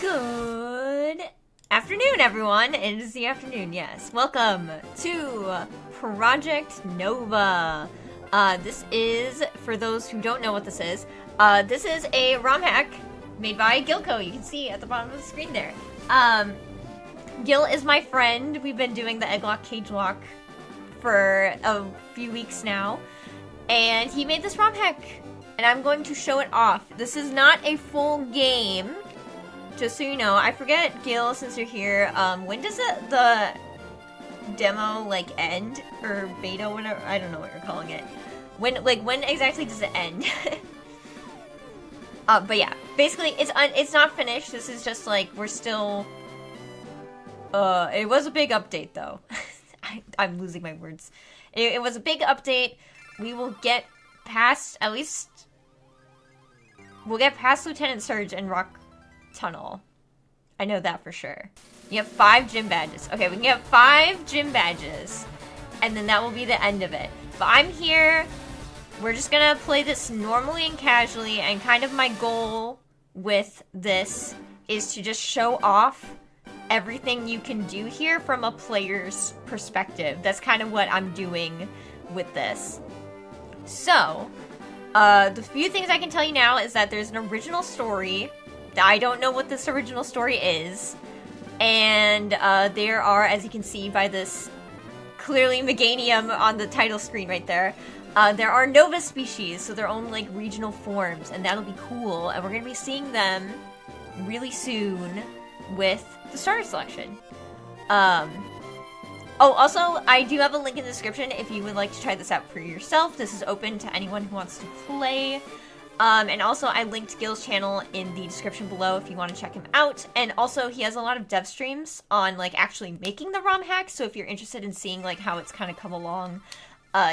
Good afternoon, everyone. It is the afternoon, yes. Welcome to Project Nova. This is, for those who don't know what this is a ROM hack made by Gilko. You can see at the bottom of the screen there. Gil is my friend. We've been doing the Egglock Cage Lock for a few weeks now. And he made this ROM hack. And I'm going to show it off. This is not a full game. Just so you know, I forget, Gil, since you're here, when does the demo, like, end? Or beta, whatever? I don't know what you're calling it. When exactly does it end? But yeah, basically, it's not finished. This is just, like, we're still... it was a big update, though. I'm losing my words. It was a big update. We will get past, at least... We'll get past Lieutenant Surge and Rock Tunnel. I know that for sure. You have 5 gym badges. Okay, we can get 5 gym badges. And then that will be the end of it. But I'm here. We're just gonna play this normally and casually. And kind of my goal with this is to just show off everything you can do here from a player's perspective. That's kind of what I'm doing with this. So, the few things I can tell you now is that there's an original story. I don't know what this original story is. And there are, as you can see by this clearly Meganium on the title screen right there, there are Nova species, so their own like regional forms, and that'll be cool. And we're going to be seeing them really soon with the starter selection. Oh, also, I do have a link in the description if you would like to try this out for yourself. This is open to anyone who wants to play. And also, I linked Gil's channel in the description below if you want to check him out. And also, he has a lot of dev streams on, like, actually making the ROM hack. So if you're interested in seeing, like, how it's kind of come along,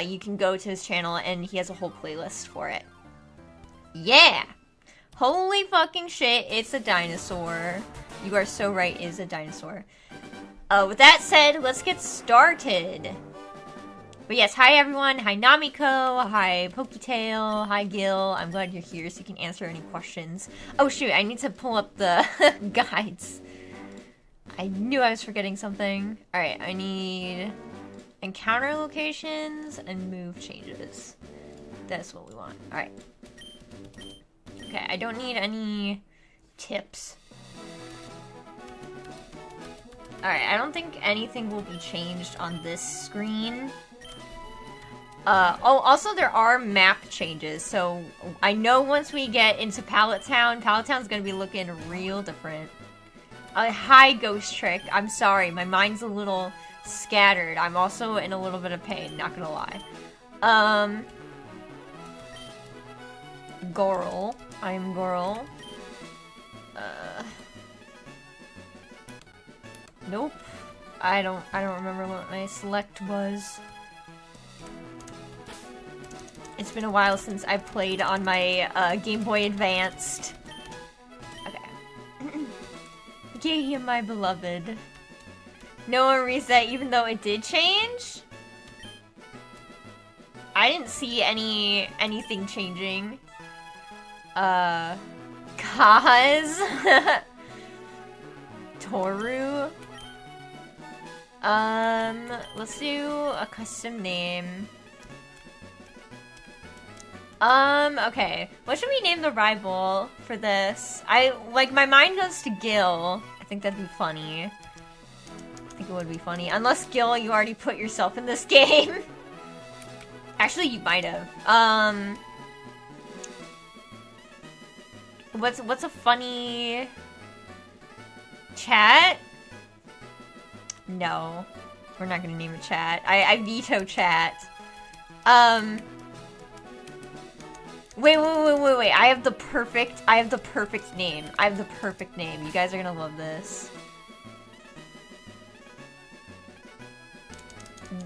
you can go to his channel and he has a whole playlist for it. Yeah! Holy fucking shit, it's a dinosaur. You are so right, it is a dinosaur. With that said, let's get started. But yes, hi everyone, hi Namiko, hi Poketail, hi Gil. I'm glad you're here so you can answer any questions. Oh shoot, I need to pull up the guides. I knew I was forgetting something. Alright, I need encounter locations and move changes. That's what we want. Alright. Okay, I don't need any tips. Alright, I don't think anything will be changed on this screen. Oh, also there are map changes, so I know once we get into Pallet Town's gonna be looking real different. Hi, Ghost Trick. I'm sorry, my mind's a little scattered. I'm also in a little bit of pain, not gonna lie. Gorl. I'm Gorl. Nope. I don't remember what my select was. It's been a while since I played on my Game Boy Advanced. Okay. Yay, my beloved. No one reset even though it did change? I didn't see anything changing. Kaz? Toru? Let's do a custom name. Okay. What should we name the rival for this? My mind goes to Gil. I think that'd be funny. I think it would be funny. Unless, Gil, you already put yourself in this game. Actually, you might have. What's a funny... Chat? No. We're not gonna name a chat. I veto chat. Wait. I have the perfect name. You guys are gonna love this.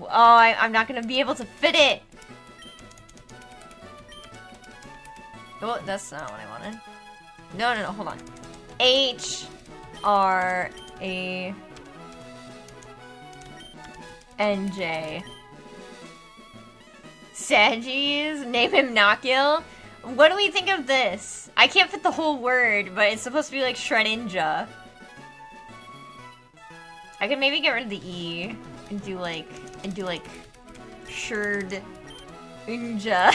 Oh, I'm not gonna be able to fit it. Oh, that's not what I wanted. No, hold on. HRANJ. Saggies? Name him Knockil? What do we think of this? I can't fit the whole word, but it's supposed to be like Shredinja. I could maybe get rid of the E and do like Sherd Unja.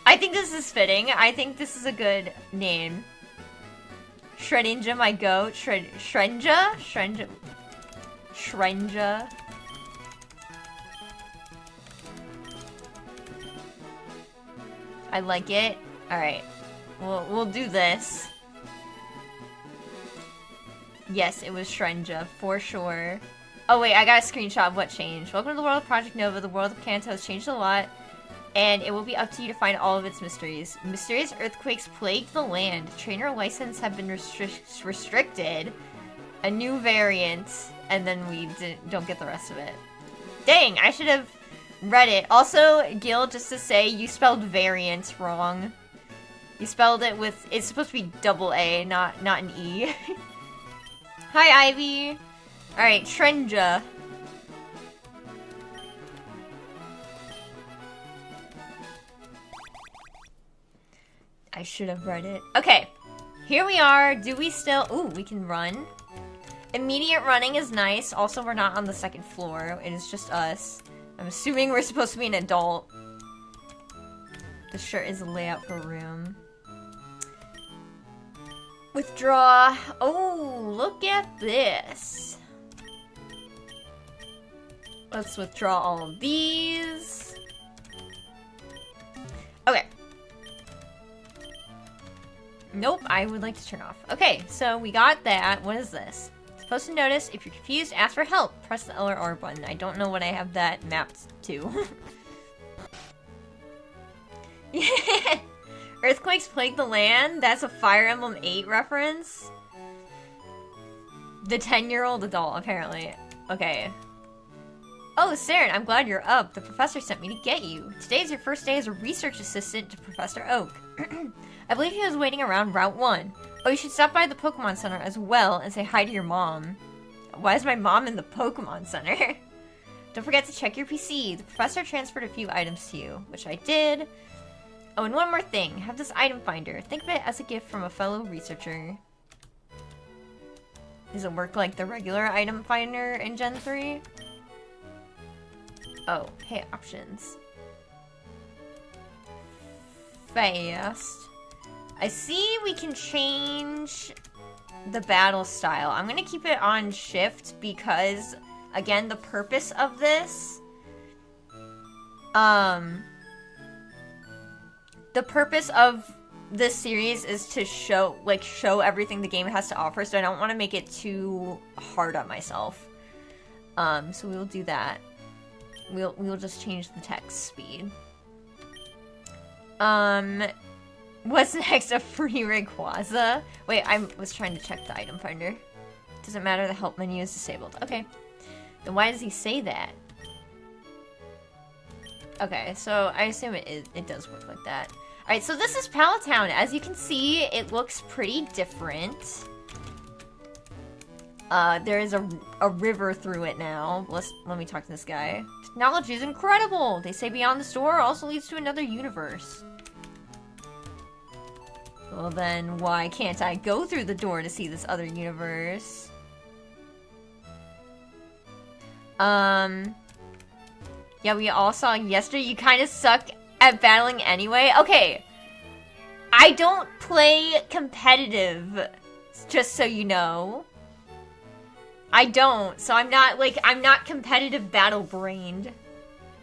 I think this is fitting. I think this is a good name. Shredinja, my goat. Shrenja? Shrenja. I like it. Alright. We'll do this. Yes, it was Shrenja, for sure. Oh wait, I got a screenshot of what changed. Welcome to the world of Project Nova. The world of Kanto has changed a lot, and it will be up to you to find all of its mysteries. Mysterious earthquakes plague the land. Trainer license have been restricted. A new variant, and then we don't get the rest of it. Dang, I should have read it. Also, Gil, just to say, you spelled variant wrong. You spelled it with, it's supposed to be double A, not an E. Hi, Ivy. Alright, Shrenja. I should have read it. Okay, here we are. Do we still... Ooh, we can run. Immediate running is nice. Also, we're not on the second floor. It is just us. I'm assuming we're supposed to be an adult. The shirt is a layout for a room. Withdraw. Oh, look at this. Let's withdraw all of these. Okay. Nope, I would like to turn off. Okay, so we got that. What is this? Supposed to notice. If you're confused, ask for help. Press the L or R button. I don't know what I have that mapped to. Earthquakes plague the land? That's a Fire Emblem 8 reference? The 10-year-old adult, apparently. Okay. Oh, Saren, I'm glad you're up. The professor sent me to get you. Today is your first day as a research assistant to Professor Oak. I believe he was waiting around Route 1. Oh, you should stop by the Pokemon Center as well and say hi to your mom. Why is my mom in the Pokemon Center? Don't forget to check your PC. The professor transferred a few items to you, which I did. Oh, and one more thing. Have this item finder. Think of it as a gift from a fellow researcher. Does it work like the regular item finder in Gen 3? Oh, hey, options. Fast. I see we can change the battle style. I'm gonna keep it on shift because, again, the purpose of this... The purpose of this series is to show everything the game has to offer, so I don't want to make it too hard on myself. So we'll do that. We'll just change the text speed. What's next? A free Rayquaza? Wait, I was trying to check the item finder. Doesn't matter, the help menu is disabled. Okay. Then why does he say that? Okay, so I assume it does work like that. Alright, so this is Pallet Town. As you can see, it looks pretty different. There is a river through it now. Let me talk to this guy. Technology is incredible! They say beyond the store also leads to another universe. Well then, why can't I go through the door to see this other universe? Yeah, we all saw yesterday. You kind of suck at battling anyway. Okay. I don't play competitive, just so you know. I don't, so I'm not competitive battle-brained.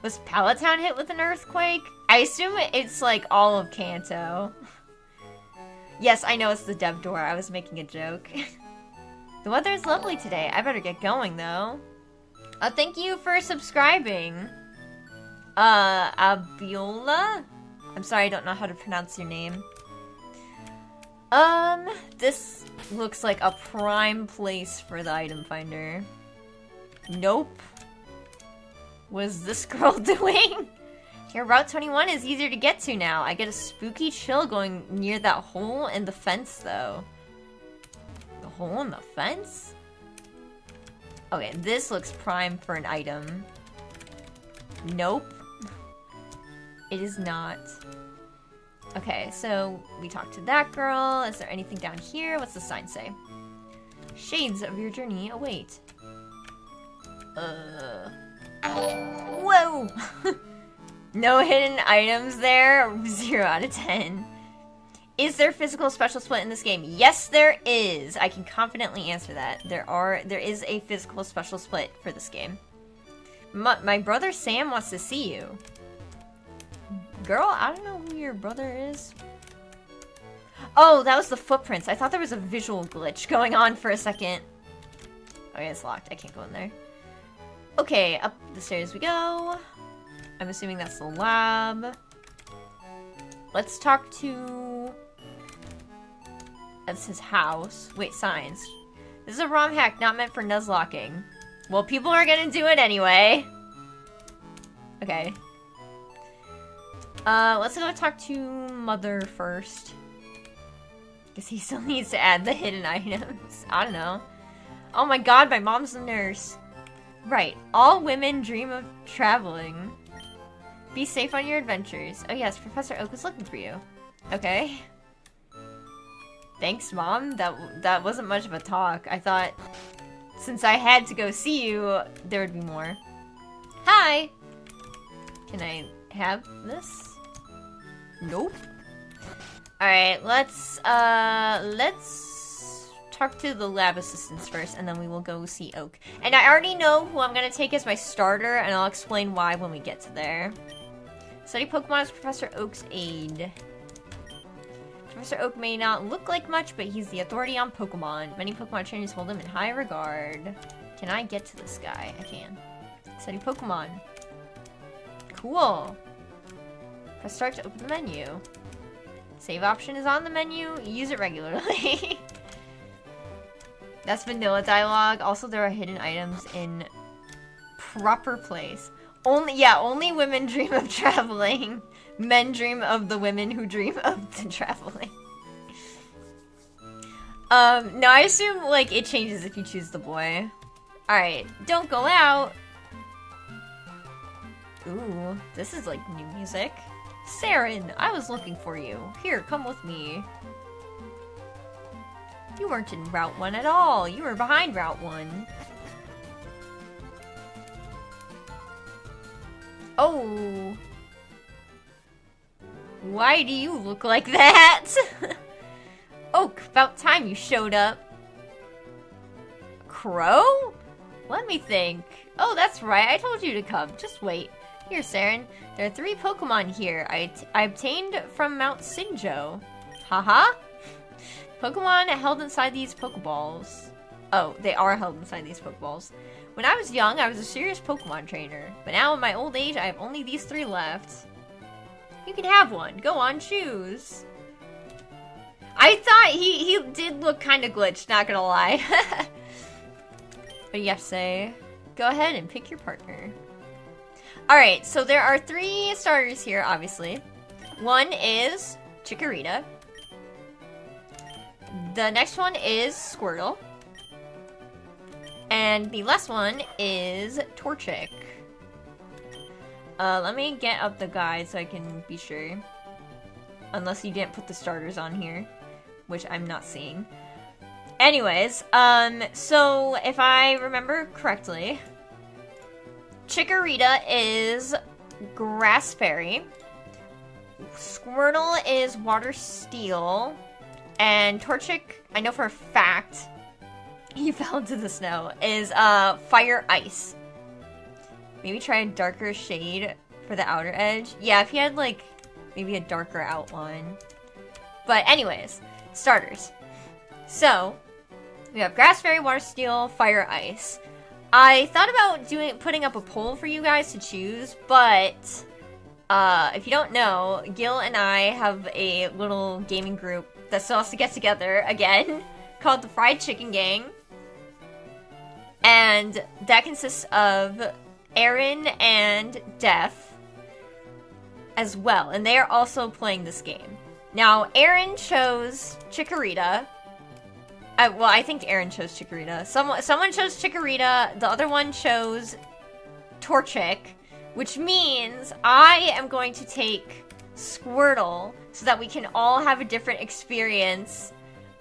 Was Pallet Town hit with an earthquake? I assume it's like all of Kanto. Yes, I know it's the dev door. I was making a joke. The weather is lovely today. I better get going, though. Thank you for subscribing. Abiola? I'm sorry, I don't know how to pronounce your name. This looks like a prime place for the item finder. Nope. What is this girl doing? Here, Route 21 is easier to get to now. I get a spooky chill going near that hole in the fence, though. The hole in the fence? Okay, this looks prime for an item. Nope. It is not. Okay, so we talked to that girl. Is there anything down here? What's the sign say? Shades of your journey await. Whoa! No hidden items there? 0 out of 10. Is there physical special split in this game? Yes, there is. I can confidently answer that. There is a physical special split for this game. My brother Sam wants to see you. Girl, I don't know who your brother is. Oh, that was the footprints. I thought there was a visual glitch going on for a second. Okay, it's locked. I can't go in there. Okay, up the stairs we go. I'm assuming that's the lab. Let's talk to... That's his house. Wait, signs. This is a ROM hack not meant for nuzlocking. Well, people are gonna do it anyway. Okay. Let's go talk to Mother first. Because he still needs to add the hidden items. I don't know. Oh my god, my mom's a nurse. Right. All women dream of traveling. Be safe on your adventures. Oh yes, Professor Oak was looking for you. Okay. Thanks, Mom. That wasn't much of a talk. I thought since I had to go see you, there would be more. Hi! Can I have this? Nope. Alright, let's talk to the lab assistants first, and then we will go see Oak. And I already know who I'm gonna take as my starter, and I'll explain why when we get to there. Study Pokemon is Professor Oak's aide. Professor Oak may not look like much, but he's the authority on Pokemon. Many Pokemon trainers hold him in high regard. Can I get to this guy? I can. Study Pokemon. Cool. Press start to open the menu. Save option is on the menu. Use it regularly. That's vanilla dialogue. Also, there are hidden items in proper place. Only women dream of traveling. Men dream of the women who dream of the traveling. No, I assume, like, it changes if you choose the boy. Alright, don't go out. Ooh, this is, like, new music. Saren, I was looking for you. Here, come with me. You weren't in Route 1 at all. You were behind Route 1. Oh. Why do you look like that? Oak, about time you showed up. Crow? Let me think. Oh, that's right. I told you to come. Just wait. Here, Saren. There are 3 Pokemon here I obtained from Mount Sinjo. Haha. Pokemon held inside these Pokeballs. Oh, they are held inside these Pokeballs. When I was young, I was a serious Pokemon trainer. But now in my old age, I have only these 3 left. You can have one. Go on, choose. I thought he did look kind of glitched, not gonna lie. But yes, go ahead and pick your partner. Alright, so there are 3 starters here, obviously. One is Chikorita. The next one is Squirtle. And the last one is Torchic. Let me get up the guide so I can be sure. Unless you didn't put the starters on here, which I'm not seeing. Anyways, so if I remember correctly, Chikorita is Grass Fairy. Squirtle is Water Steel. And Torchic, I know for a fact, he fell into the snow, is Fire Ice. Maybe try a darker shade for the outer edge. Yeah, if he had, like, maybe a darker outline. But anyways, starters. So, we have Grass Fairy, Water Steel, Fire Ice. I thought about putting up a poll for you guys to choose, but if you don't know, Gil and I have a little gaming group that still has to get together again, called the Fried Chicken Gang. And that consists of Aaron and Def as well, and they are also playing this game. Now, Aaron chose Chikorita. Well, I think Aaron chose Chikorita. Someone chose Chikorita. The other one chose Torchic, Which means I am going to take Squirtle so that we can all have a different experience.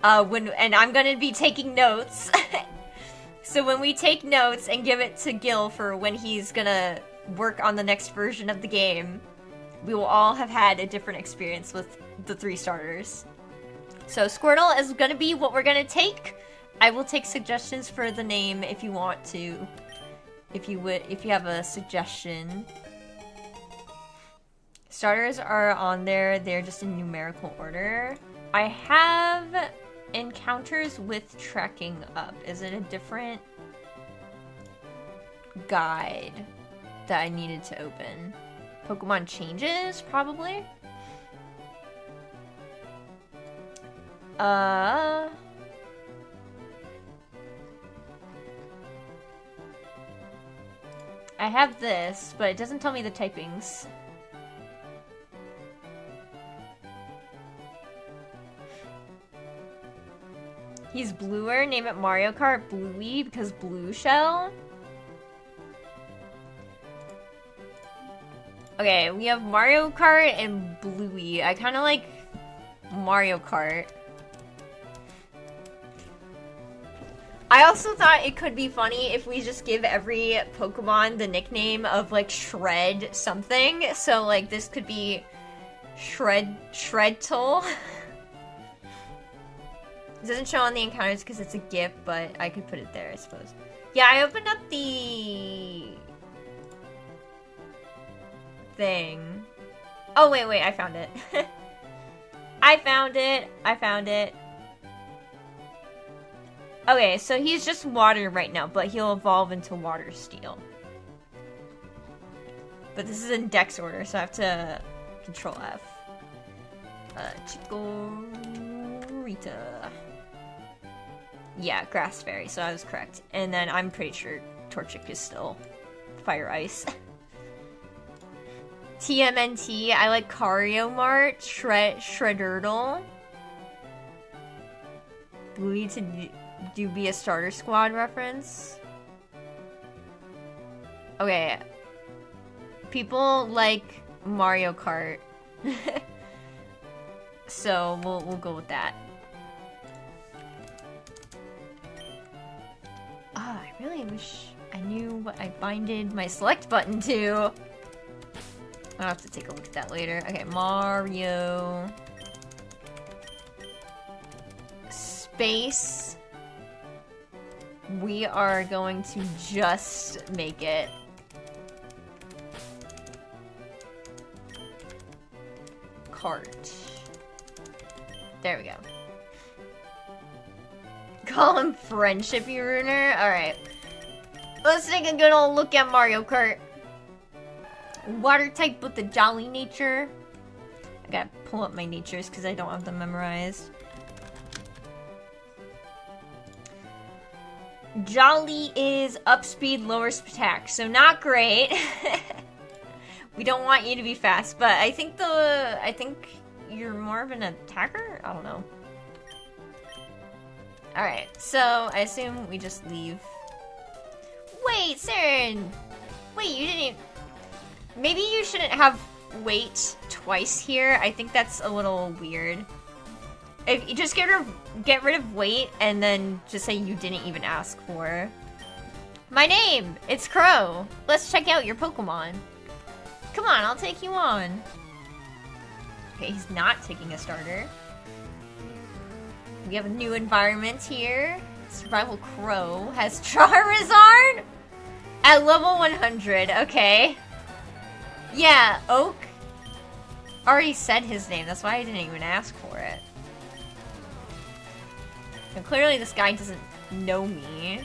And I'm gonna be taking notes. So when we take notes and give it to Gil for when he's gonna work on the next version of the game, we will all have had a different experience with the 3 starters. So Squirtle is gonna be what we're gonna take. I will take suggestions for the name if you want to. If you have a suggestion. Starters are on there. They're just in numerical order. I have encounters with tracking up. Is it a different guide that I needed to open? Pokemon changes, probably? I have this, but it doesn't tell me the typings. He's bluer. Name it Mario Kart Bluey because blue shell. Okay, we have Mario Kart and Bluey. I kind of like Mario Kart. I also thought it could be funny if we just give every Pokemon the nickname of, like, Shred something. So, like, this could be Shredtle. It doesn't show on the encounters because it's a gift, but I could put it there, I suppose. Yeah, I opened up the thing. Oh, wait, I found it. I found it. Okay, so he's just water right now, but he'll evolve into water steel. But this is in Dex order, so I have to Control F. Chikorita. Yeah, Grass Fairy, so I was correct. And then I'm pretty sure Torchic is still Fire Ice. TMNT, I like Karyomart, Shreddurtle. Bluey to do be a starter squad reference. Okay. People like Mario Kart. So we'll go with that. Ah, I really wish I knew what I binded my select button to. I'll have to take a look at that later. Okay, Mario. Space. We are going to just make it cart. There we go. Call him Friendshipy Runer? Alright. Let's take a good old look at Mario Kart. Water type with a jolly nature. I gotta pull up my natures because I don't have them memorized. Jolly is up speed, lower attack, so not great. We don't want you to be fast, but I think you're more of an attacker? I don't know. Alright, so I assume we just leave. Wait, Saren! Wait, you didn't even... Maybe you shouldn't have wait twice here. I think that's a little weird. If you just get rid of wait and then just say you didn't even ask for. My name! It's Crow. Let's check out your Pokemon. Come on, I'll take you on. Okay, he's not taking a starter. We have a new environment here. Survival Crow has Charizard at level 100. Okay. Yeah, Oak already said his name. That's why I didn't even ask for it. And clearly this guy doesn't know me.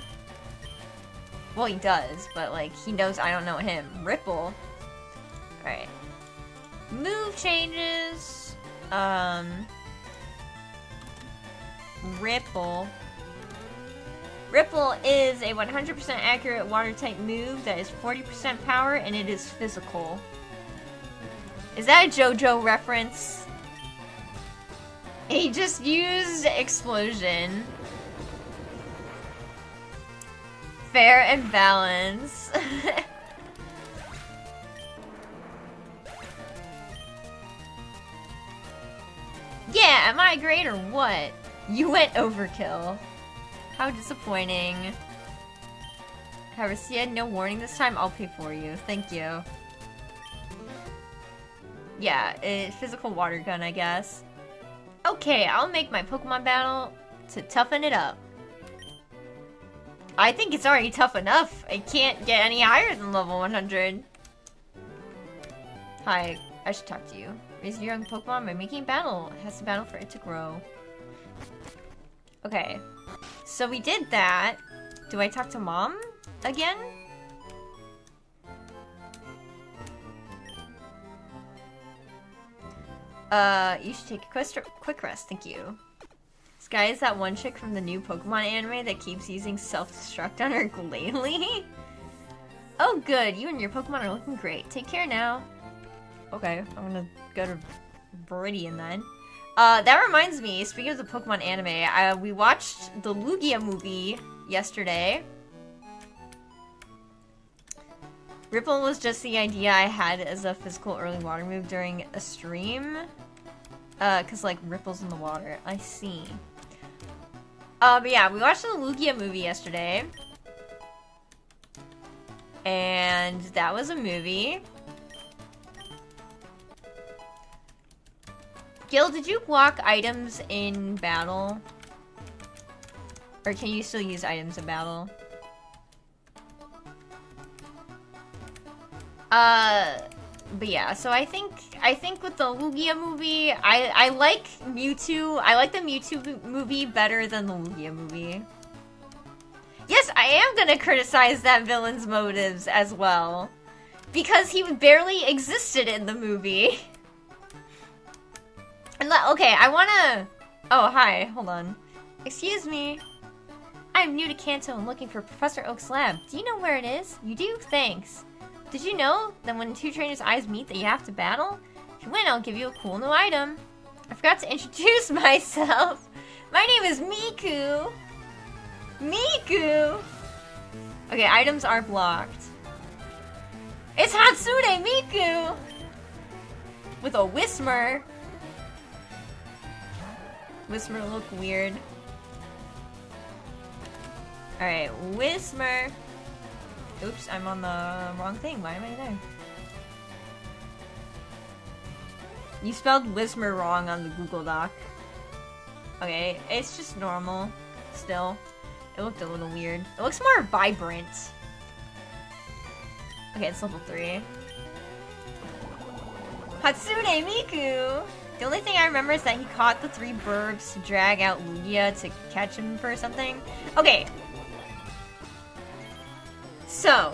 Well, he does, but like, he knows I don't know him. Ripple. Alright. Move changes. Ripple. Ripple is a 100% accurate water type move that is 40% power and it is physical. Is that a JoJo reference? He just used explosion. Fair and balance. am I great or what? You went overkill. How disappointing. Have received no warning this time? I'll pay for you. Thank you. Yeah, a physical water gun, I guess. Okay, I'll make my Pokemon battle to toughen it up. I think it's already tough enough. I can't get any higher than level 100. Hi, I should talk to you. Raise your young Pokemon by making battle. It has to battle for it to grow. Okay. So we did that. Do I talk to Mom again? You should take a quick rest, thank you. Sky is that one chick from the new Pokemon anime that keeps using self-destruct on her Glalie? Oh good, you and your Pokemon are looking great. Take care now. Okay, I'm gonna go to Viridian then. That reminds me, speaking of the Pokemon anime, we watched the Lugia movie yesterday. Ripple was just the idea I had as a physical early water move during a stream. Cause like ripples in the water. I see. But yeah, we watched the Lugia movie yesterday. And that was a movie. Gil, did you block items in battle? Or can you still use items in battle? But yeah, so I think with the Lugia movie, I like Mewtwo. I like the Mewtwo movie better than the Lugia movie. Yes, I am gonna criticize that villain's motives as well. Because he barely existed in the movie. And okay, I wanna... Oh, hi, hold on. Excuse me. I'm new to Kanto and looking for Professor Oak's lab. Do you know where it is? You do? Thanks. Did you know that when two trainers' eyes meet that you have to battle? If you win, I'll give you a cool new item. I forgot to introduce myself. My name is Miku. Miku! Okay, items are blocked. It's Hatsune Miku! With a Whismer. Whismer look weird. Alright, Whismer. Oops, I'm on the wrong thing. Why am I there? You spelled Whismer wrong on the Google Doc. Okay, it's just normal. Still. It looked a little weird. It looks more vibrant. Okay, it's level 3. Hatsune Miku! The only thing I remember is that he caught the 3 birds to drag out Lugia to catch him for something. Okay. So,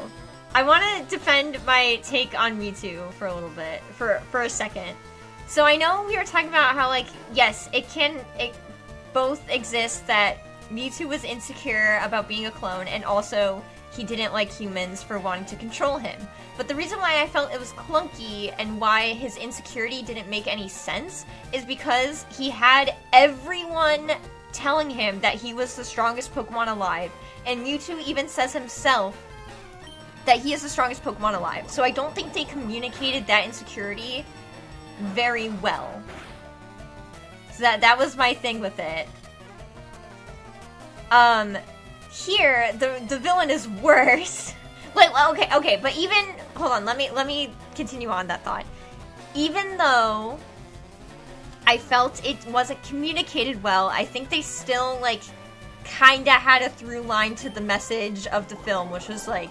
I want to defend my take on Mewtwo for a little bit, for a second. So I know we were talking about how, like, yes, it both exists that Mewtwo was insecure about being a clone, and also he didn't like humans for wanting to control him. But the reason why I felt it was clunky and why his insecurity didn't make any sense is because he had everyone telling him that he was the strongest Pokemon alive, and Mewtwo even says himself that he is the strongest Pokemon alive. So I don't think they communicated that insecurity very well. So that was my thing with it. Here, the villain is worse. Like, okay, but even... Hold on, let me continue on that thought. Even though I felt it wasn't communicated well, I think they still, like, kinda had a through line to the message of the film, which was, like,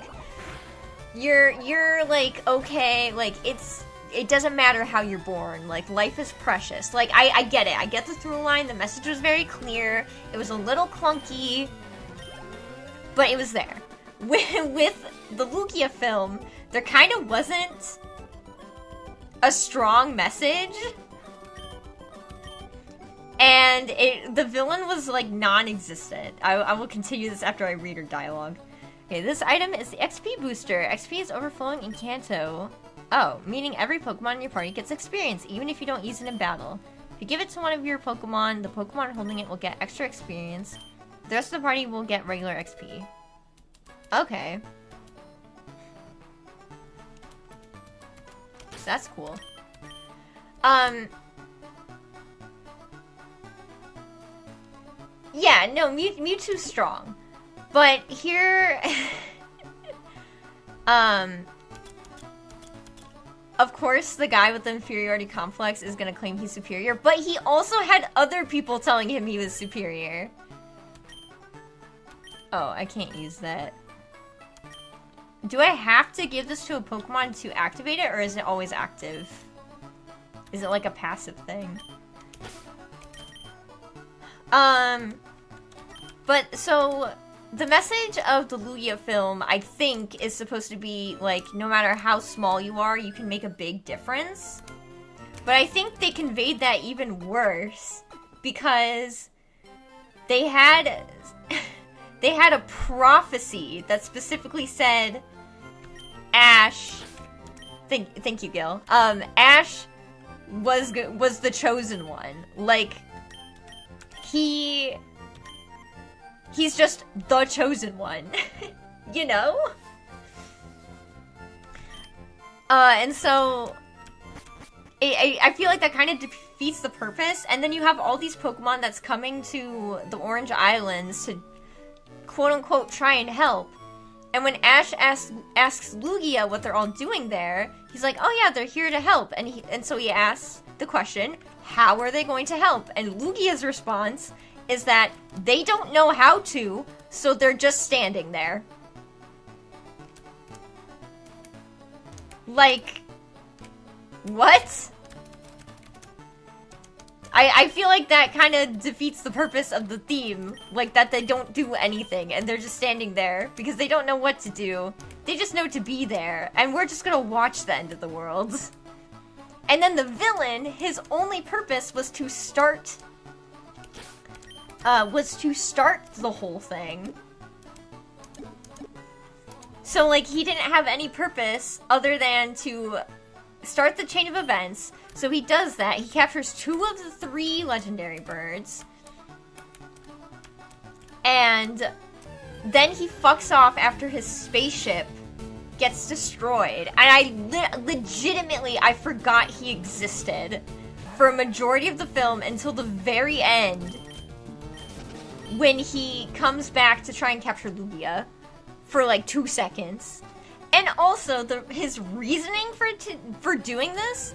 you're like, okay, like, it doesn't matter how you're born, like, life is precious. Like, I get it, I get the through line, the message was very clear, it was a little clunky, but it was there. With the Lugia film, there kind of wasn't a strong message, and the villain was, like, non-existent. I will continue this after I read her dialogue. Okay, this item is the XP booster. XP is overflowing in Kanto. Oh, meaning every Pokemon in your party gets experience, even if you don't use it in battle. If you give it to one of your Pokemon, the Pokemon holding it will get extra experience. The rest of the party will get regular XP. Okay. So that's cool. Yeah, no, Mewtwo's strong. But here... Of course, the guy with the inferiority complex is gonna claim he's superior, but he also had other people telling him he was superior. Oh, I can't use that. Do I have to give this to a Pokemon to activate it, or is it always active? Is it like a passive thing? But so... The message of the Lugia film, I think, is supposed to be, like, no matter how small you are, you can make a big difference. But I think they conveyed that even worse, because they had a prophecy that specifically said Ash... Thank you, Gil. Ash was the chosen one. Like, he's just the chosen one, you know? And so, I feel like that kind of defeats the purpose, and then you have all these Pokemon that's coming to the Orange Islands to quote-unquote try and help. And when Ash asks Lugia what they're all doing there, he's like, oh yeah, they're here to help. And so he asks the question, how are they going to help? And Lugia's response is that they don't know how to, so they're just standing there. Like, what? I feel like that kind of defeats the purpose of the theme. Like, that they don't do anything, and they're just standing there, because they don't know what to do. They just know to be there, and we're just gonna watch the end of the world. And then the villain, his only purpose was to start the whole thing. So, like, he didn't have any purpose other than to start the chain of events. So he does that. He captures 2 of the 3 legendary birds. And then he fucks off after his spaceship gets destroyed. And I legitimately, I forgot he existed for a majority of the film until the very end, when he comes back to try and capture Lugia for like 2 seconds. And also, his reasoning for doing this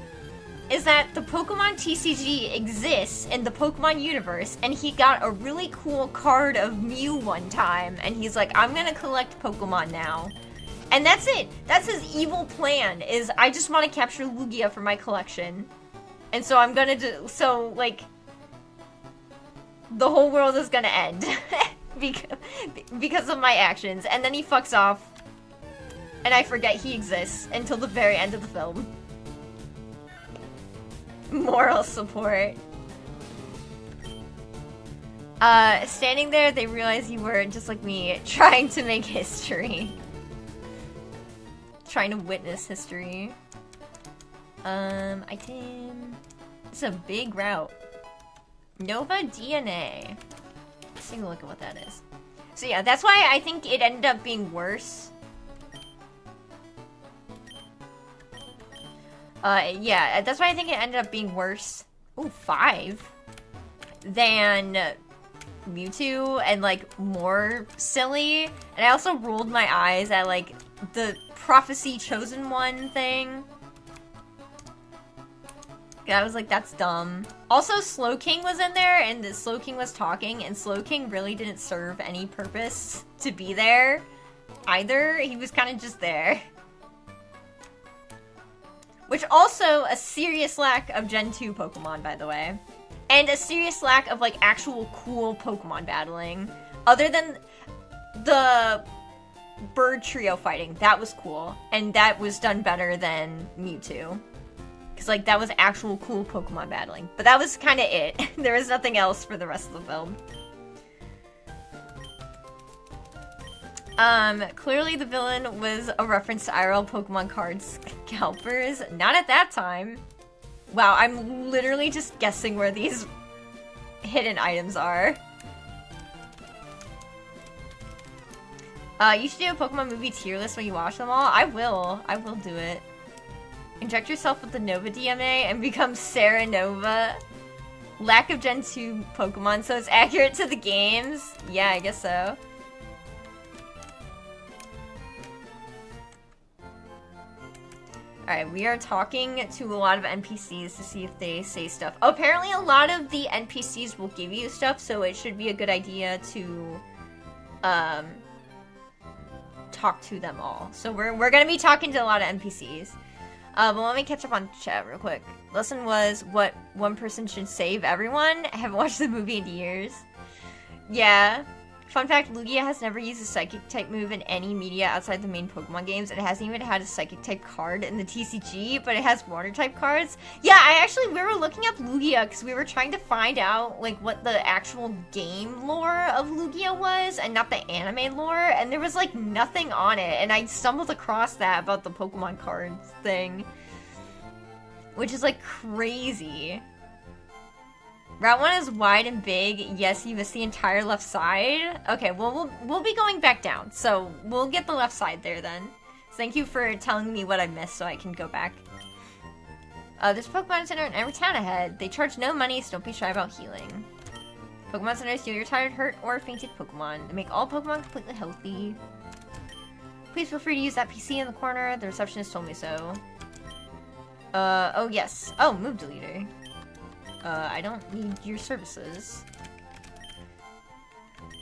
is that the Pokemon TCG exists in the Pokemon universe, and he got a really cool card of Mew one time, and he's like, I'm gonna collect Pokemon now. And that's it. That's his evil plan, is I just want to capture Lugia for my collection. And so I'm gonna do, so, like, the whole world is gonna end. because of my actions. And then he fucks off, and I forget he exists until the very end of the film. Moral support. Standing there, they realize you were, just like me, trying to make history. Trying to witness history. Item... It's a big route. Nova DNA. Let's take a look at what that is. So yeah, that's why I think it ended up being worse. Yeah, that's why I think it ended up being worse. Ooh, 5. Than Mewtwo, and, like, more silly. And I also rolled my eyes at, like, the Prophecy Chosen One thing. I was like, that's dumb. Also, Slowking was in there, and the Slowking was talking, and Slowking really didn't serve any purpose to be there either. He was kind of just there. Which also, a serious lack of Gen 2 Pokemon, by the way. And a serious lack of, like, actual cool Pokemon battling. Other than the bird trio fighting. That was cool. And that was done better than Mewtwo. Because, like, that was actual cool Pokemon battling. But that was kind of it. There was nothing else for the rest of the film. Clearly the villain was a reference to IRL Pokemon card scalpers. Not at that time. Wow, I'm literally just guessing where these hidden items are. You should do a Pokemon movie tier list when you watch them all. I will do it. Inject yourself with the Nova DMA and become Sarah Nova. Lack of Gen 2 Pokemon, so it's accurate to the games? Yeah, I guess so. Alright, we are talking to a lot of NPCs to see if they say stuff. Oh, apparently a lot of the NPCs will give you stuff, so it should be a good idea to talk to them all. So we're gonna be talking to a lot of NPCs. But let me catch up on chat real quick. Lesson was what one person should save everyone. I haven't watched the movie in years. Yeah. Fun fact, Lugia has never used a Psychic type move in any media outside the main Pokemon games. It hasn't even had a Psychic type card in the TCG, but it has Water type cards. Yeah, we were looking up Lugia because we were trying to find out like what the actual game lore of Lugia was and not the anime lore, and there was like nothing on it, and I stumbled across that about the Pokemon cards thing, which is like crazy. Route 1 is wide and big. Yes, you missed the entire left side. Okay, well, we'll be going back down. So, we'll get the left side there then. Thank you for telling me what I missed so I can go back. There's Pokemon Center in every town ahead. They charge no money, so don't be shy about healing. Pokemon Centers heal your tired, hurt, or fainted Pokemon. They make all Pokemon completely healthy. Please feel free to use that PC in the corner. The receptionist told me so. Oh yes. Oh, move deleter. I don't need your services.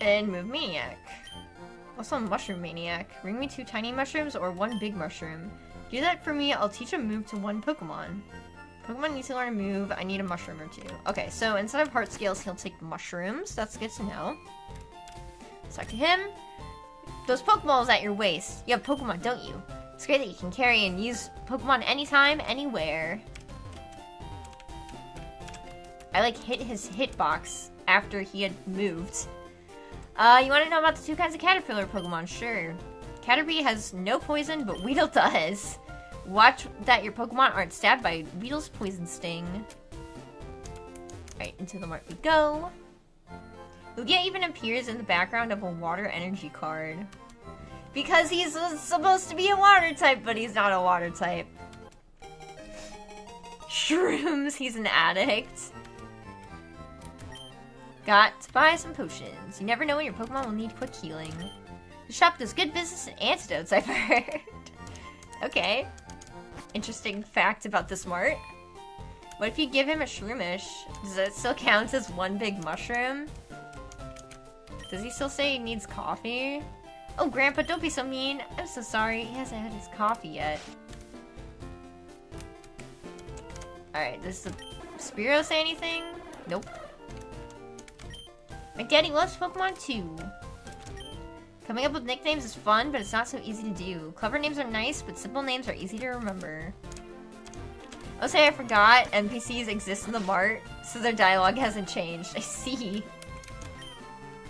And Move Maniac. Also Mushroom Maniac. Bring me 2 tiny mushrooms or 1 big mushroom. Do that for me, I'll teach a move to 1 Pokemon. Pokemon needs to learn a move, I need a mushroom or 2. Okay, so instead of heart scales, he'll take mushrooms. That's good to know. Let's talk to him. Those Pokeballs at your waist. You have Pokemon, don't you? It's great that you can carry and use Pokemon anytime, anywhere. I like hit his hitbox after he had moved. You want to know about the 2 kinds of caterpillar Pokemon? Sure. Caterpie has no poison, but Weedle does. Watch that your Pokemon aren't stabbed by Weedle's poison sting. Alright, into the mart we go. Lugia even appears in the background of a water energy card. Because he's supposed to be a water type, but he's not a water type. Shrooms, he's an addict. Got to buy some potions. You never know when your Pokemon will need quick healing. The shop does good business in antidotes, I've heard. Okay. Interesting fact about this mart. What if you give him a Shroomish? Does that still count as 1 big mushroom? Does he still say he needs coffee? Oh, Grandpa, don't be so mean. I'm so sorry. He hasn't had his coffee yet. Alright, does the Spearow say anything? Nope. My daddy loves Pokemon too. Coming up with nicknames is fun, but it's not so easy to do. Clever names are nice, but simple names are easy to remember. Oh, say I forgot, NPCs exist in the mart, so their dialogue hasn't changed. I see.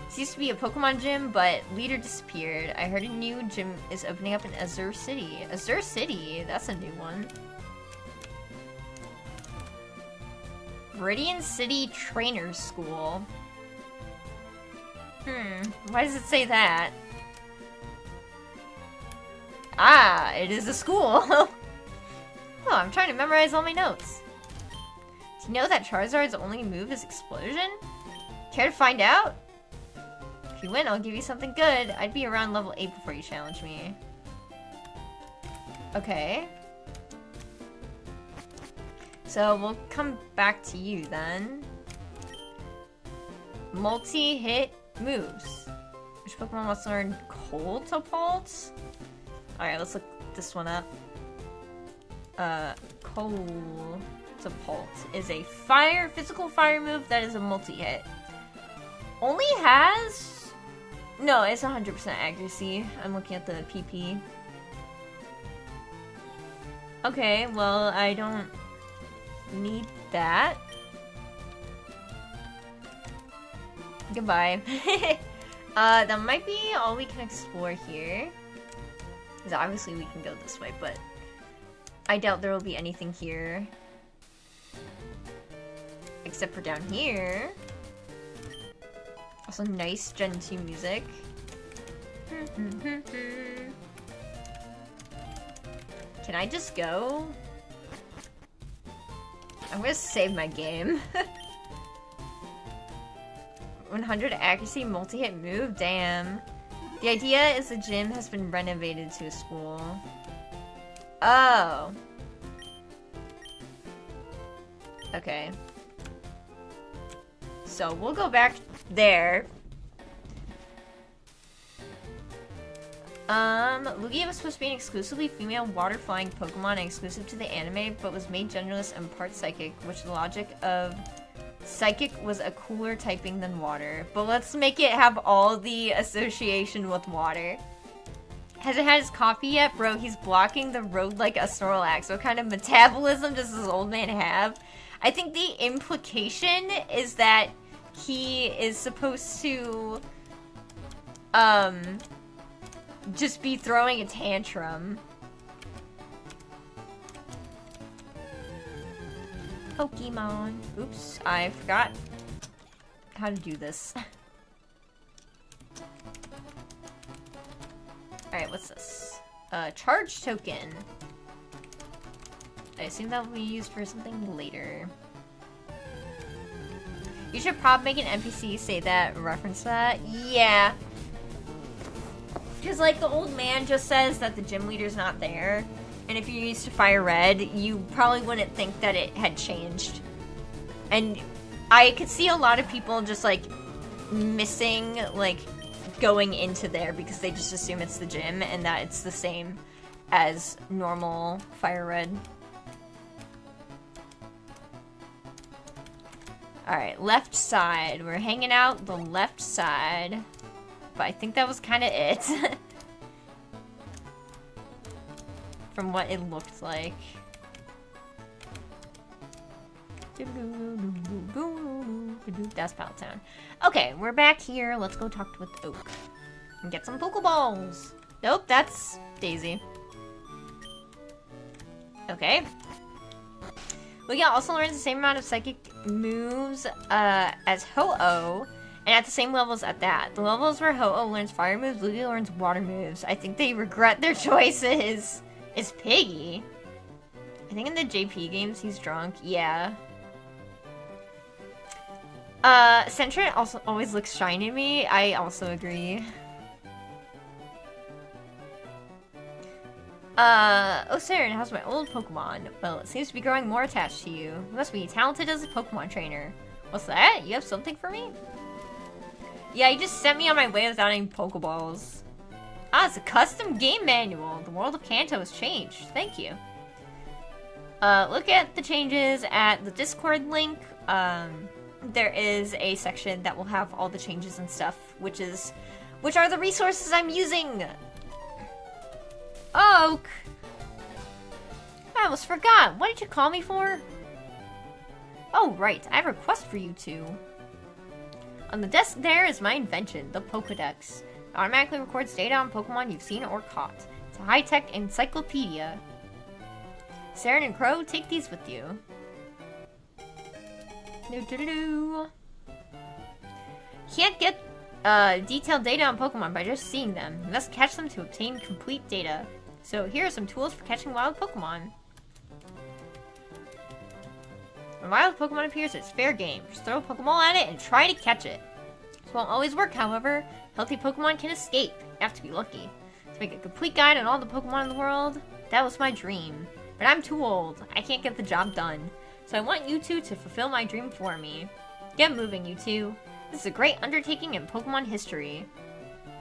This used to be a Pokemon gym, but leader disappeared. I heard a new gym is opening up in Azure City. Azure City? That's a new one. Viridian City Trainers School. Why does it say that? Ah, it is a school. Oh, I'm trying to memorize all my notes. Do you know that Charizard's only move is Explosion? Care to find out? If you win, I'll give you something good. I'd be around level 8 before you challenge me. Okay. So we'll come back to you then. Multi-hit moves. Which Pokemon wants to learn Coltopult? Alright, let's look this one up. Coltopult is a physical fire move that is a multi-hit. Only has... No, it's 100% accuracy. I'm looking at the PP. Okay, well, I don't need that. Goodbye. That might be all we can explore here. Because obviously we can go this way, but I doubt there will be anything here. Except for down here. Also nice Gen 2 music. Can I just go? I'm gonna save my game. 100 accuracy multi-hit move? Damn. The idea is the gym has been renovated to a school. Oh. Okay. So we'll go back there. Lugia was supposed to be an exclusively female water-flying Pokemon and exclusive to the anime, but was made genderless and part psychic, which the logic of psychic was a cooler typing than water. But let's make it have all the association with water. Has it had his coffee yet? Bro, he's blocking the road like a Snorlax. What kind of metabolism does this old man have? I think the implication is that he is supposed to, just be throwing a tantrum. Pokemon. Oops, I forgot how to do this. Alright, what's this? Charge token. I assume that will be used for something later. You should probably make an NPC say that, reference that. Yeah. Because, like, the old man just says that the gym leader's not there. And if you're used to FireRed, you probably wouldn't think that it had changed. And I could see a lot of people just, like, missing, like, going into there because they just assume it's the gym and that it's the same as normal FireRed. Alright, left side. We're hanging out the left side. But I think that was kind of it. From what it looked like. That's Pallet Town. Okay, we're back here. Let's go talk with Oak. And get some Pokeballs. Nope, that's Daisy. Okay. Lugia also learns the same amount of psychic moves as Ho-Oh. And at the same levels at that. The levels where Ho-Oh learns fire moves, Lugia learns water moves. I think they regret their choices. It's Piggy. I think in the JP games he's drunk. Yeah. Sentret also always looks shiny to me. I also agree. Oh Saren, how's my old Pokemon? Well, it seems to be growing more attached to you. You must be talented as a Pokemon trainer. What's that? You have something for me? Yeah, you just sent me on my way without any Pokeballs. Ah, it's a custom game manual. The world of Kanto has changed. Thank you. Look at the changes at the Discord link. There is a section that will have all the changes and stuff, which are the resources I'm using. Oak! I almost forgot. What did you call me for? Oh, right. I have a request for you two. On the desk there is my invention, the Pokedex. It automatically records data on Pokemon you've seen or caught. It's a high-tech encyclopedia. Saren and Crow, take these with you. Can't get detailed data on Pokemon by just seeing them. You must catch them to obtain complete data. So here are some tools for catching wild Pokemon. When a wild Pokemon appears, it's fair game. Just throw a Pokeball at it and try to catch it. This won't always work, however. Healthy Pokemon can escape. You have to be lucky. To make a complete guide on all the Pokemon in the world, that was my dream. But I'm too old. I can't get the job done. So I want you two to fulfill my dream for me. Get moving, you two. This is a great undertaking in Pokemon history.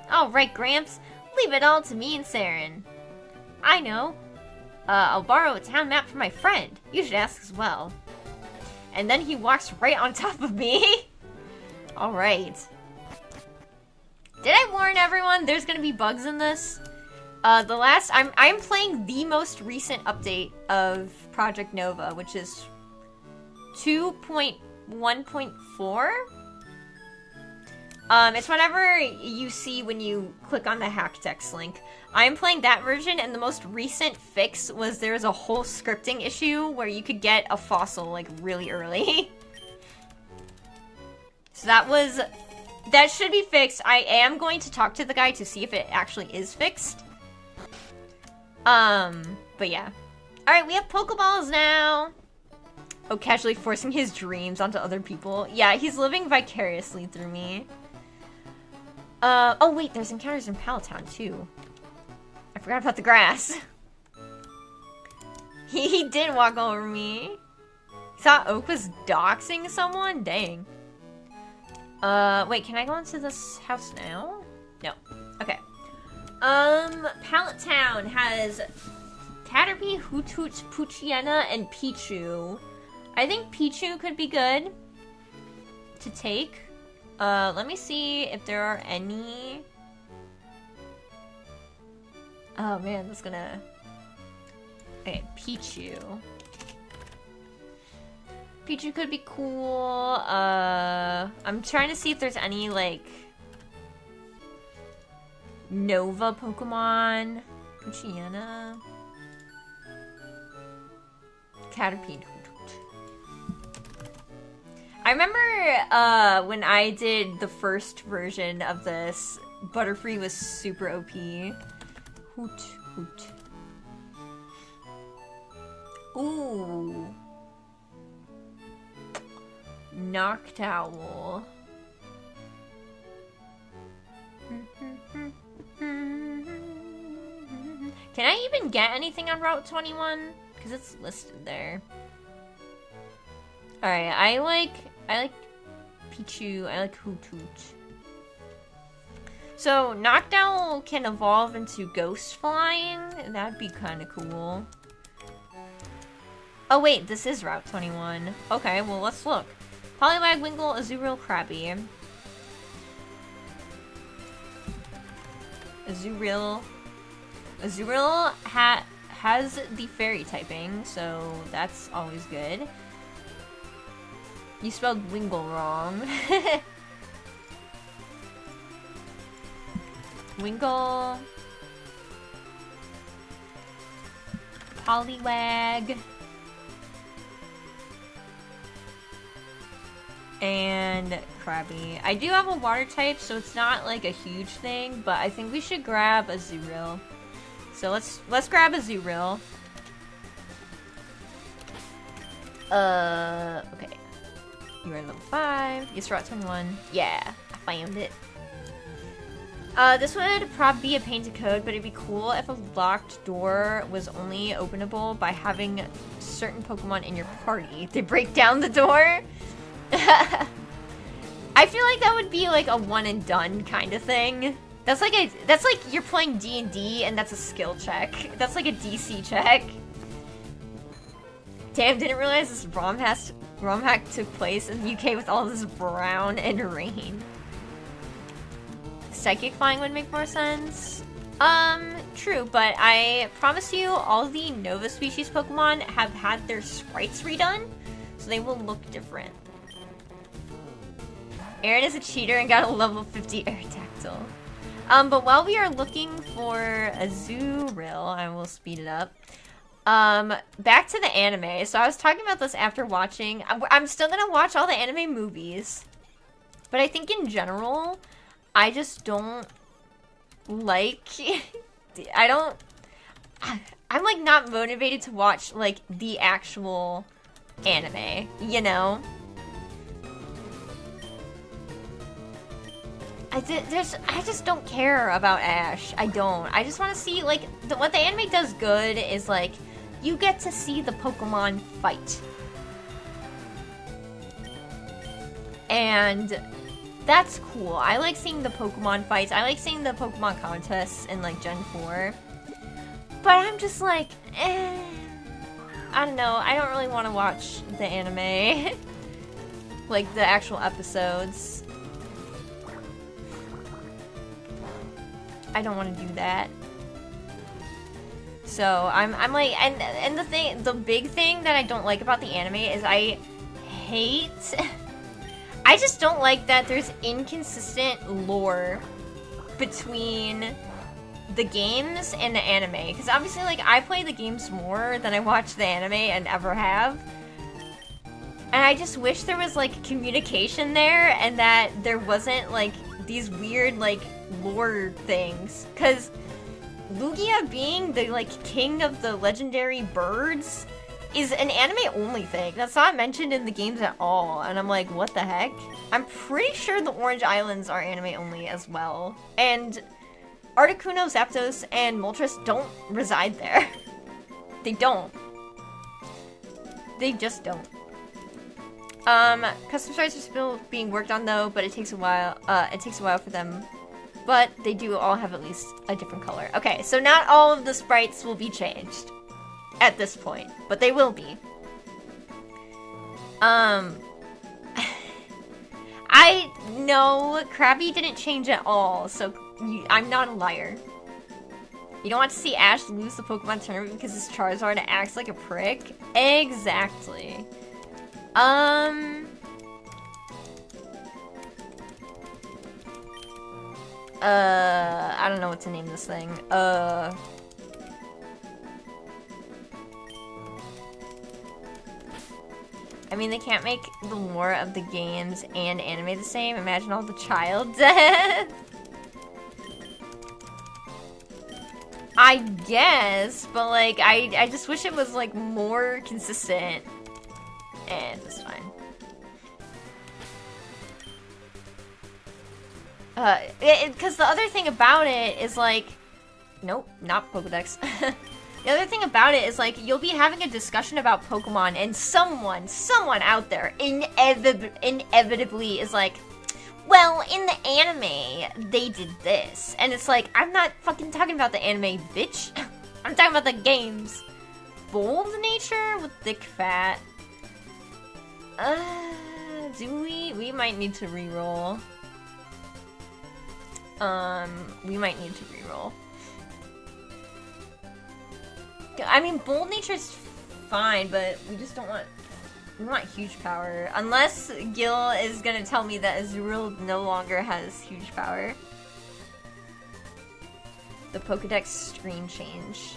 Alright, Gramps. Leave it all to me and Saren. I know. I'll borrow a town map from my friend. You should ask as well. And then he walks right on top of me. Alright. Did I warn everyone there's gonna be bugs in this? I'm playing the most recent update of Project Nova, which is 2.1.4. It's whatever you see when you click on the hack text link. I'm playing that version, and the most recent fix was there's a whole scripting issue where you could get a fossil, like, really early. So that should be fixed. I am going to talk to the guy to see if it actually is fixed. But yeah. Alright, we have Pokeballs now. Oh, casually forcing his dreams onto other people. Yeah, he's living vicariously through me. Oh wait, there's encounters in Pallet Town too. I forgot about the grass. He did walk over me. He thought Oak was doxing someone? Dang. Wait, can I go into this house now? No. Okay. Pallet Town has Caterpie, Hoot Hoot, Poochyena, and Pichu. I think Pichu could be good to take. Let me see if there are any... Oh man, that's gonna... Okay, Pichu. Pichu could be cool. I'm trying to see if there's any, like... Nova Pokemon. Poochyena. Caterpie. I remember when I did the first version of this, Butterfree was super OP. Hoot, hoot. Ooh. Noctowl. Can I even get anything on Route 21? Because it's listed there. Alright, I like Pichu, I like Hoot Hoot. So, Noctowl can evolve into Ghost Flying. That'd be kind of cool. Oh wait, this is Route 21. Okay, well let's look. Poliwag, Wingull, Azurill, Krabby. Azurill has the fairy typing, so that's always good. You spelled Wingull wrong. Wingull. Poliwag. And Krabby. I do have a water type, so it's not like a huge thing, but I think we should grab a Azurill. So let's grab a Azurill. Okay. You are level 5. Yes, Route 21. Yeah, I found it. This would probably be a pain to code, but it'd be cool if a locked door was only openable by having certain Pokemon in your party. They break down the door. I feel like that would be like a one and done kind of thing. That's like you're playing D&D and that's a skill check. That's like a DC check. Damn, didn't realize this ROMhack took place in the UK with all this brown and rain. Psychic Flying would make more sense. True, but I promise you all the Nova species Pokemon have had their sprites redone, so they will look different. Aaron is a cheater and got a level 50 Aerodactyl. But while we are looking for Azurill, I will speed it up. Back to the anime. So I was talking about this after watching. I'm still gonna watch all the anime movies. But I think in general, I just don't like... I'm like not motivated to watch like the actual anime, you know? I just don't care about Ash. I don't. I just want to see, like, what the anime does good is, like, you get to see the Pokemon fight. And that's cool. I like seeing the Pokemon fights. I like seeing the Pokemon contests in, like, Gen 4. But I'm just like, I don't know. I don't really want to watch the anime. Like, the actual episodes. I don't want to do that. So I'm like, and the big thing that I don't like about the anime is I just don't like that there's inconsistent lore between the games and the anime. Because obviously, like, I play the games more than I watch the anime and ever have. And I just wish there was, like, communication there and that there wasn't, like, these weird, like, lore things. Because Lugia being the, like, king of the legendary birds is an anime-only thing. That's not mentioned in the games at all. And I'm like, what the heck? I'm pretty sure the Orange Islands are anime-only as well. And Articuno, Zapdos, and Moltres don't reside there. They don't. They just don't. Custom sprites are still being worked on though, but it takes a while. It takes a while for them. But they do all have at least a different color. Okay, so not all of the sprites will be changed at this point, but they will be. I know Krabby didn't change at all, so I'm not a liar. You don't want to see Ash lose the Pokemon tournament because his Charizard acts like a prick? Exactly. I don't know what to name this thing. I mean, they can't make the lore of the games and anime the same. Imagine all the child death. I guess, but like, I just wish it was like more consistent. And it's fine. Because the other thing about it is like, nope, not Pokedex. The other thing about it is like, you'll be having a discussion about Pokemon and someone out there inevitably is like, well, in the anime, they did this. And it's like, I'm not fucking talking about the anime, bitch. I'm talking about the games. Bold nature with thick fat. Do we? We might need to reroll. We might need to reroll. I mean, bold nature's fine, but we just don't want... We want huge power. Unless Gil is gonna tell me that Azurill no longer has huge power. The Pokedex screen change.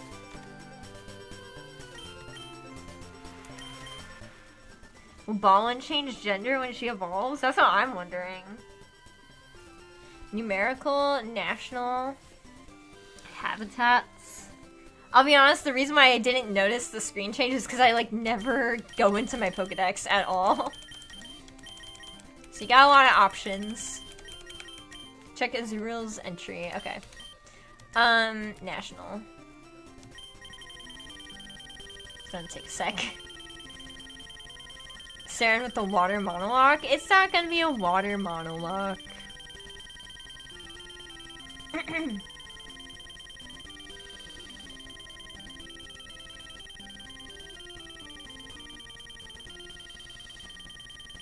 Will Ballin change gender when she evolves? That's what I'm wondering. Numerical, national, habitats. I'll be honest, the reason why I didn't notice the screen change is because I like never go into my Pokedex at all. So you got a lot of options. Check Azurill's entry. Okay. National. It's gonna take a sec. Saren with the water monologue? It's not gonna be a water monologue.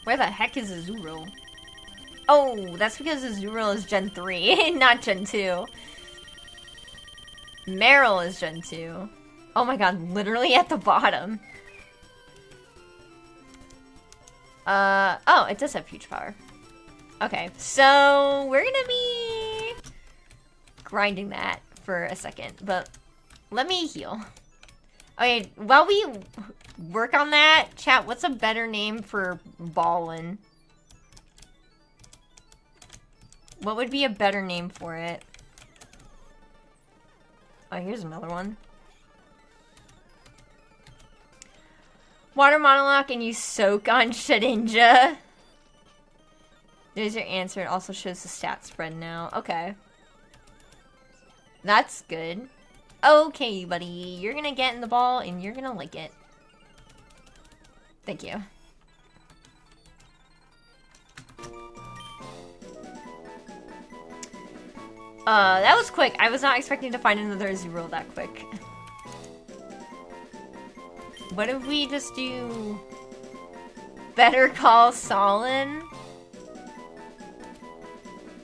Where the heck is Azurill? Oh, that's because Azurill is Gen 3, not Gen 2. Meryl is Gen 2. Oh my god, literally at the bottom. Oh, it does have huge power. Okay, so we're gonna be grinding that for a second, but let me heal. Okay, while we work on that, chat, what's a better name for Ballin? What would be a better name for it? Oh, here's another one. Water monologue and you soak on Shedinja. There's your answer. It also shows the stat spread now. Okay. That's good. Okay, buddy. You're gonna get in the ball and you're gonna like it. Thank you. That was quick. I was not expecting to find another Azurill that quick. What if we just do Better Call Solin?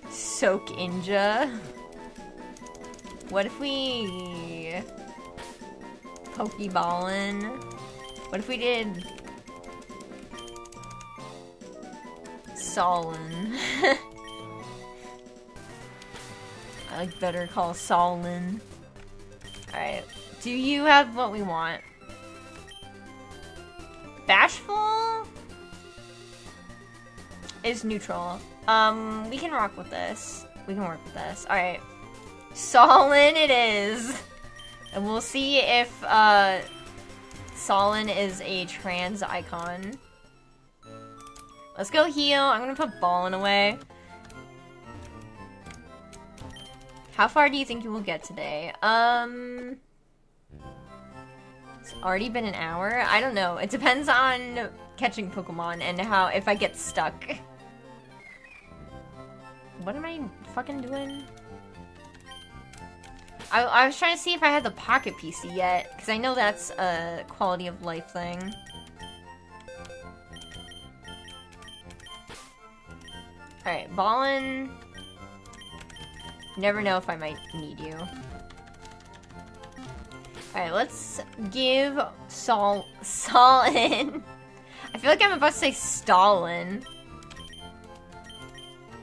Soak Inja? What if we Pokeballin? What if we did Solin? I like Better Call Solin. Alright. Do you have what we want? Bashful is neutral. We can rock with this. We can work with this. Alright. Solin it is. And we'll see if Solon is a trans icon. Let's go heal. I'm gonna put Ballin away. How far do you think you will get today? It's already been an hour? I don't know. It depends on catching Pokemon and if I get stuck. What am I fucking doing? I was trying to see if I had the Pocket PC yet, because I know that's a quality of life thing. Alright, Ballin. Never know if I might need you. Alright, let's give Solin. I feel like I'm about to say Stalin.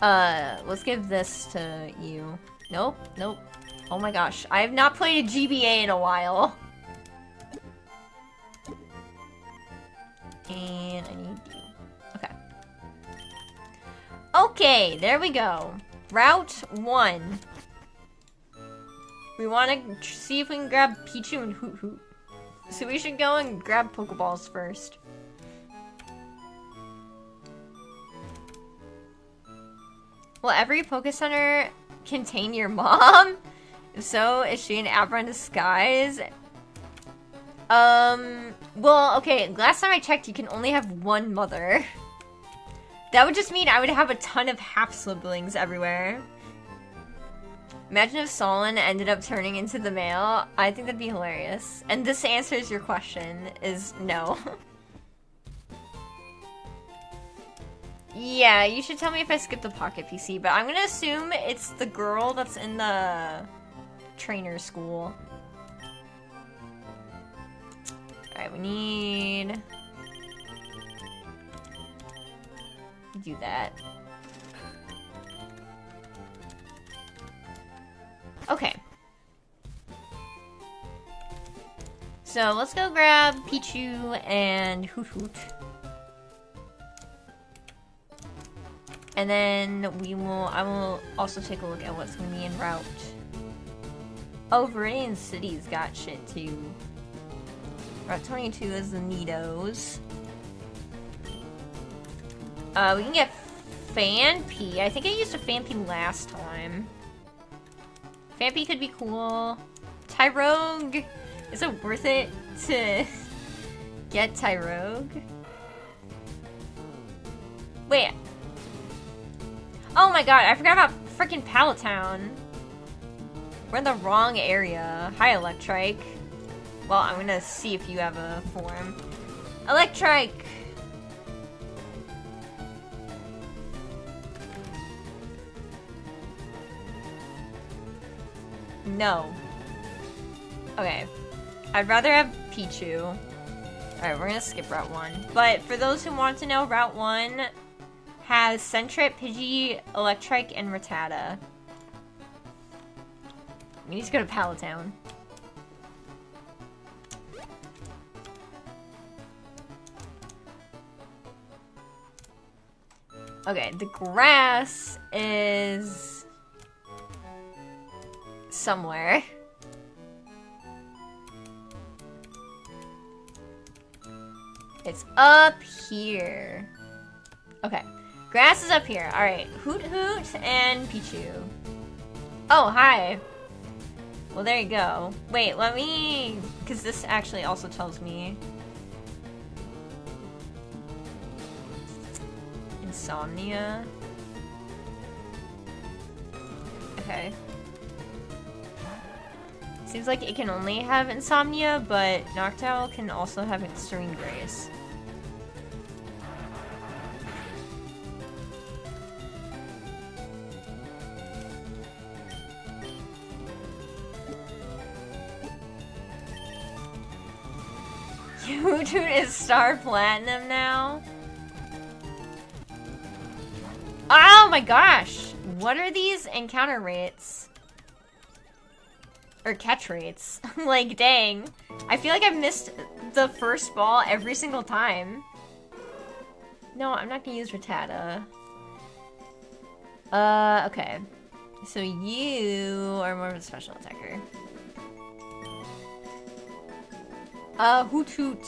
Let's give this to you. Nope, nope. Oh my gosh, I have not played a GBA in a while. And I need you. Okay. Okay, there we go. Route 1. We want to see if we can grab Pichu and Hoot Hoot. So we should go and grab Pokeballs first. Will every Poke Center contain your mom? If so, is she an Abra in disguise? Well, okay, last time I checked, you can only have one mother. That would just mean I would have a ton of half-siblings everywhere. Imagine if Solon ended up turning into the male. I think that'd be hilarious. And this answers your question, is no. Yeah, you should tell me if I skip the Pocket PC, but I'm gonna assume it's the girl that's in the trainer school. Alright, we need... do that. Okay. So let's go grab Pichu and Hoot Hoot. And then I will also take a look at what's gonna be en route. Oh, Viridian City's got shit too. Route 22 is the Nidos. We can get Fanpy. I think I used a Fanpy last time. Fanpy could be cool. Tyrogue. Is it worth it to get Tyrogue? Wait. Oh my god, I forgot about freaking Palatown. We're in the wrong area. Hi, Electrike. Well, I'm gonna see if you have a form. Electrike! No. Okay. I'd rather have Pichu. Alright, we're gonna skip Route 1. But for those who want to know, Route 1 has Sentret, Pidgey, Electrike, and Rattata. We need to go to Palatown. Okay, the grass is somewhere. It's up here. Okay, grass is up here. All right, Hoot Hoot and Pichu. Oh, hi. Well, there you go. Wait, let me... because this actually also tells me... Insomnia. Okay. Seems like it can only have Insomnia, but Noctowl can also have Extreme Grace. Hoot Hoot is Star Platinum now? Oh my gosh! What are these encounter rates? Or catch rates? Like, dang. I feel like I've missed the first ball every single time. No, I'm not gonna use Rattata. Okay. So you are more of a special attacker. Hoot hoot.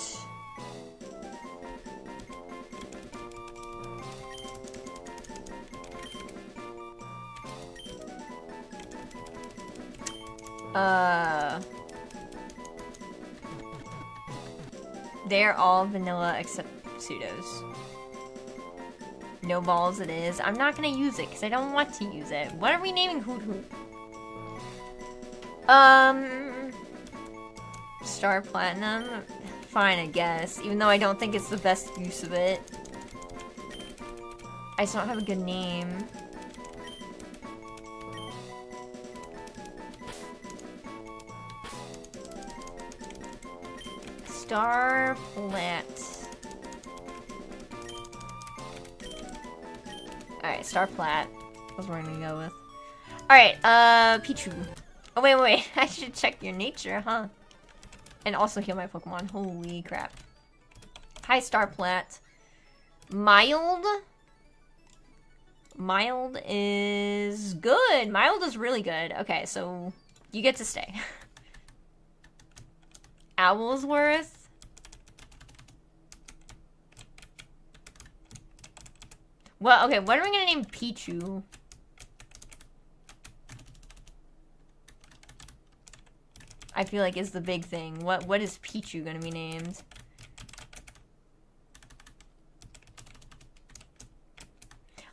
They're all vanilla except pseudos. No balls it is. I'm not gonna use it because I don't want to use it. What are we naming Hoot Hoot? Star Platinum? Fine, I guess. Even though I don't think it's the best use of it. I just don't have a good name. Star Plat. Alright, Star Plat. That's what we're gonna go with. Alright, Pichu. Oh, wait. I should check your nature, huh? And also heal my Pokemon. Holy crap. Hi, Star Plat. Mild? Mild is good. Mild is really good. Okay, so you get to stay. Owlsworth? Well, okay, what are we gonna name Pichu? I feel like is the big thing. What is Pichu gonna be named?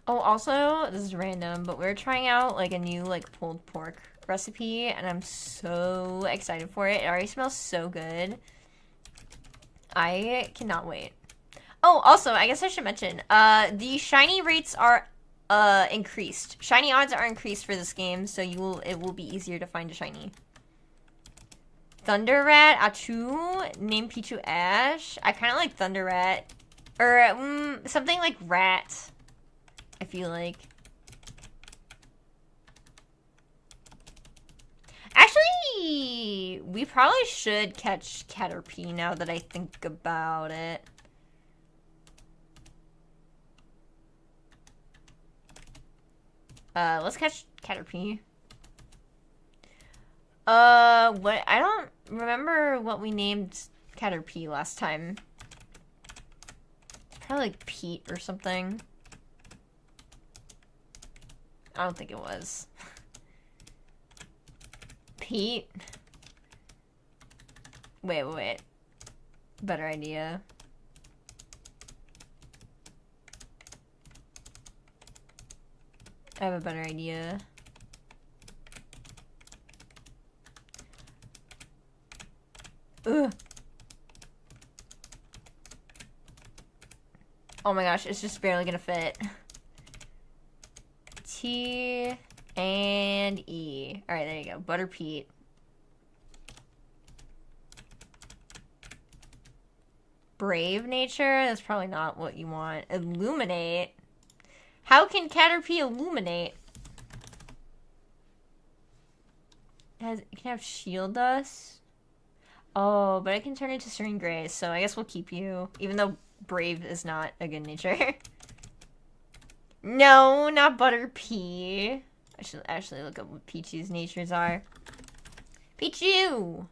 Oh, also, this is random, but we're trying out like a new like pulled pork recipe, and I'm so excited for it. It already smells so good. I cannot wait. Oh, also, I guess I should mention, the shiny rates are increased. Shiny odds are increased for this game, so it will be easier to find a shiny. Thunder Rat, Achu, name Pichu Ash. I kind of like Thunder Rat. Or, something like Rat, I feel like. Actually, we probably should catch Caterpie now that I think about it. Let's catch Caterpie. What? I don't remember what we named Caterpie last time. It's probably like Pete or something. I don't think it was. Pete? Wait. Better idea. I have a better idea. Ugh. Oh my gosh, it's just barely gonna fit. T and E. Alright, there you go. Butter Pete. Brave nature? That's probably not what you want. Illuminate? How can Caterpie illuminate? It can have shield dust? Oh, but I can turn into Serene Grace, so I guess we'll keep you. Even though Brave is not a good nature. No, not Butter Pea. I should actually look up what Pichu's natures are. Pichu!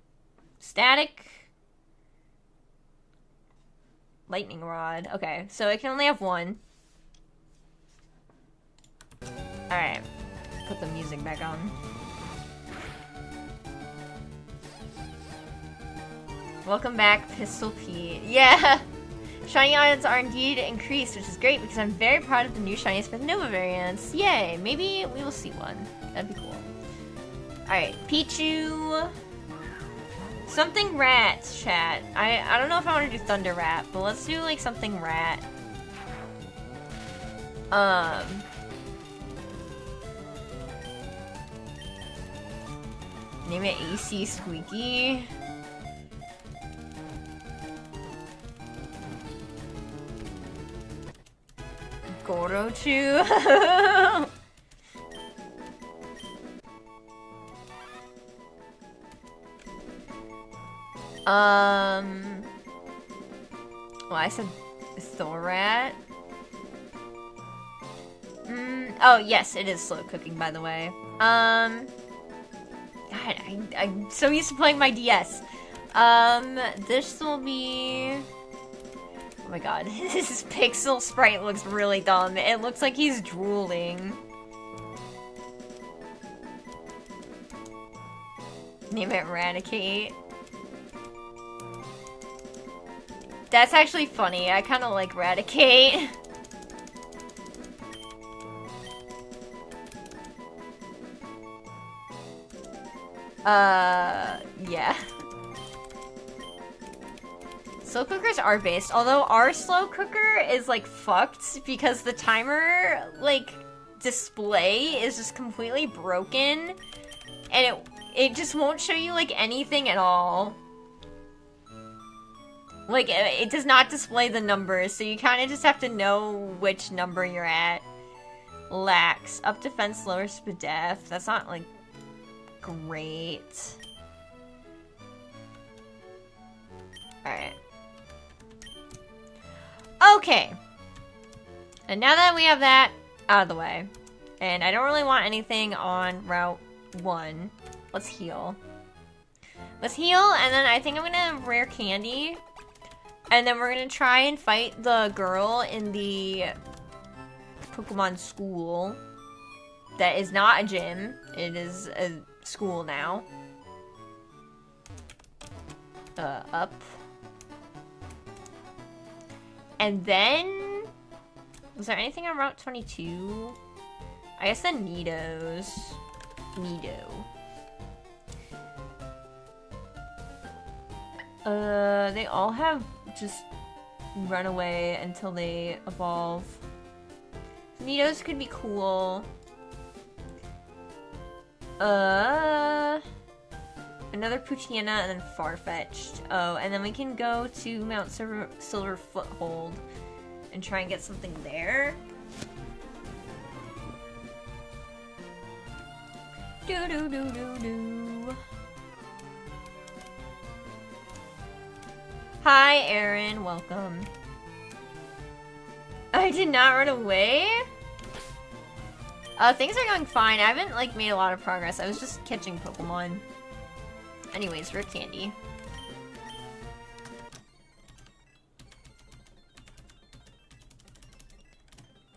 Static. Lightning Rod. Okay, so I can only have one. Alright. Put the music back on. Welcome back, Pistol Pete. Yeah! Shiny odds are indeed increased, which is great because I'm very proud of the new shinies for the Nova variants. Yay! Maybe we will see one. That'd be cool. Alright, Pichu. Something rat, chat. I don't know if I want to do Thunder Rat, but let's do like something rat. Name it AC Squeaky. Gorochu. Well, I said Thorat. Oh, yes, it is slow cooking, by the way. God, I'm so used to playing my DS. This will be... Oh my god, his pixel sprite looks really dumb. It looks like he's drooling. Name it Eradicate. That's actually funny. I kind of like Eradicate. Yeah. Slow cookers are based, although our slow cooker is, like, fucked because the timer, like, display is just completely broken, and it just won't show you, like, anything at all. Like, it does not display the numbers, so you kind of just have to know which number you're at. Lax. Up defense, lower spadef. That's not, like, great. Alright. Okay. And now that we have that out of the way, and I don't really want anything on Route 1, let's heal. Let's heal, and then I think I'm gonna rare candy. And then we're gonna try and fight the girl in the Pokemon school. That is not a gym. It is a school now. Up. And then... Was there anything on Route 22? I guess the Nidos. Nido. They all have just run away until they evolve. Nidos could be cool. Another Poochyena and then Farfetch'd. Oh, and then we can go to Mount Silver Foothold and try and get something there. Do-do-do-do-do. Hi, Aaron. Welcome. I did not run away? Things are going fine. I haven't, like, made a lot of progress. I was just catching Pokemon. Anyways, rare candy.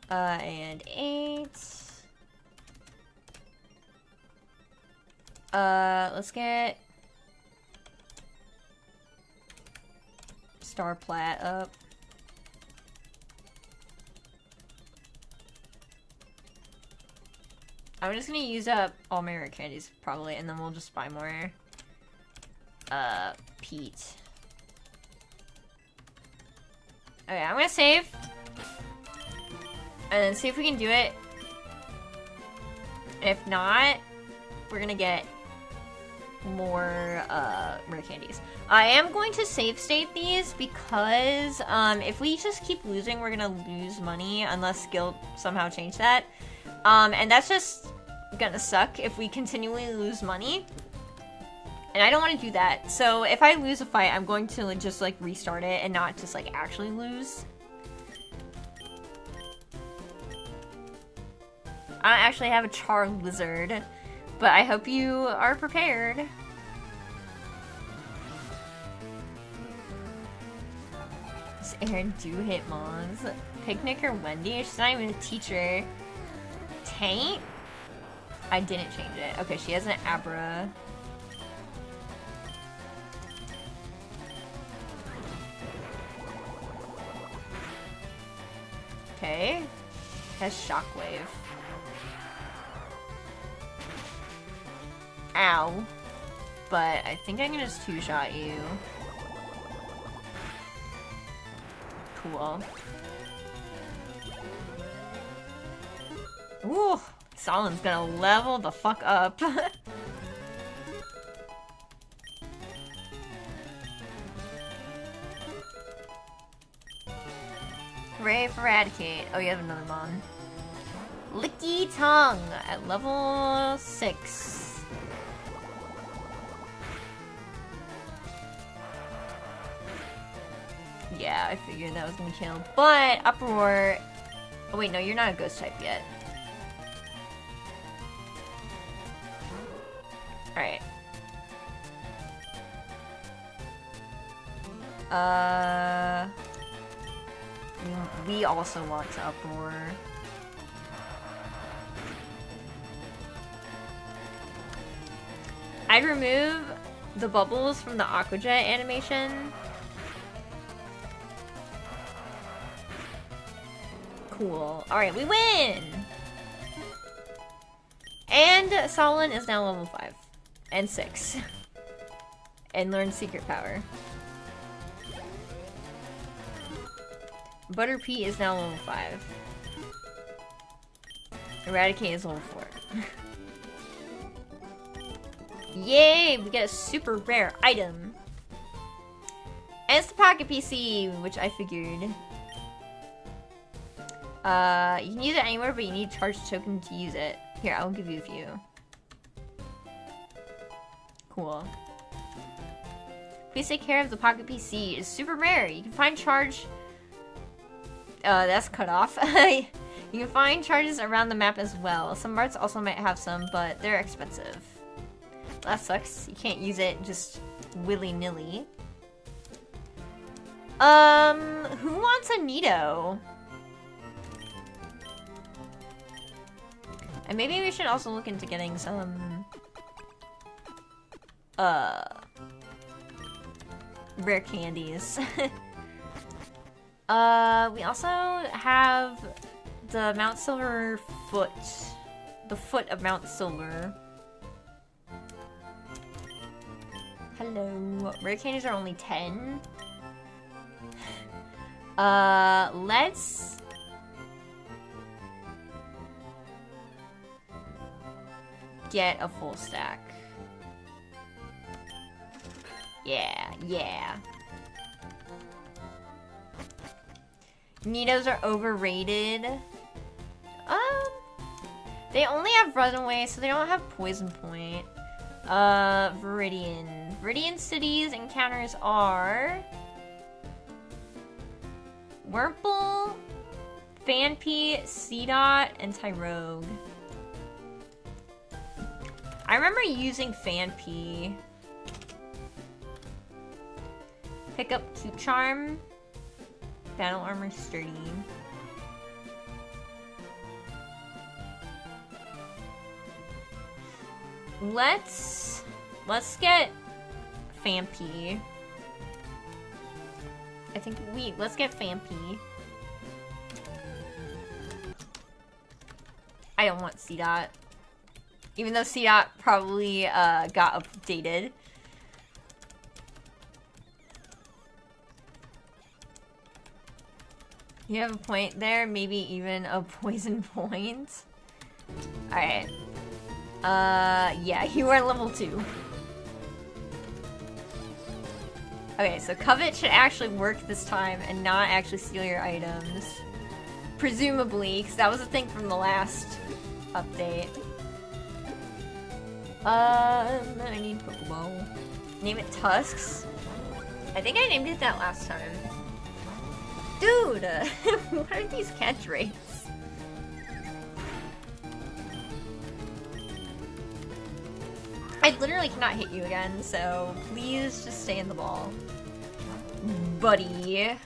And 8. Let's get Star Plat up. I'm just gonna use up all my rare candies, probably, and then we'll just buy more. Pete. Okay, I'm gonna save. And then see if we can do it. If not, we're gonna get more, rare candies. I am going to save state these because, if we just keep losing, we're gonna lose money unless skill somehow change that. And that's just gonna suck if we continually lose money. And I don't want to do that. So if I lose a fight, I'm going to just, like, restart it and not just, like, actually lose. I don't actually have a Charizard, but I hope you are prepared. Does Aaron do hit moms? Picnic or Wendy? She's not even a teacher. Taint? I didn't change it. Okay, she has an Abra. Okay. Has Shockwave. Ow. But I think I can just two-shot you. Cool. Ooh, Salen's gonna level the fuck up. Hooray for Eradicate. Oh, you have another Mon. Licky Tongue at level 6. Yeah, I figured that was gonna kill. But Uproar. Oh wait, no, you're not a ghost type yet. Alright. We also want to uproar. I'd remove the bubbles from the Aquajet animation. Cool. Alright, we win! And Solon is now level 5. And 6. And learned secret power. Butterpea is now level 5. Eradicate is level 4. Yay! We get a super rare item. And it's the Pocket PC, which I figured. You can use it anywhere, but you need charge token to use it. Here, I'll give you a few. Cool. Please take care of the Pocket PC. It's super rare. You can find charge... that's cut off. You can find charges around the map as well. Some parts also might have some, but they're expensive. That sucks. You can't use it just willy-nilly. Who wants a Nito? And maybe we should also look into getting some... rare candies. We also have the Mount Silver foot. The foot of Mount Silver. Hello. Rare candies are only 10. Let's... get a full stack. Yeah, yeah. Nitos are overrated. They only have Runaway, so they don't have Poison Point. Viridian. Viridian cities encounters are... Wurmple, Phanpy, Seedot, and Tyrogue. I remember using Phanpy. Pick up Cute Charm. Battle Armor Sturdy. Let's get Phanpy. I think let's get Phanpy. I don't want Seedot. Even though Seedot probably got updated. You have a point there, maybe even a poison point. Alright. Yeah, you are level 2. Okay, so Covet should actually work this time and not actually steal your items. Presumably, because that was a thing from the last update. I need Pokeball. Name it Tusks. I think I named it that last time. Dude! What are these catch rates? I literally cannot hit you again, so please just stay in the ball. Buddy.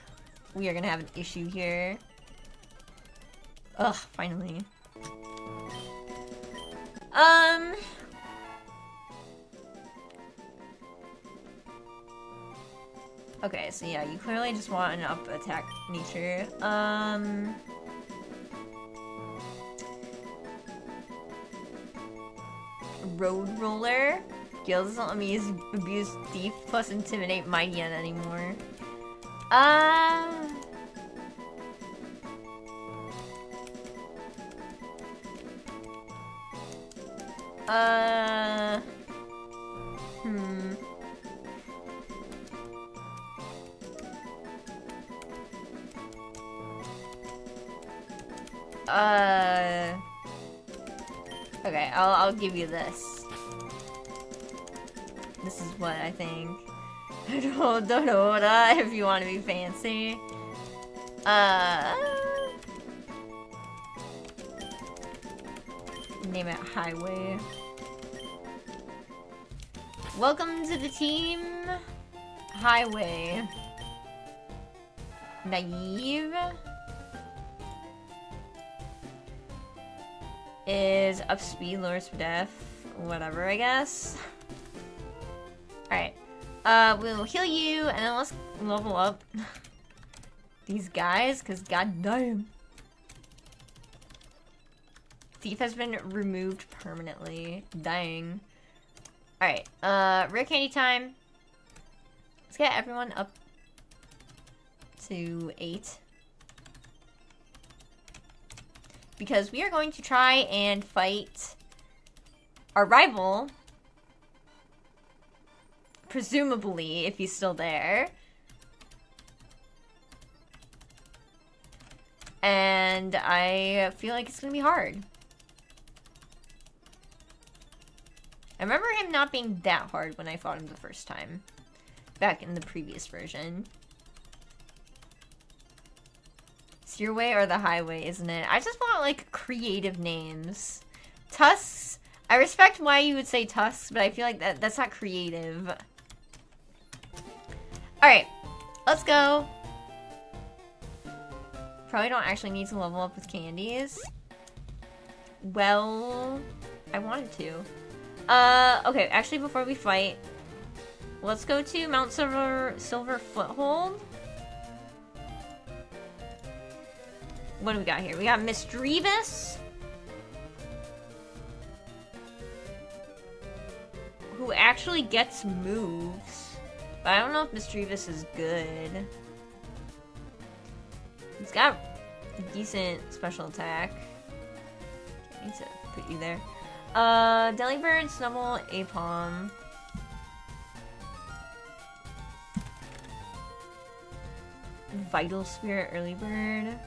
We are gonna have an issue here. Ugh, finally. Okay, so yeah, you clearly just want an up attack nature. Road Roller. Gil doesn't let me use Abuse Thief plus Intimidate Mighty End anymore. Okay, I'll give you this. This is what I think. I don't know what if you want to be fancy. Name it Highway. Welcome to the team, Highway. Naive is up speed, lower speed def, whatever, I guess. Alright. We'll heal you, and then let's level up these guys, because goddamn. Thief has been removed permanently. Dang. Alright, rare candy time. Let's get everyone up to 8. Because we are going to try and fight our rival. Presumably, if he's still there. And I feel like it's gonna be hard. I remember him not being that hard when I fought him the first time. Back in the previous version. It's your way or the highway, isn't it? I just want, like, creative names. Tusks. I respect why you would say tusks, but I feel like that's not creative. Alright. Let's go. Probably don't actually need to level up with candies. Well, I wanted to. Okay, actually before we fight, let's go to Mount Silver Foothold. What do we got here? We got Misdreavus, who actually gets moves. But I don't know if Misdreavus is good. He's got a decent special attack. I need to put you there. Delibird, Snubble, Apom. Vital Spirit, Early Bird.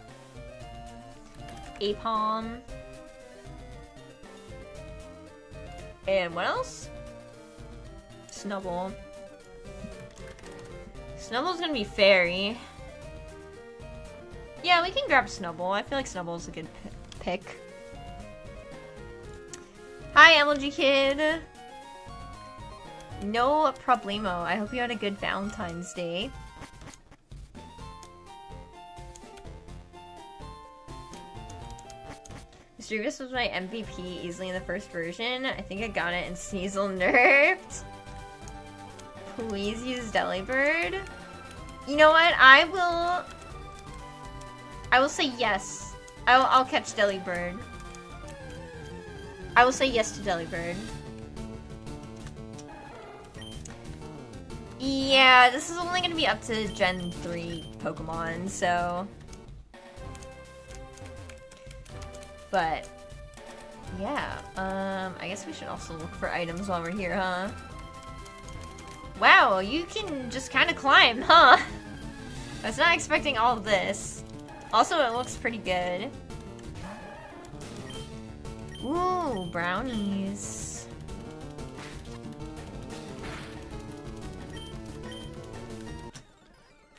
Apom. And what else? Snubble. Snubble's gonna be Fairy. Yeah, we can grab Snubble. I feel like Snubble's a good pick. Hi, MLG Kid! No problemo. I hope you had a good Valentine's Day. Misdreavus was my MVP easily in the first version. I think I got it in Sneasel nerfed. Please use Delibird. You know what? I will say yes. I'll catch Delibird. I will say yes to Delibird. Yeah, this is only gonna be up to Gen 3 Pokemon, so... But, yeah, I guess we should also look for items while we're here, huh? Wow, you can just kind of climb, huh? I was not expecting all of this. Also, it looks pretty good. Ooh, brownies.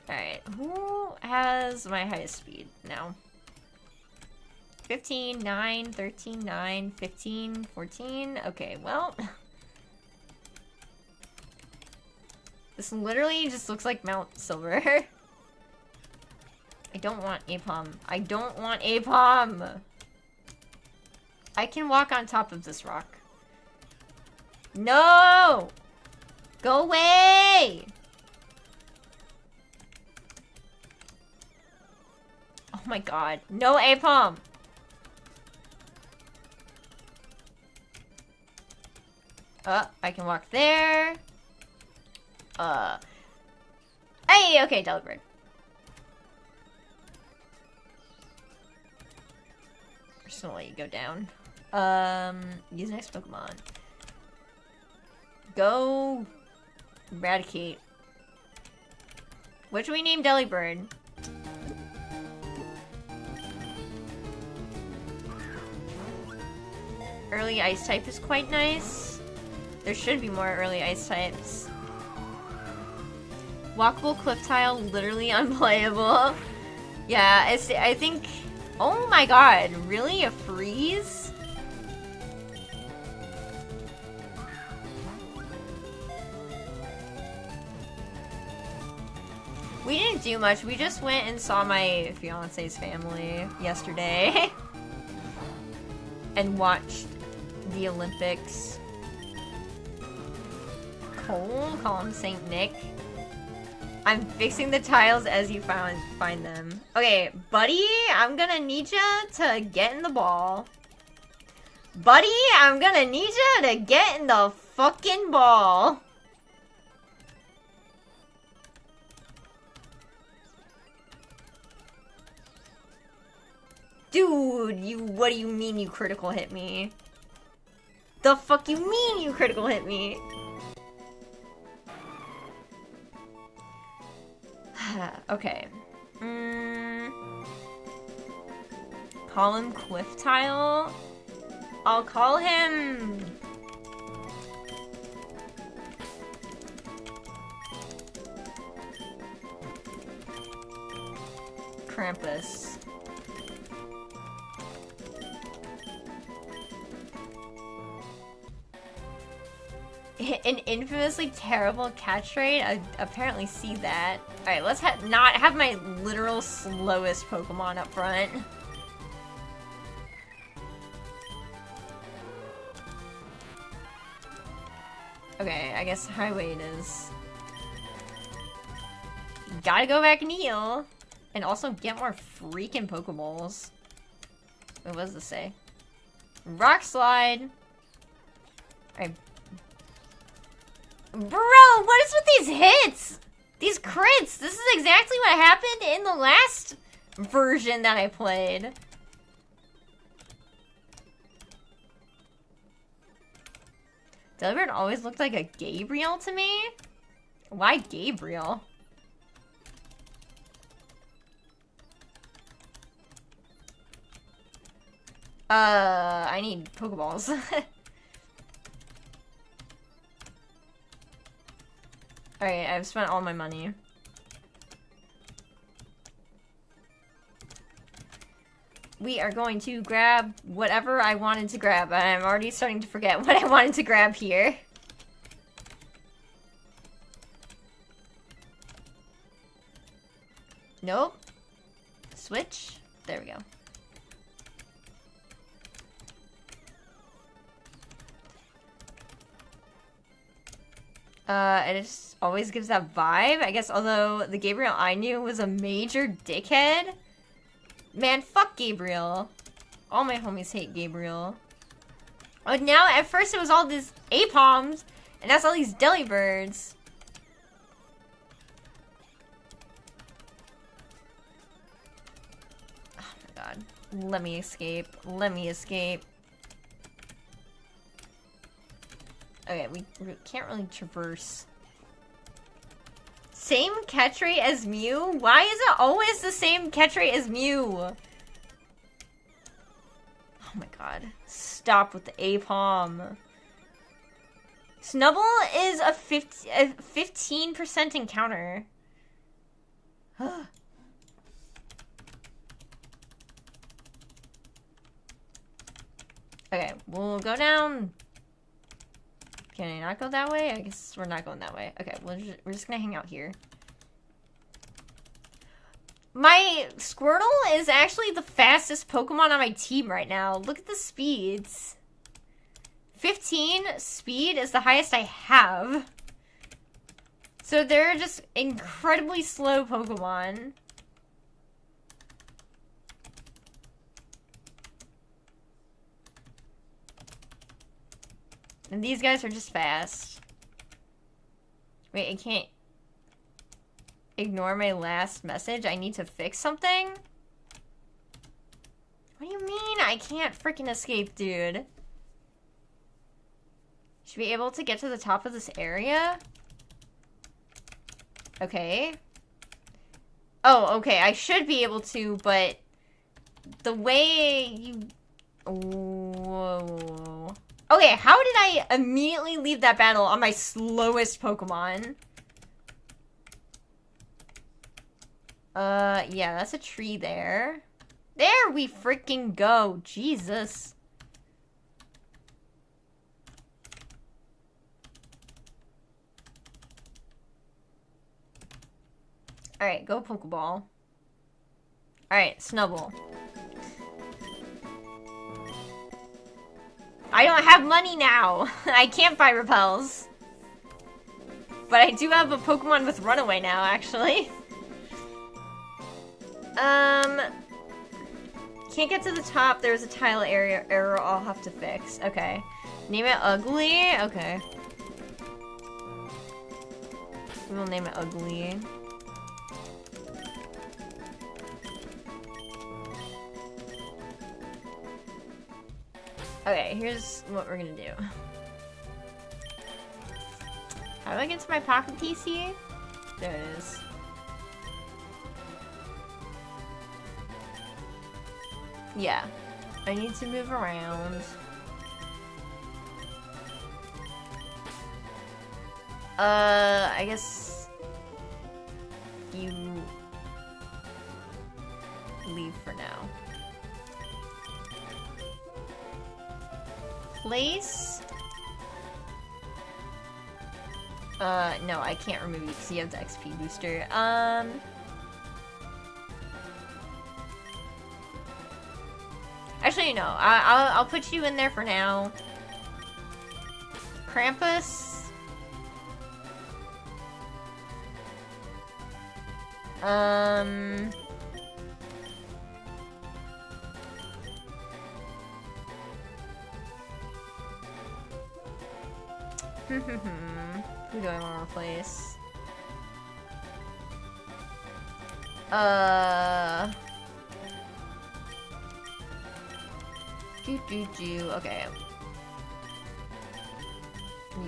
Alright, who has my highest speed now? 15, 9, 13, 9, 15, 14. Okay, well. This literally just looks like Mount Silver. I don't want Apom. I don't want Apom! I can walk on top of this rock. No! Go away! Oh my god. No Apom! I can walk there. Hey, okay, Delibird. I'm just gonna let you go down. Use next Pokemon. Go Eradicate. What should we name Delibird? Early Ice type is quite nice. There should be more early Ice types. Walkable cliff tile, literally unplayable. Yeah, I think... Oh my god, really? A freeze? We didn't do much. We just went and saw my fiance's family yesterday. And watched the Olympics. Cole? Call him Saint Nick. I'm fixing the tiles as you find them. Okay, buddy, I'm gonna need you to get in the ball. Buddy, I'm gonna need you to get in the fucking ball. Dude, what do you mean you critical hit me? The fuck you mean you critical hit me? Okay. Call him Cliff Tile. I'll call him... Krampus. An infamously terrible catch rate? I apparently see that. Alright, let's not have my literal slowest Pokemon up front. Okay, I guess highway it is. Gotta go back and heal. And also get more freaking Pokeballs. What does this say? Rock Slide! Alright. Bro, what is with these hits? These crits! This is exactly what happened in the last version that I played. Delibird always looked like a Gabriel to me? Why Gabriel? I need Pokeballs. Alright, I've spent all my money. We are going to grab whatever I wanted to grab. I'm already starting to forget what I wanted to grab here. Nope. Switch. There we go. It just always gives that vibe, I guess, although the Gabriel I knew was a major dickhead. Man, fuck Gabriel. All my homies hate Gabriel. Oh, now, at first it was all these Apoms, and that's all these Delibirds. Oh my god. Let me escape. Let me escape. Okay, we can't really traverse. Same catch rate as Mew? Why is it always the same catch rate as Mew? Oh my god. Stop with the Apom. Snubble is a 15% encounter. Okay, we'll go down. Can I not go that way? I guess we're not going that way. Okay, we're just gonna hang out here. My Squirtle is actually the fastest Pokemon on my team right now. Look at the speeds. 15 speed is the highest I have. So they're just incredibly slow Pokemon. And these guys are just fast. Wait, I can't ignore my last message? I need to fix something? What do you mean I can't freaking escape, dude? Should be able to get to the top of this area? Okay. Oh, okay, I should be able to, but the way you... Whoa. Okay, how did I immediately leave that battle on my slowest Pokemon? Yeah, that's a tree there. There we freaking go. Jesus. Alright, go Pokeball. Alright, Snubble. I don't have money now. I can't buy repels. But I do have a Pokemon with Runaway now, actually. Can't get to the top. There's a tile error I'll have to fix. Okay. Name it Ugly? Okay. We'll name it Ugly. Okay, here's what we're gonna do. How do I get to my pocket PC? There it is. Yeah. I need to move around. I guess you leave for now. Place? No, I can't remove you because you have the XP booster. Actually, no. I'll put you in there for now. Krampus? Who do I want to replace? Okay.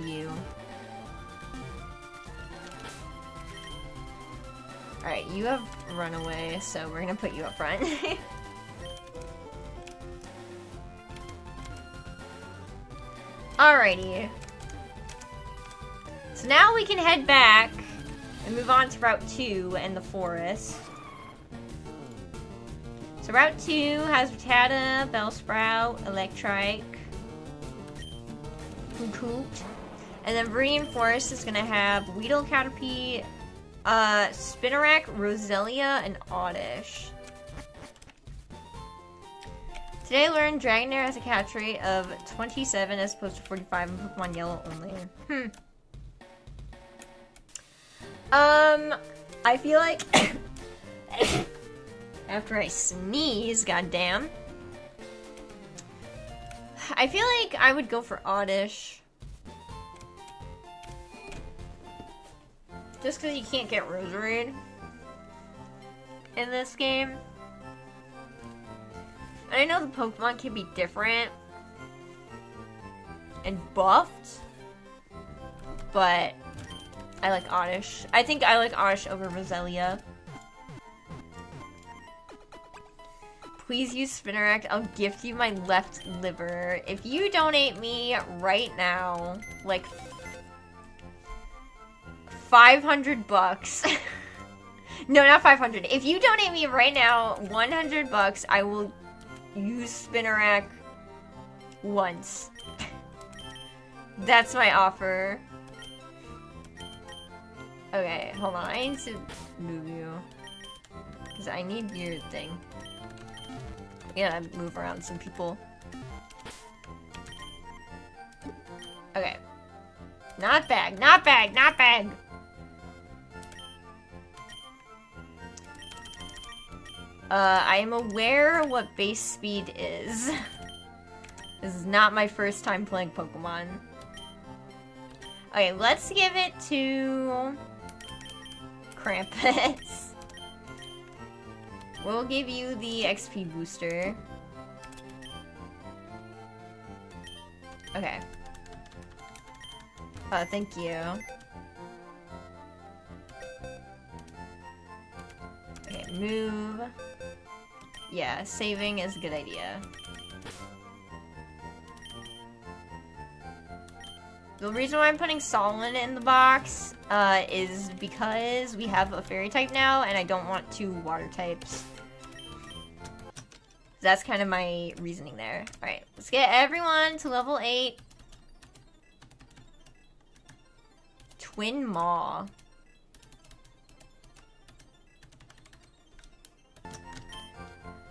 You. Alright, you have Runaway, so we're gonna put you up front. Alrighty. So now we can head back and move on to Route 2 and the forest. So Route 2 has Rattata, Bellsprout, Electrike, Hoot, and then Viridian Forest is gonna have Weedle, Caterpie, Spinarak, Roselia, and Oddish. Today I learned Dragonair has a catch rate of 27 as opposed to 45 in Pokemon Yellow only. I feel like after I sneeze, goddamn, I feel like I would go for Oddish. Just because you can't get Roserade in this game. And I know the Pokemon can be different and buffed, but I like Oddish. I think I like Oddish over Roselia. Please use Spinarak. I'll gift you my left liver. If you donate me right now, like 500 bucks. No, not 500. If you donate me right now 100 bucks, I will use Spinarak once. That's my offer. Okay, hold on. I need to move you. Because I need your thing. Yeah, move around some people. Okay. Not bag, not bag, not bag! I am aware what base speed is. This is not my first time playing Pokemon. Okay, let's give it to Krampus. We'll give you the XP booster. Okay. Thank you. Okay, move. Yeah, saving is a good idea. The reason why I'm putting Solon in the box is because we have a fairy type now, and I don't want two water types. That's kind of my reasoning there. Alright, let's get everyone to level 8. Twin Maw.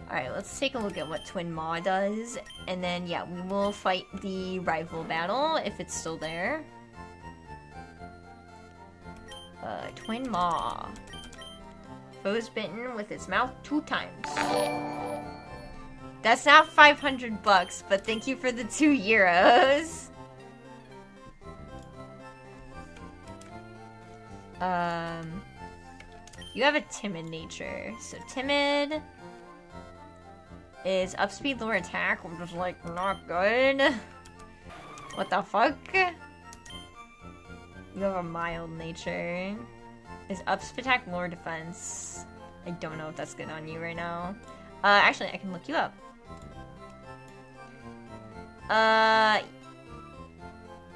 Alright, let's take a look at what Twin Maw does. And then, yeah, we will fight the rival battle if it's still there. Twin Maw. Foes bitten with its mouth 2 times. That's not 500 bucks, but thank you for the 2 euros. You have a timid nature. So timid is up speed, lower attack, which is like not good. What the fuck? You have a mild nature. Is up speed attack, lower defense. I don't know if that's good on you right now. Actually, I can look you up.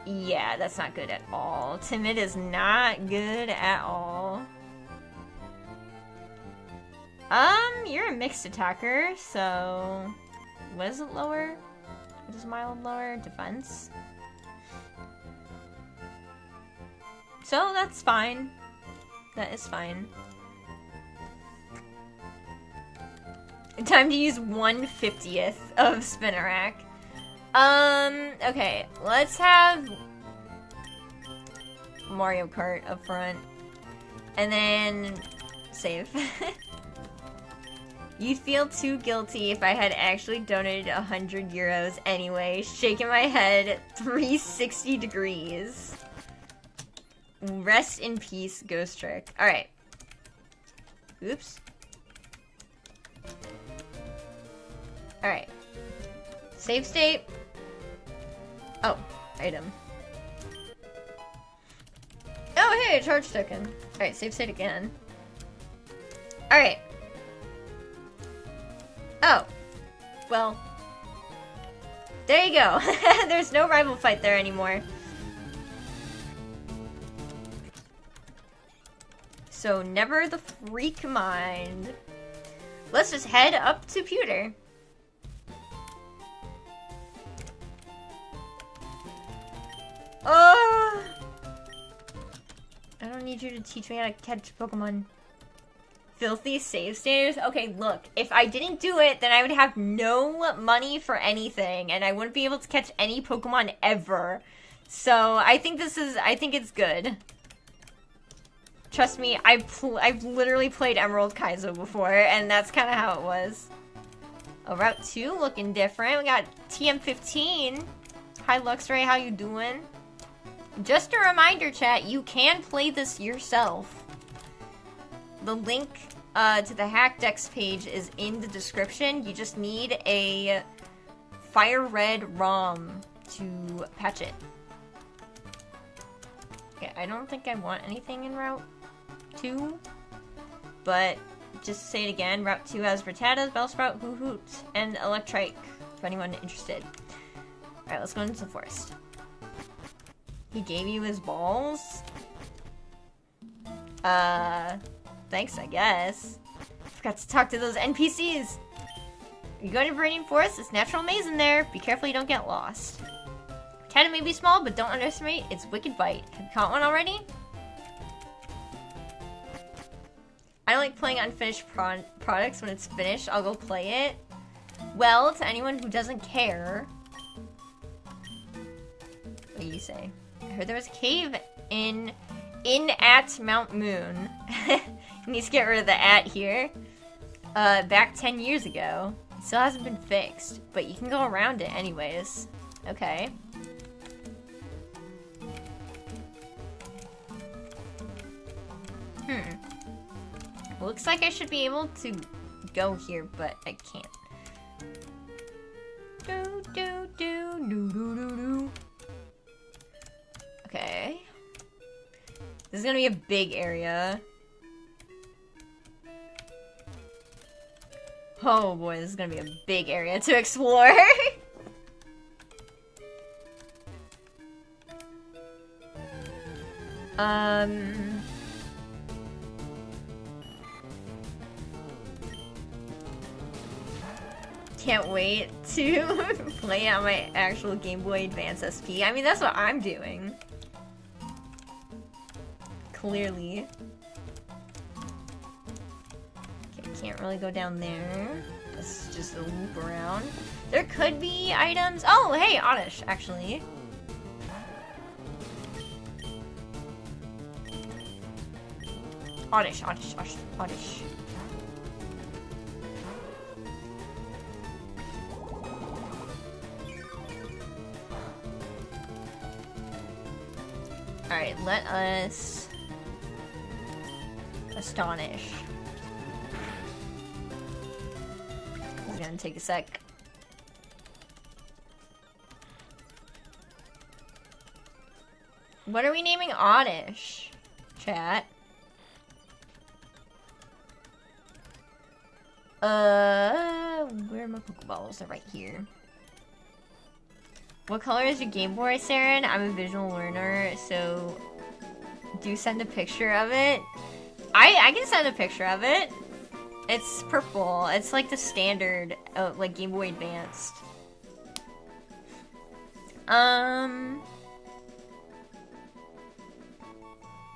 Yeah, that's not good at all. Timid is not good at all. You're a mixed attacker, so... What is it lower? What is mild lower? Defense? So, that's fine. That is fine. Time to use 1/50th of Spinnerack. Okay, let's have Mario Kart up front. And then save. You'd feel too guilty if I had actually donated 100 euros anyway. Shaking my head 360 degrees. Rest in peace, Ghost Trick. Alright. Oops. Alright. Save state. Oh, item. Oh, hey, a charge token. Alright, save state again. Alright. Oh. Well. There you go. There's no rival fight there anymore. So, never the freak mind. Let's just head up to Pewter. Oh! I don't need you to teach me how to catch Pokemon. Filthy save status? Okay, look. If I didn't do it, then I would have no money for anything, and I wouldn't be able to catch any Pokemon ever. So, I think it's good. Trust me, I've literally played Emerald Kaizo before, and that's kind of how it was. Oh, Route 2 looking different. We got TM15. Hi, Luxray, how you doing? Just a reminder, chat, you can play this yourself. The link to the Hack Decks page is in the description. You just need a FireRed ROM to patch it. Okay, I don't think I want anything in Route 2, but just to say it again, Route 2 has Rattatas, Bellsprout, Hoot, and Electrike, for anyone interested. Alright, let's go into the forest. He gave you his balls? Thanks, I guess. Forgot to talk to those NPCs. You're going to Viridian Forest, there's natural maze in there. Be careful you don't get lost. Rattata may be small, but don't underestimate its wicked bite. Have you caught one already? I don't like playing unfinished products. When it's finished, I'll go play it. Well, to anyone who doesn't care... What do you say? I heard there was a cave in at Mount Moon. You need to get rid of the at here. Back 10 years ago. It still hasn't been fixed, but you can go around it anyways. Okay. Looks like I should be able to go here, but I can't. Okay. This is gonna be a big area. Oh boy, this is gonna be a big area to explore. Can't wait to play on my actual Game Boy Advance SP. I mean, that's what I'm doing. Clearly. Okay, can't really go down there. Let's just loop around. There could be items. Oh, hey, Oddish, actually. Oddish. Alright, let us astonish. It's gonna take a sec. What are we naming Oddish? Chat. Where are my Pokeballs? They're right here. What color is your Game Boy, Saren? I'm a visual learner, so do send a picture of it. I can send a picture of it. It's purple. It's like the standard, like Game Boy Advanced.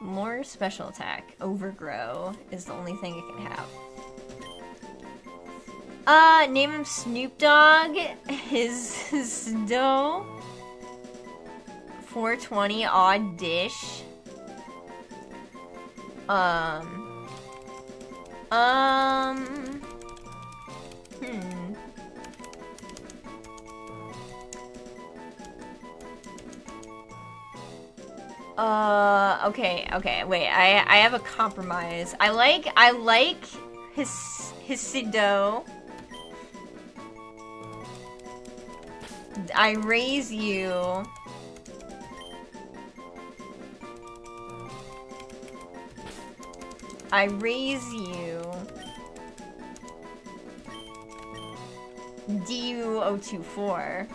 More special attack. Overgrow is the only thing it can have. Name him Snoop Dogg. His dough. 420 odd dish. Okay, wait, I have a compromise. I like his Sido. I raise you. I raise you. DU024.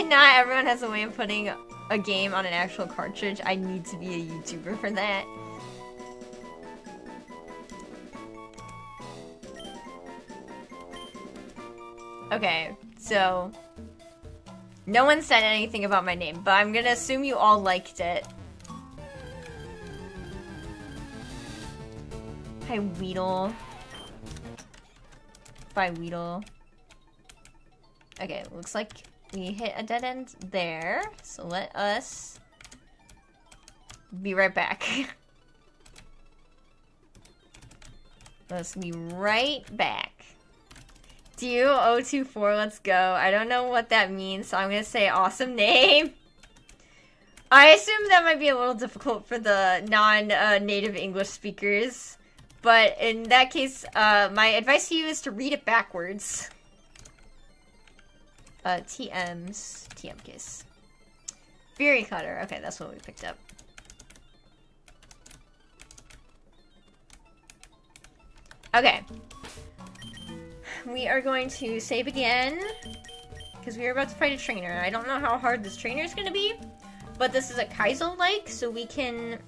Not everyone has a way of putting a game on an actual cartridge. I need to be a YouTuber for that. Okay, so no one said anything about my name, but I'm gonna assume you all liked it. Hi, Weedle. Bye, Weedle. Okay, looks like we hit a dead end there, so let us be right back. Let's be right back. DU024, let's go. I don't know what that means, so I'm gonna say awesome name. I assume that might be a little difficult for the non-native English speakers, but in that case, my advice to you is to read it backwards. TM Kiss. Fury Cutter. Okay, that's what we picked up. Okay. We are going to save again, because we are about to fight a trainer. I don't know how hard this trainer is going to be, but this is a Kaizo-like, so we can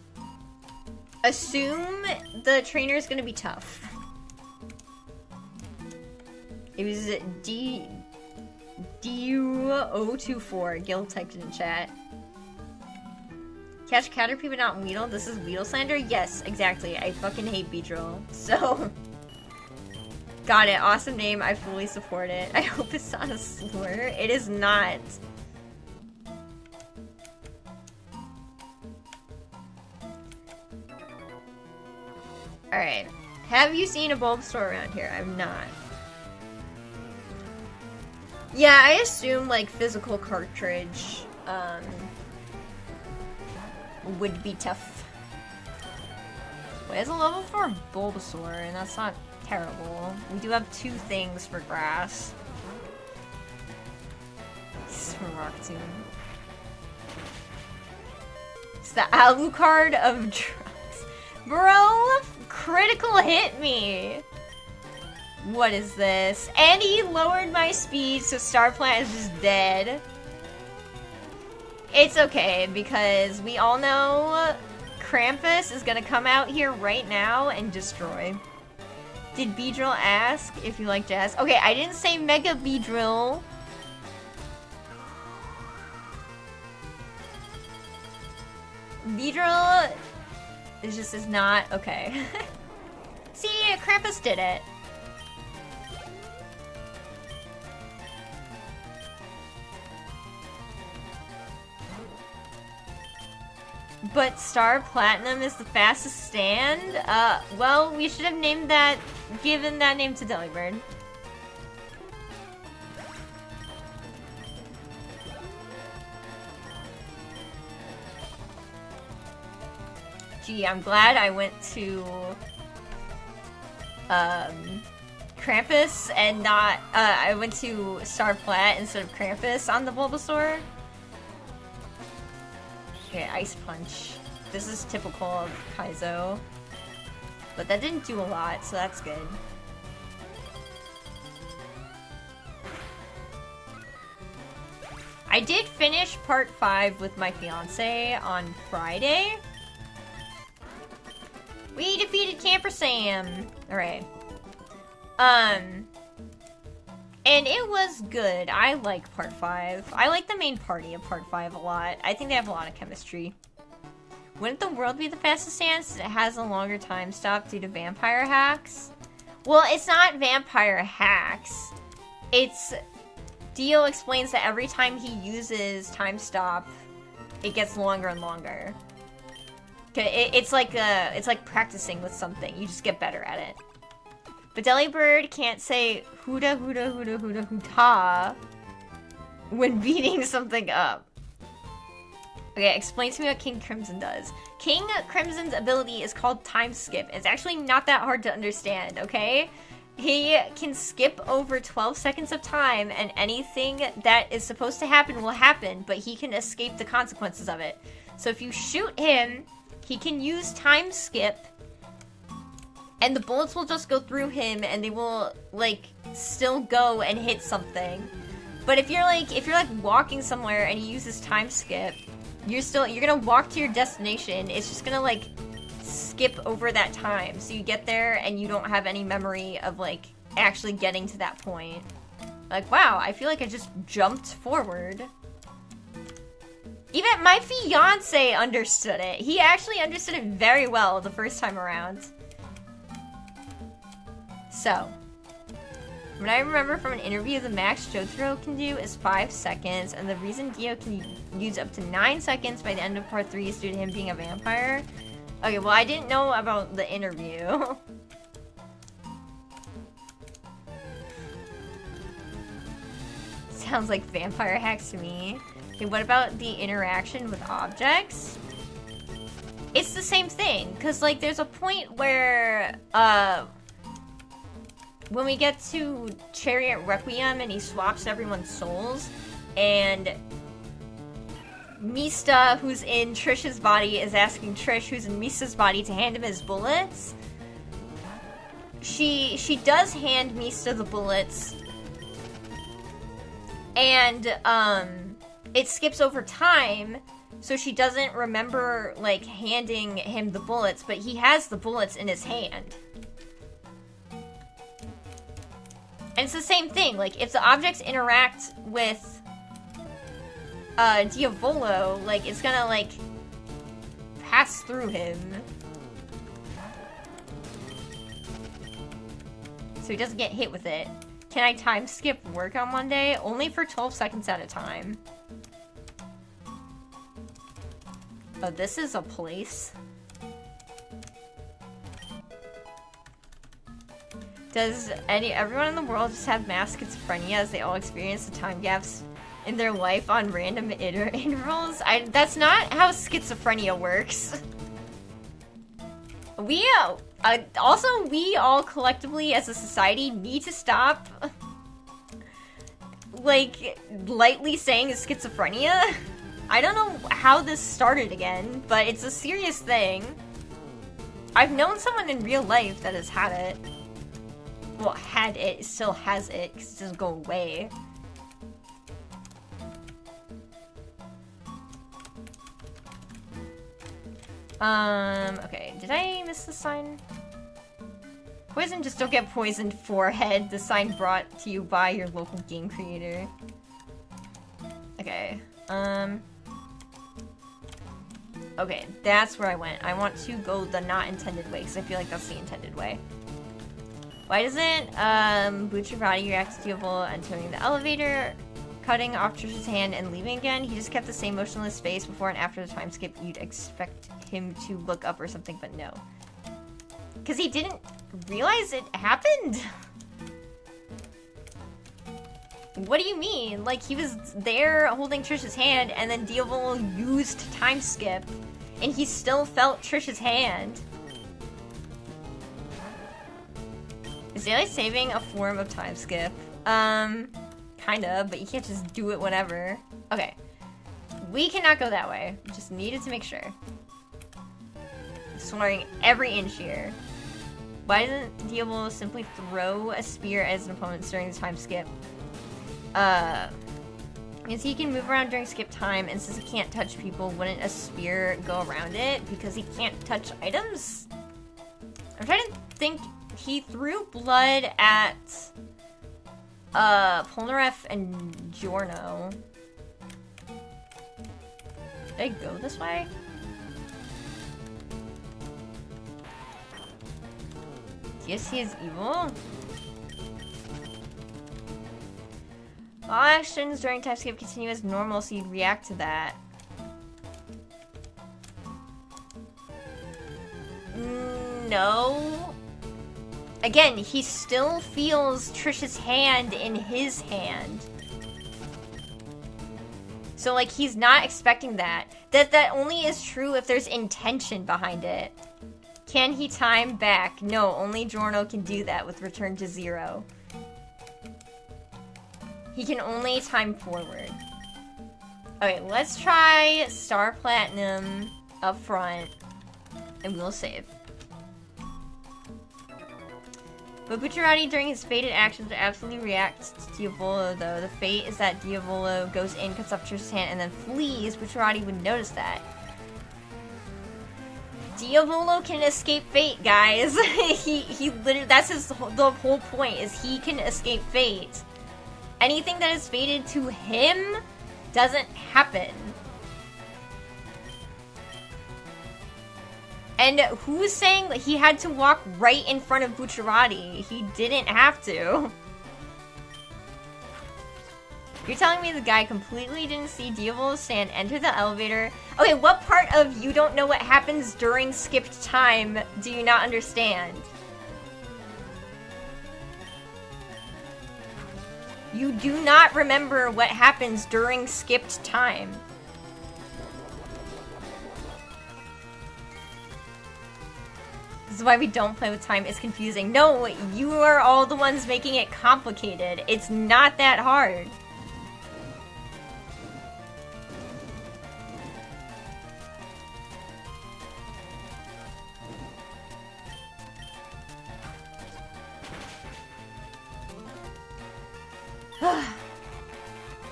assume the trainer is going to be tough. It was DU024. Gil typed it in chat. Catch Caterpie but not Weedle? This is Weedle slander? Yes, exactly. I fucking hate Beedrill. So... Got it. Awesome name. I fully support it. I hope it's not a slur. It is not. Alright. Have you seen a Bulbasaur around here? I've not. Yeah, I assume, like, physical cartridge, would be tough. Wait, it's a level 4 Bulbasaur, and that's not terrible. We do have 2 things for grass. Rock Tomb. It's the Alucard of drugs. Bro, critical hit me! What is this? And he lowered my speed, so Starplant is just dead. It's okay, because we all know Krampus is gonna come out here right now and destroy. Did Beedrill ask if you like jazz? Okay, I didn't say Mega Beedrill. Beedrill It just is not... Okay. See, Krampus did it. But Star Platinum is the fastest stand? Well, we should have named that... given that name to Delibird. Gee, I'm glad I went to... Krampus and not... I went to Star Plat instead of Krampus on the Bulbasaur. Okay, Ice Punch. This is typical of Kaizo. But that didn't do a lot, so that's good. I did finish part 5 with my fiance on Friday. We defeated Camper Sam! Alright. And it was good. I like part 5. I like the main party of part 5 a lot. I think they have a lot of chemistry. Wouldn't the world be the fastest dance? It has a longer time stop due to vampire hacks. Well, it's not vampire hacks. It's... Dio explains that every time he uses time stop, it gets longer and longer. It's like practicing with something. You just get better at it. But Delibird can't say huda huda huda huda huta when beating something up. Okay, explain to me what King Crimson does. King Crimson's ability is called Time Skip. It's actually not that hard to understand, okay? He can skip over 12 seconds of time, and anything that is supposed to happen will happen, but he can escape the consequences of it. So if you shoot him, he can use Time Skip, and the bullets will just go through him, and they will, like, still go and hit something. But if you're walking somewhere and he uses Time Skip, you're gonna walk to your destination. It's just gonna, like, skip over that time. So you get there and you don't have any memory of, like, actually getting to that point. Like, wow, I feel like I just jumped forward. Even my fiance understood it. He actually understood it very well the first time around. So, what I remember from an interview, the max Jotaro can do is 5 seconds, and the reason Dio can use up to 9 seconds by the end of part 3 is due to him being a vampire. Okay, well, I didn't know about the interview. Sounds like vampire hacks to me. Okay, what about the interaction with objects? It's the same thing, because, like, there's a point where, when we get to Chariot Requiem and he swaps everyone's souls, and Mista, who's in Trish's body, is asking Trish, who's in Mista's body, to hand him his bullets. She does hand Mista the bullets, and it skips over time, so she doesn't remember, like, handing him the bullets, but he has the bullets in his hand. And it's the same thing, like, if the objects interact with Diavolo, like, it's gonna, like, pass through him. So he doesn't get hit with it. Can I time skip work on Monday? Only for 12 seconds at a time. Oh, this is a place. Does everyone in the world just have mass schizophrenia as they all experience the time gaps in their life on random intervals? That's not how schizophrenia works. We all collectively as a society need to stop, like, lightly saying it's schizophrenia. I don't know how this started again, but it's a serious thing. I've known someone in real life that has had it. Well, had it, still has it, because it doesn't go away. Okay, did I miss the sign? Poison, just don't get poisoned, forehead. The sign brought to you by your local game creator. Okay, Okay, that's where I went. I want to go the not intended way, because I feel like that's the intended way. Why doesn't Bucciarati react to Diavolo entering the elevator, cutting off Trish's hand, and leaving again? He just kept the same motionless face before and after the time skip. You'd expect him to look up or something, but no. Because he didn't realize it happened? What do you mean? Like, he was there holding Trish's hand, and then Diavolo used time skip, and he still felt Trish's hand. Is daylight saving a form of time skip? Kinda, but you can't just do it whenever. Okay. We cannot go that way. Just needed to make sure. Swearing every inch here. Why doesn't Diavolo simply throw a spear as an opponent during the time skip? Because he can move around during skip time, and since he can't touch people, wouldn't a spear go around it? Because he can't touch items? I'm trying to think. He threw blood at Polnareff and Giorno. Did I go this way? Yes, he is evil. All actions during time skip continue as normal, so you'd react to that. No. Again, he still feels Trish's hand in his hand. So, like, he's not expecting that. That only is true if there's intention behind it. Can he time back? No, only Giorno can do that with return to 0. He can only time forward. Okay, let's try Star Platinum up front, and we'll save. But Bucciarati, during his fated actions, absolutely reacts to Diavolo, though. The fate is that Diavolo goes in, cuts off Trish's hand, and then flees. Bucciarati would notice that. Diavolo can escape fate, guys. he literally, that's the whole point, is he can escape fate. Anything that is fated to him doesn't happen. And who's saying that he had to walk right in front of Bucciarati? He didn't have to. You're telling me the guy completely didn't see Diavolo's stand enter the elevator? Okay, what part of you don't know what happens during skipped time do you not understand? You do not remember what happens during skipped time. This is why we don't play with time. It's confusing. No, you are all the ones making it complicated. It's not that hard.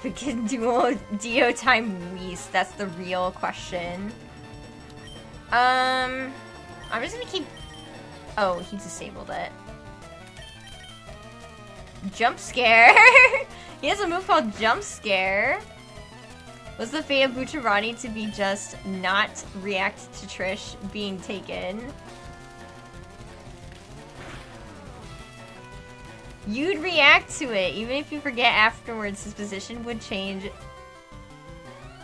Freaking Dio time Whis. That's the real question. I'm just gonna keep... Oh, he disabled it. Jump scare! He has a move called Jump Scare. Was the fate of Bucciarati to be just not react to Trish being taken? You'd react to it, even if you forget afterwards. His position would change.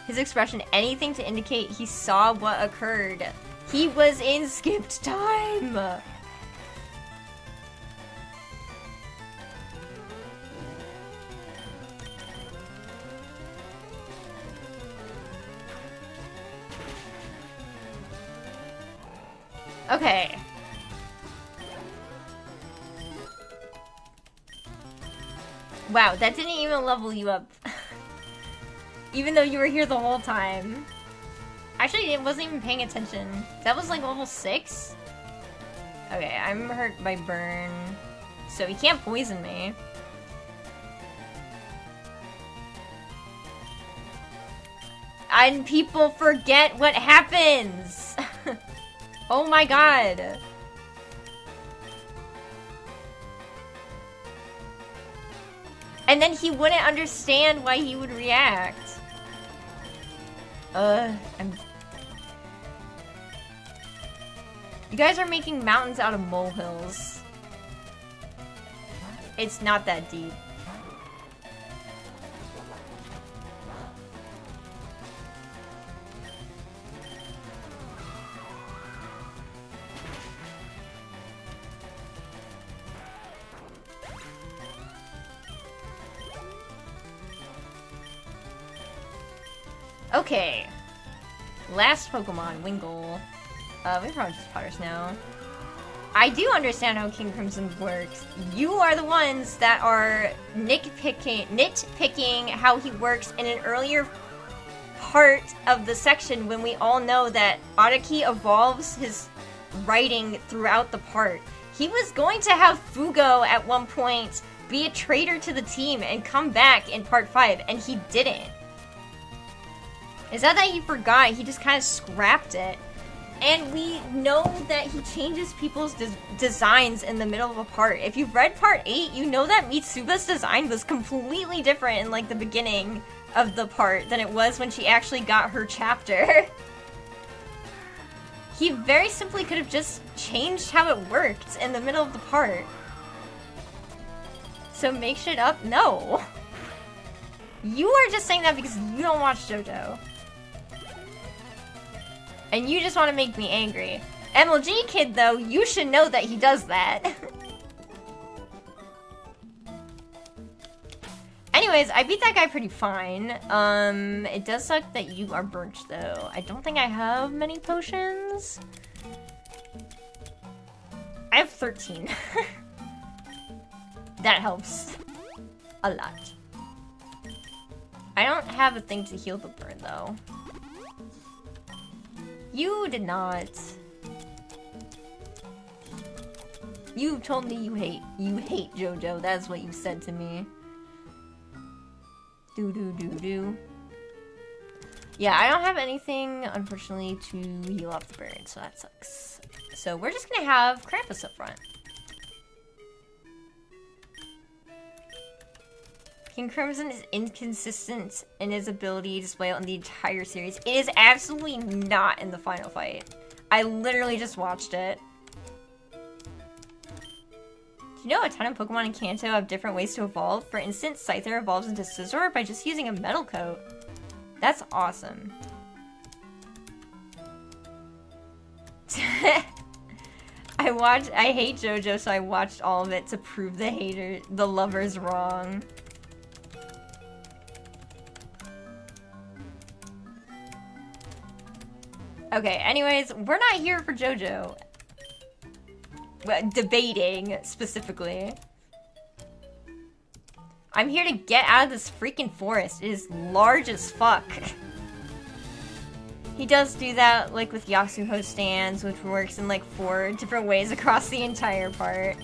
His expression, anything to indicate he saw what occurred. He was in skipped time! Okay. Wow, that didn't even level you up. Even though you were here the whole time. Actually, it wasn't even paying attention. That was like level 6? Okay, I'm hurt by burn. So he can't poison me. And people forget what happens! Oh my god! And then he wouldn't understand why he would react. You guys are making mountains out of molehills. It's not that deep. Okay. Last Pokemon, Wingull. We probably just Potters now. I do understand how King Crimson works. You are the ones that are nitpicking how he works in an earlier part of the section when we all know that Araki evolves his writing throughout the part. He was going to have Fugo at one point be a traitor to the team and come back in part 5, and he didn't. It's not that he forgot, he just kind of scrapped it. And we know that he changes people's designs in the middle of a part. If you've read part 8, you know that Mitsuba's design was completely different in like the beginning of the part than it was when she actually got her chapter. He very simply could have just changed how it worked in the middle of the part. So make shit up? No. You are just saying that because you don't watch JoJo. And you just want to make me angry. MLG Kid, though, you should know that he does that. Anyways, I beat that guy pretty fine. It does suck that you are burnt, though. I don't think I have many potions. I have 13. That helps. A lot. I don't have a thing to heal the burn, though. You did not. You told me you hate JoJo. That's what you said to me. Do. Yeah, I don't have anything, unfortunately, to heal off the burn, so that sucks. So we're just gonna have Krampus up front. King Crimson is inconsistent in his ability to display it on the entire series. It is absolutely not in the final fight. I literally just watched it. Do you know a ton of Pokemon in Kanto have different ways to evolve? For instance, Scyther evolves into Scizor by just using a metal coat. That's awesome. I hate JoJo, so I watched all of it to prove the lovers wrong. Okay, anyways, we're not here for JoJo. Well, debating, specifically. I'm here to get out of this freaking forest. It is large as fuck. He does do that, like, with Yasuho stands, which works in, like, 4 different ways across the entire part.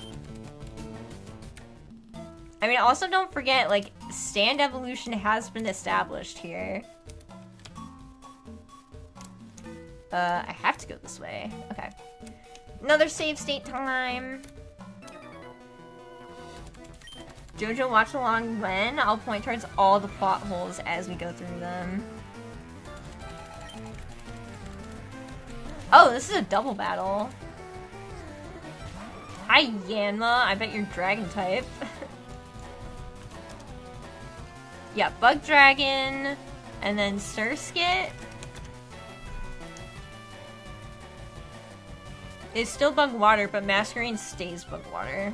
I mean, also don't forget, like, stand evolution has been established here. I have to go this way. Okay. Another save state time. JoJo watch along when? I'll point towards all the plot holes as we go through them. Oh, this is a double battle. Hi, Yanma. I bet you're dragon type. Yeah, Bug Dragon. And then Surskit. It's still Bug Water, but Masquerain stays Bug Water.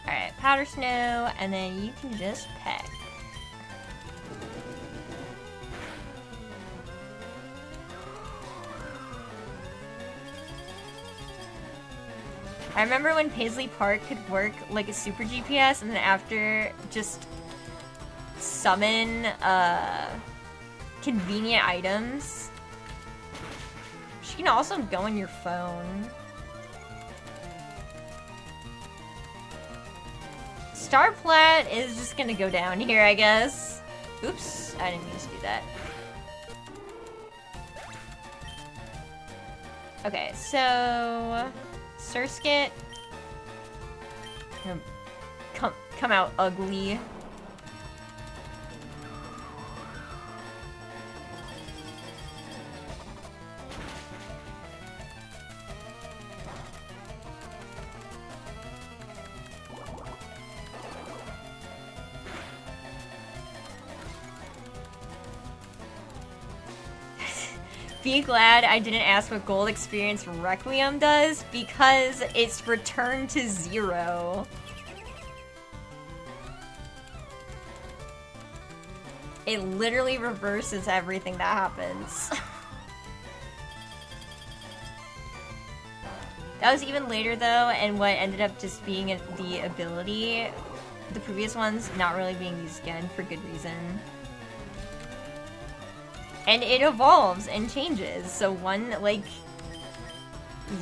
Alright, Powder Snow, and then you can just peck. I remember when Paisley Park could work like a super GPS, and then after just summon convenient items. She can also go on your phone. Starplat is just gonna go down here, I guess. Oops, I didn't mean to do that. Okay, so Surskit. Come out ugly. Be glad I didn't ask what Gold Experience Requiem does, because it's Return to Zero. It literally reverses everything that happens. That was even later though, and what ended up just being the ability, the previous ones not really being used again for good reason. And it evolves and changes, so one, like,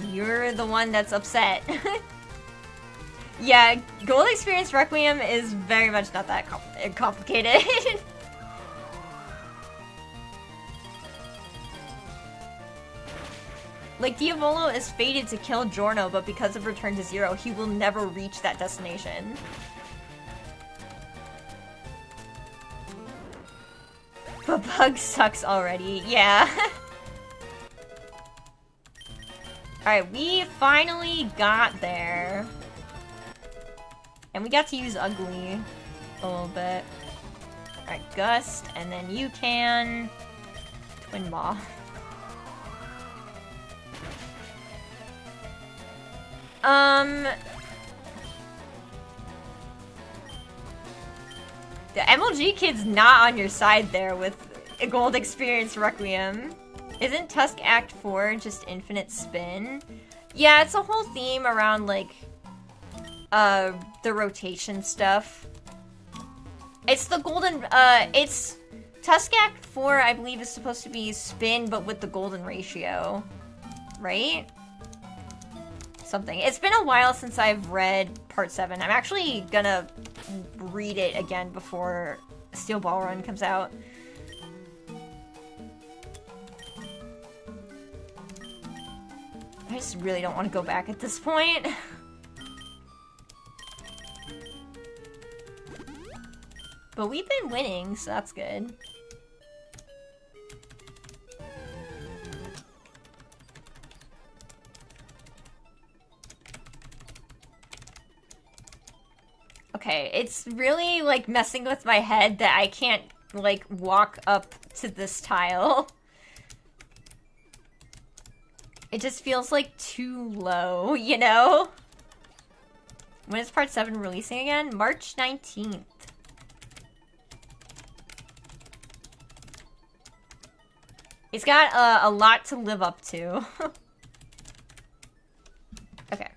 you're the one that's upset. Yeah, Gold Experience Requiem is very much not that complicated. Like, Diavolo is fated to kill Giorno, but because of Return to Zero, he will never reach that destination. But Bug sucks already, yeah. Alright, we finally got there. And we got to use Ugly a little bit. Alright, Gust, and then you can... Twin Maw. The MLG kid's not on your side there with a Gold Experience Requiem. Isn't Tusk Act 4 just infinite spin? Yeah, it's a whole theme around, like, the rotation stuff. It's the golden, it's... Tusk Act 4, I believe, is supposed to be spin, but with the golden ratio. Right? Something. It's been a while since I've read Part 7. I'm actually gonna read it again before Steel Ball Run comes out. I just really don't want to go back at this point. But we've been winning, so that's good. Okay, it's really, like, messing with my head that I can't, like, walk up to this tile. It just feels, like, too low, you know? When is Part 7 releasing again? March 19th. It's got a lot to live up to. Okay.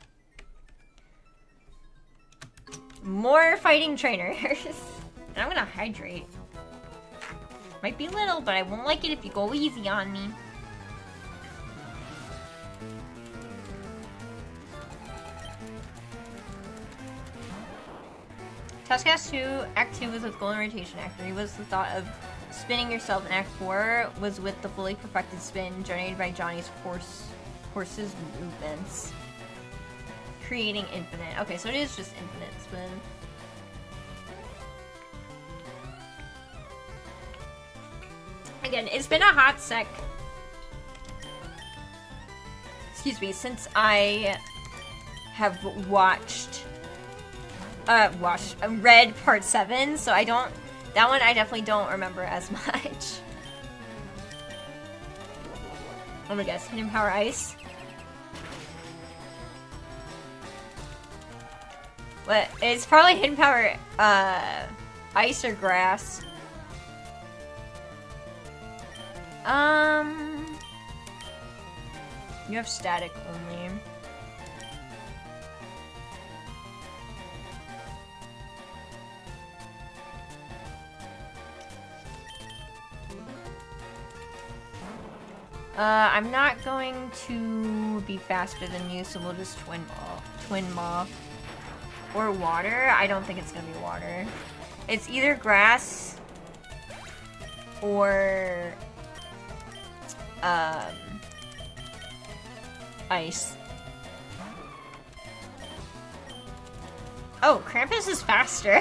More fighting trainers. And I'm gonna hydrate. Might be little, but I won't like it if you go easy on me. Tuskcast 2, Act 2 was with Golden Rotation. Act 3 was the thought of spinning yourself, and Act 4 was with the fully perfected spin generated by Johnny's horse's movements. Creating infinite. Okay, so it is just infinite spin. Again, it's been a hot sec. Excuse me, since I have read Part 7, so I don't... That one I definitely don't remember as much. Oh my gosh, Hidden Power Ice. What? It's probably Hidden Power, Ice or Grass. You have Static only. I'm not going to be faster than you, so we'll just Twin Maw. Or water? I don't think it's gonna be water. It's either grass or ice. Oh, Krampus is faster.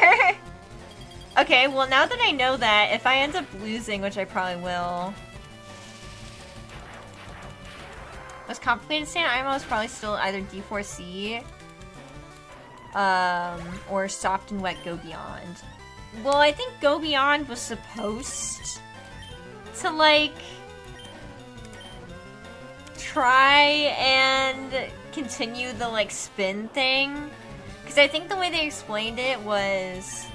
Okay, well now that I know that, if I end up losing, which I probably will. Most complicated stand IMO is probably still either D4C or Soft and Wet Go Beyond. Well, I think Go Beyond was supposed to, like, try and continue the, like, spin thing. Because I think the way they explained it was...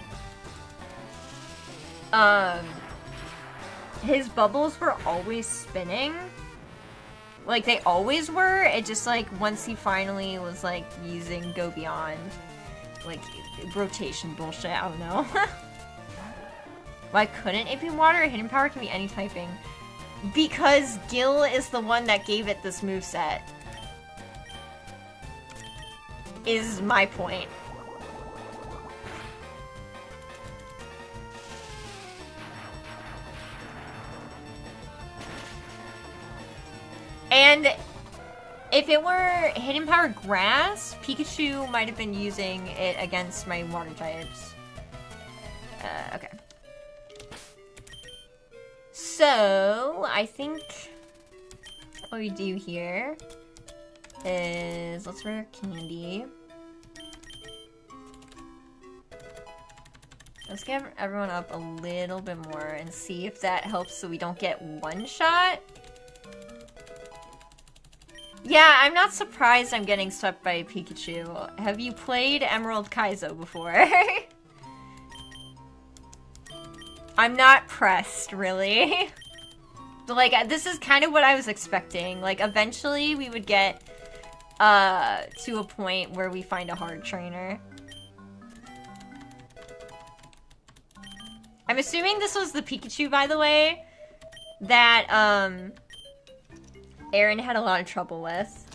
his bubbles were always spinning. Like, they always were. It just, like, once he finally was, like, using Go Beyond, like, rotation bullshit, I don't know. Why couldn't it be water? Hidden power can be any typing. Because Gil is the one that gave it this moveset. Is my point. And if it were Hidden Power Grass, Pikachu might have been using it against my water types. Okay. So, I think what we do here is, let's rare candy. Let's get everyone up a little bit more and see if that helps so we don't get one shot. Yeah, I'm not surprised I'm getting swept by Pikachu. Have you played Emerald Kaizo before? I'm not pressed, really. Like, this is kind of what I was expecting. Like, eventually we would get to a point where we find a hard trainer. I'm assuming this was the Pikachu, by the way, that, Aaron had a lot of trouble with.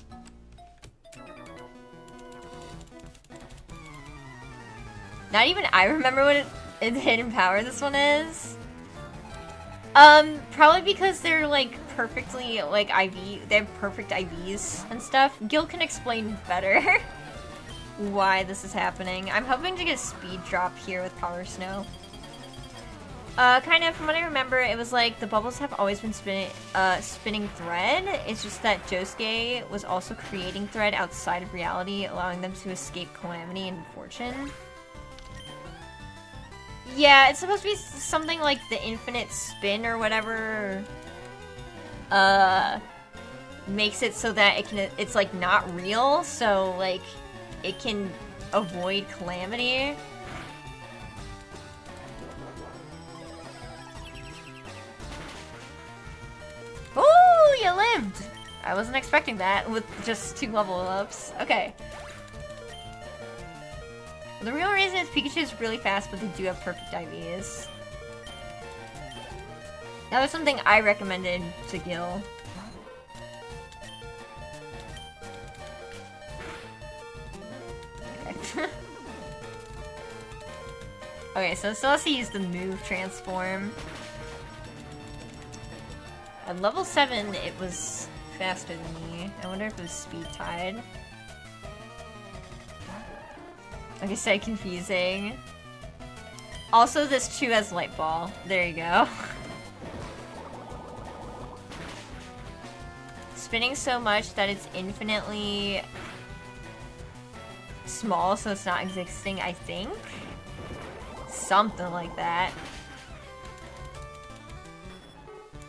Not even I remember what hidden power this one is. Probably because they're like perfectly like IV. They have perfect IVs and stuff. Gil can explain better why this is happening. I'm hoping to get a speed drop here with Power Snow. Kind of, from what I remember, it was like the bubbles have always been spinning thread. It's just that Josuke was also creating thread outside of reality, allowing them to escape calamity and fortune. Yeah, it's supposed to be something like the infinite spin or whatever, makes it so that it's like not real, so like it can avoid calamity. Oh, you lived! I wasn't expecting that with just 2 level ups. Okay. The real reason is Pikachu is really fast, but they do have perfect IVs. That was something I recommended to Gil. Okay. Okay, so still has to use the move transform. At level 7, it was faster than me. I wonder if it was speed tied. Like I said, confusing. Also, this Chew has Light Ball. There you go. Spinning so much that it's infinitely small, so it's not existing, I think. Something like that.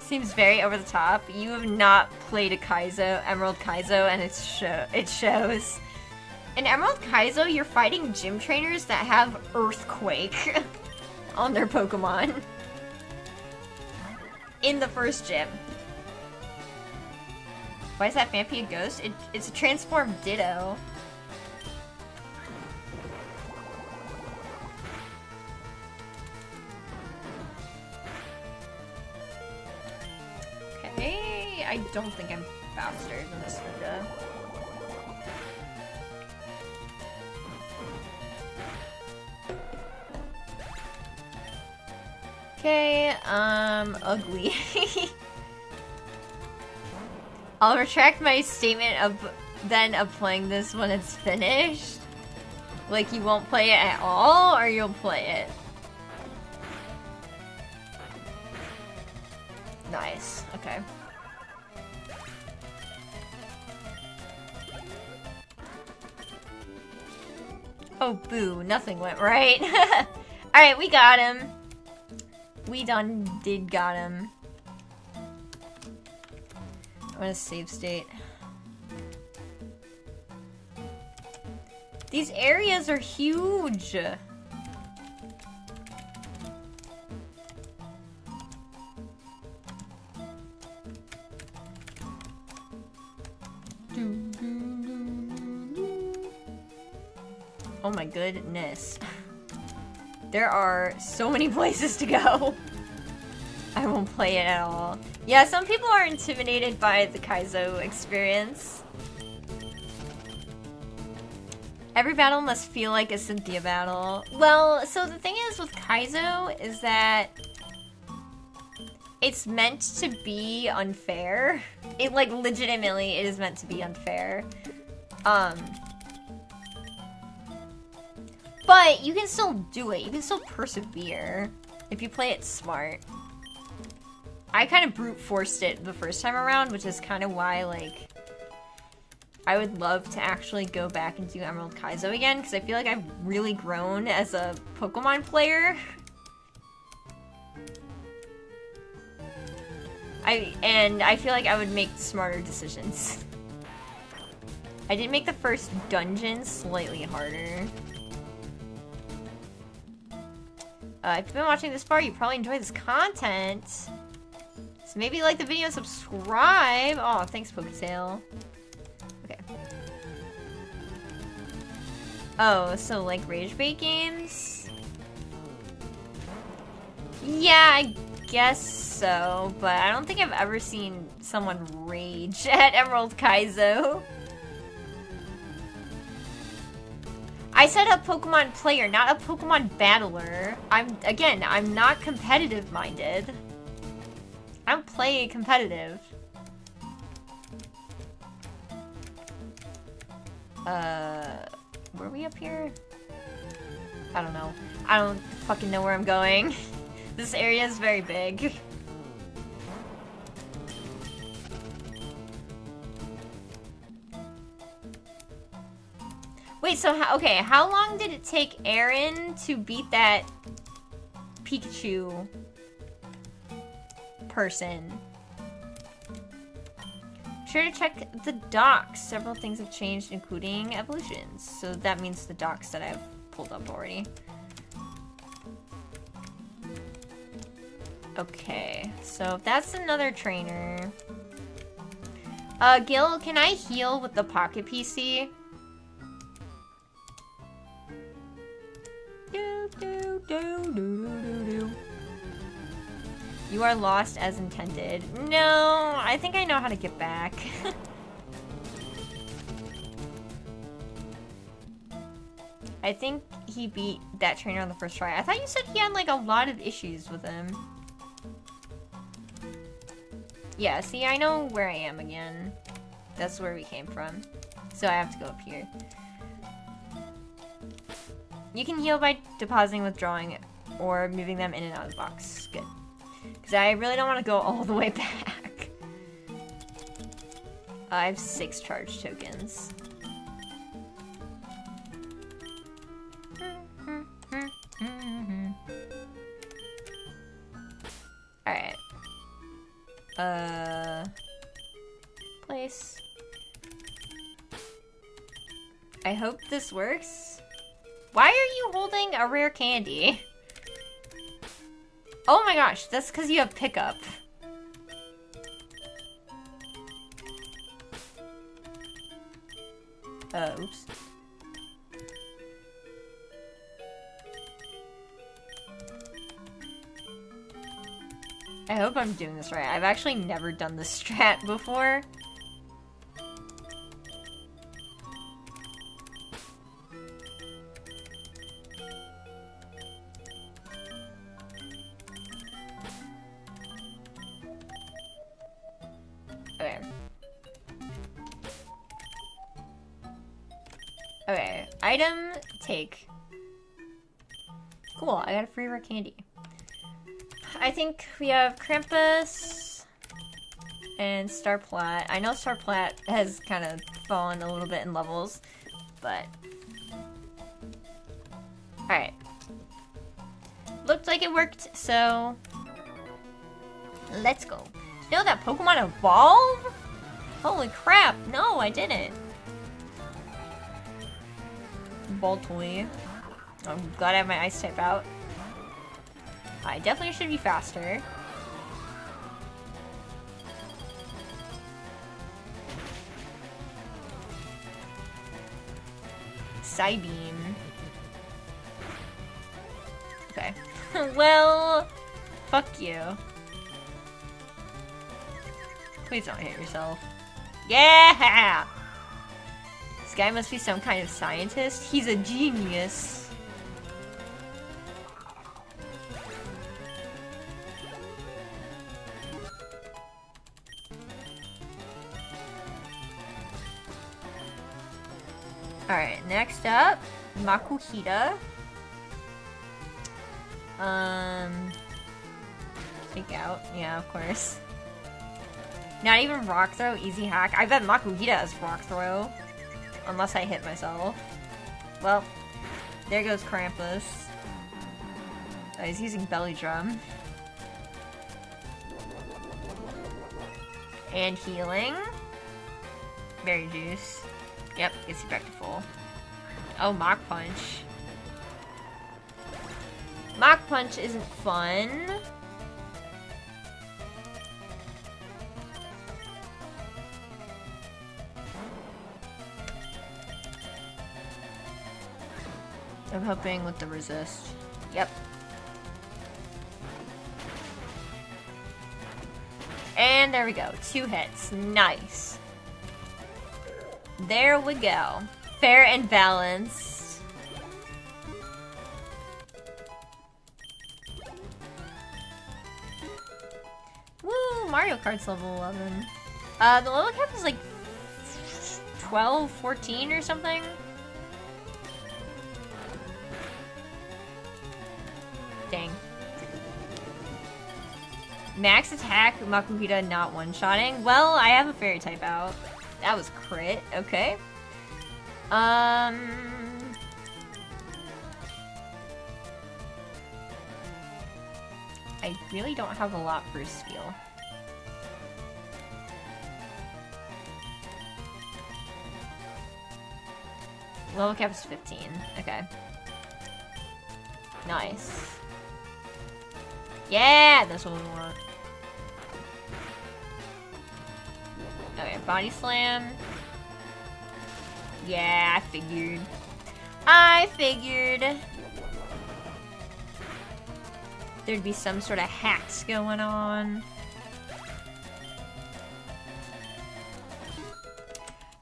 Seems very over the top. You have not played a Kaizo, Emerald Kaizo, and it shows. In Emerald Kaizo, you're fighting gym trainers that have Earthquake on their Pokemon. In the first gym. Why is that Phanpy a ghost? It's a transformed Ditto. Okay, I don't think I'm faster than this Ninja. Okay, ugly. I'll retract my statement of playing this when it's finished. Like, you won't play it at all, or you'll play it? Nice, okay. Oh, boo, nothing went right. Alright, we got him. We did got him. I'm gonna save state. These areas are huge. Oh my goodness. There are so many places to go. I won't play it at all. Yeah, some people are intimidated by the Kaizo experience. Every battle must feel like a Cynthia battle. Well, so the thing is with Kaizo is that it's meant to be unfair. It, like, legitimately, it is meant to be unfair. But you can still do it. You can still persevere if you play it smart. I kind of brute forced it the first time around, which is kind of why, like, I would love to actually go back and do Emerald Kaizo again, because I feel like I've really grown as a Pokemon player. And I feel like I would make smarter decisions. I did make the first dungeon slightly harder. If you've been watching this far, you probably enjoy this content. So maybe like the video and subscribe. Oh, thanks, Poketail. Okay. Oh, so like rage bait games? Yeah, I guess so, but I don't think I've ever seen someone rage at Emerald Kaizo. I said a Pokemon player, not a Pokemon battler. I'm not competitive minded. I don't play competitive. Were we up here? I don't know. I don't fucking know where I'm going. This area is very big. Wait, so okay, how long did it take Aaron to beat that Pikachu person? Sure to check the docs. Several things have changed, including evolutions. So that means the docs that I've pulled up already. Okay, so that's another trainer. Gil, can I heal with the Pocket PC? You are lost as intended. No, I think I know how to get back. I think he beat that trainer on the first try. I thought you said he had like a lot of issues with him. Yeah, see, I know where I am again. That's where we came from. So I have to go up here. You can heal by depositing, withdrawing, or moving them in and out of the box. Good. Because I really don't want to go all the way back. I have 6 charge tokens. Alright. Place. I hope this works. Why are you holding a rare candy? Oh my gosh, that's because you have pickup. Oops. I hope I'm doing this right. I've actually never done this strat before. Okay. Okay. Item, take. Cool, I got a free rare candy. I think we have Krampus and Starplat. I know Starplat has kind of fallen a little bit in levels, but... Alright. Looked like it worked, so... Let's go. Did you know that Pokemon evolve? Holy crap, no, I didn't. Ball toy. I'm glad I have my ice type out. I definitely should be faster. Psybeam. Okay. Well, fuck you. Please don't hit yourself. Yeah! This guy must be some kind of scientist. He's a genius. Alright, next up, Makuhita. Take out. Yeah, of course. Not even rock throw, easy hack. I bet Makuhita has rock throw. Unless I hit myself. Well, there goes Krampus. Oh, he's using belly drum. And healing. Berry juice. Yep, gets you back to full. Oh, Mach Punch. Mach Punch isn't fun. I'm hoping with the resist. Yep. And there we go. 2 hits. Nice. There we go. Fair and balanced. Woo! Mario Kart's level 11. The level cap is like 12, 14 or something. Dang. Max attack, Makuhita not one-shotting. Well, I have a fairy type out. That was crit. Okay. I really don't have a lot for skill. Level cap is 15. Okay. Nice. Yeah, that's what we want. Okay, body slam. Yeah, I figured. I figured there'd be some sort of hacks going on.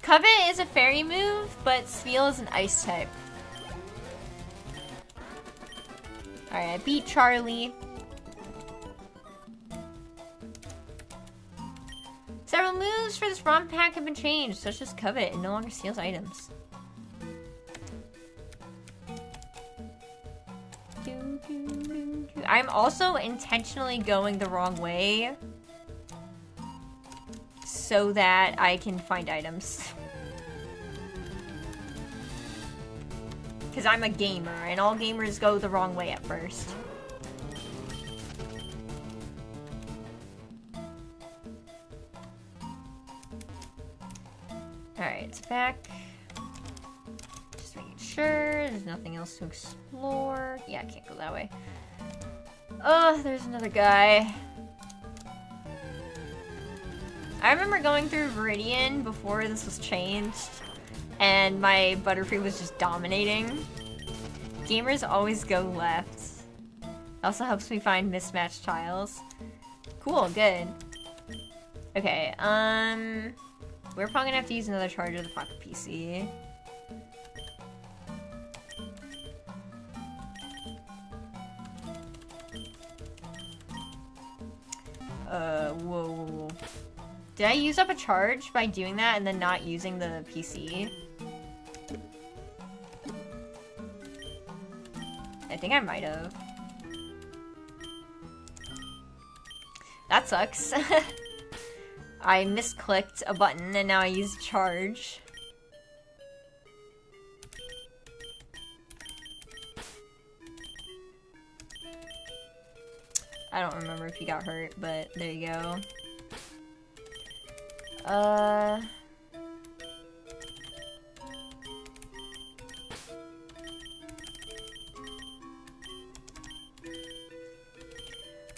Covet is a fairy move, but Spheal is an ice type. Alright, I beat Charlie. Several moves for this ROM pack have been changed, such as Covet. It no longer steals items. I'm also intentionally going the wrong way so that I can find items. Because I'm a gamer, and all gamers go the wrong way at first. Alright, it's back. Just making sure there's nothing else to explore. Yeah, I can't go that way. There's another guy. I remember going through Viridian before this was changed, and my Butterfree was just dominating. Gamers always go left. It also helps me find mismatched tiles. Cool, good. Okay, we're probably gonna have to use another charger of the Pocket PC. Whoa. Did I use up a charge by doing that and then not using the PC? I think I might have. That sucks. I misclicked a button and now I use charge. I don't remember if he got hurt, but there you go.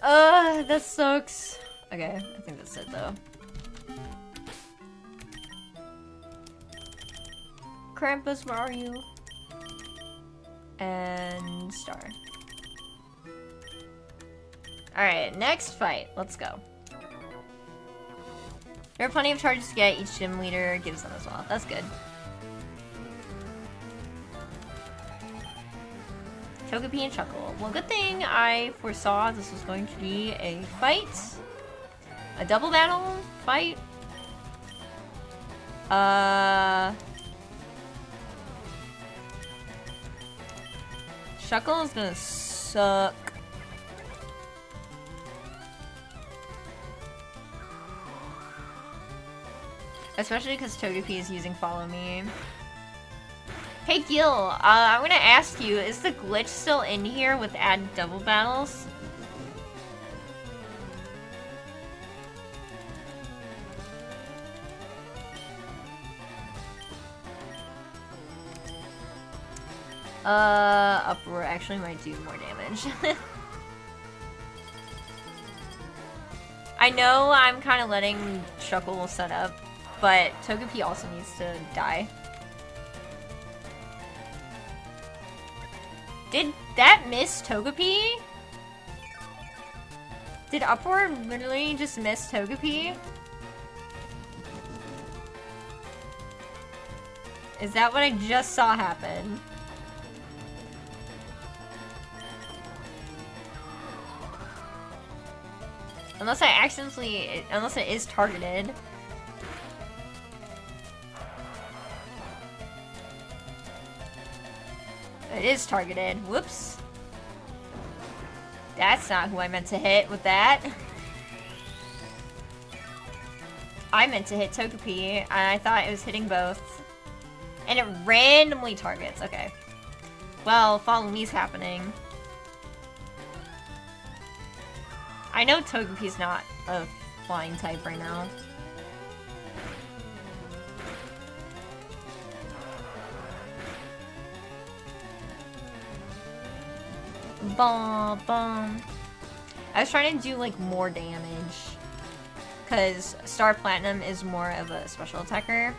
That sucks. Okay, I think that's it though. Krampus, where are you? And Star. Alright, next fight. Let's go. There are plenty of charges to get. Each gym leader gives them as well. That's good. Togepi and Chuckle. Well, good thing I foresaw this was going to be a fight. A double battle fight. Chuckle is gonna suck. Especially because Togepi is using Follow Me. Hey Gil, I'm gonna ask you, is the glitch still in here with add double battles? Uproar actually might do more damage. I know I'm kind of letting Chuckle set up, but Togepi also needs to die. Did that miss Togepi? Did Uproar literally just miss Togepi? Is that what I just saw happen? Unless I accidentally, unless it is targeted. It is targeted. Whoops. That's not who I meant to hit with that. I meant to hit Togepi, and I thought it was hitting both. And it randomly targets. Okay. Well, Follow Me's happening. I know Togepi's not a flying type right now. Bum, bum. I was trying to do like more damage because Star Platinum is more of a special attacker.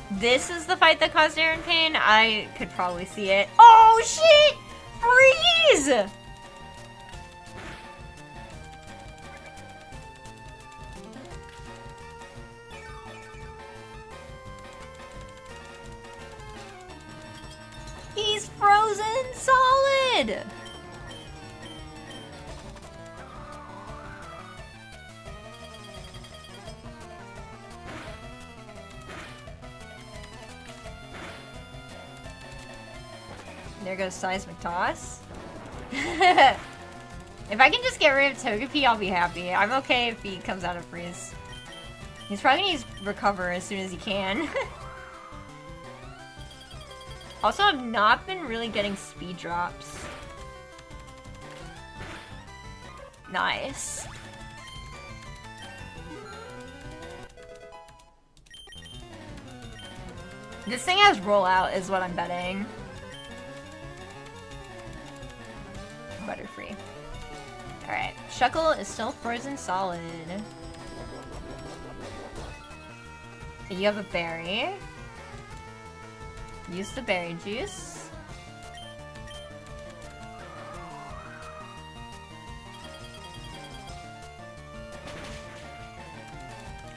This is the fight that caused Aaron pain. I could probably see it. Oh shit! Freeze! He's frozen solid! There goes Seismic Toss. If I can just get rid of Togepi, I'll be happy. I'm okay if he comes out of freeze. He's probably gonna use Recover as soon as he can. Also, I've not been really getting speed drops. Nice. This thing has rollout is what I'm betting. Butterfree. Alright, Shuckle is still frozen solid. You have a berry. Use the berry juice.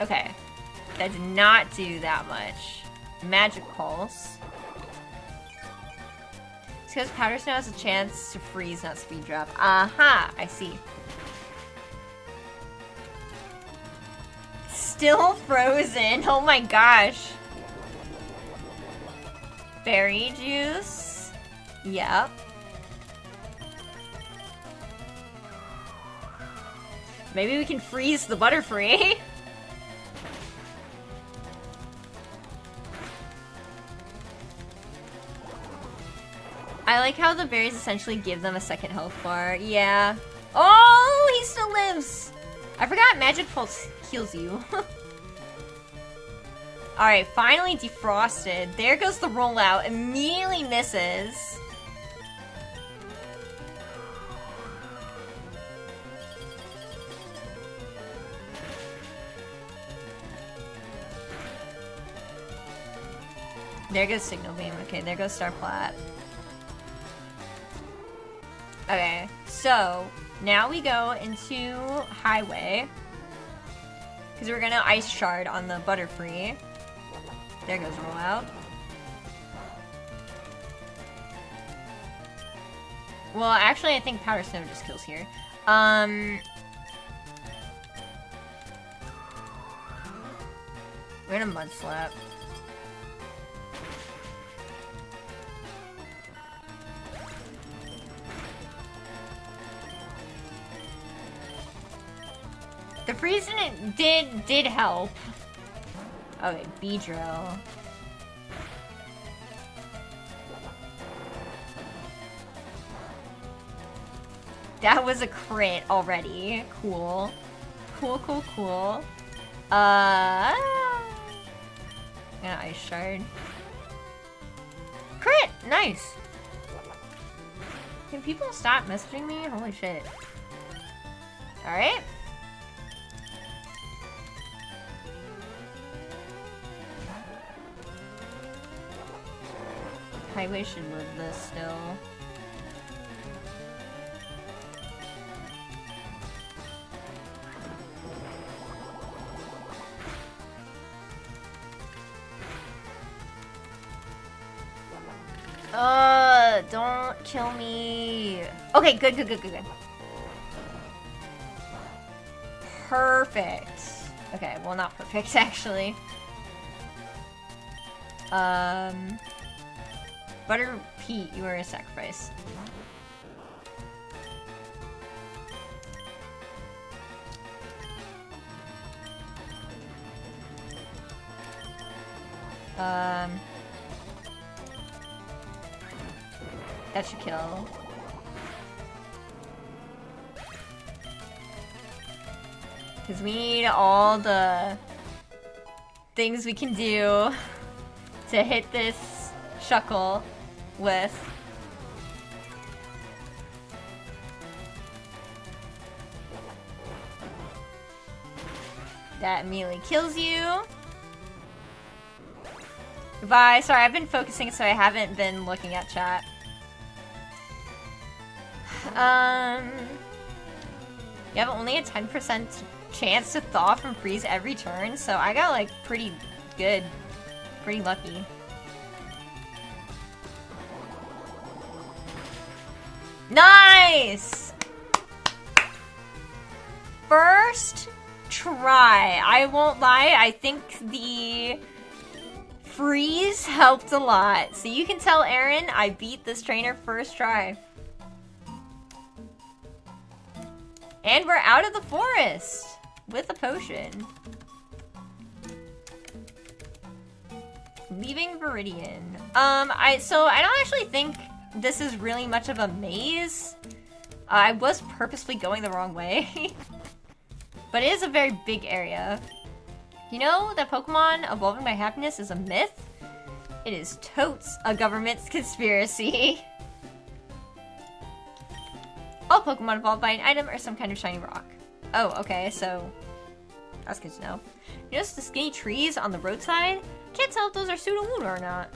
Okay. That did not do that much. Magic Pulse. It's because Powder Snow has a chance to freeze, not speed drop. Aha! I see. Still frozen! Oh my gosh! Berry juice. Yep. Maybe we can freeze the Butterfree. I like how the berries essentially give them a second health bar. Yeah. Oh, he still lives! I forgot Magic Pulse heals you. Alright, finally defrosted. There goes the rollout. Immediately misses. There goes Signal Beam. Okay, there goes Star Plat. Okay, so now we go into Highway. Because we're gonna Ice Shard on the Butterfree. There goes Rollout. Well, actually, I think Powder Snow just kills here. We're gonna Mud Slap. The freezing did help. Okay, Beedrill. That was a crit already. Cool. Cool. I'm gonna Ice Shard. Crit! Nice! Can people stop messaging me? Holy shit. Alright. Highway should live this still. Don't kill me. Okay, good. Perfect. Okay, well, not perfect, actually. Butter Pete, you are a sacrifice. That should kill. Because we need all the things we can do to hit this Shuckle with. That immediately kills you. Goodbye. Sorry, I've been focusing, so I haven't been looking at chat. You have only a 10% chance to thaw from freeze every turn, so I got like pretty good. Pretty lucky. Nice! First try. I won't lie, I think the freeze helped a lot. So you can tell Aaron I beat this trainer first try. And we're out of the forest with a potion. Leaving Viridian. So I don't actually think this is really much of a maze. I was purposely going the wrong way. But it is a very big area. You know that Pokemon evolving by happiness is a myth? It is totes a government's conspiracy. All Pokemon evolved by an item or some kind of shiny rock. Oh, okay, so that's good to know. You notice the skinny trees on the roadside? Can't tell if those are Sudowoodo or not.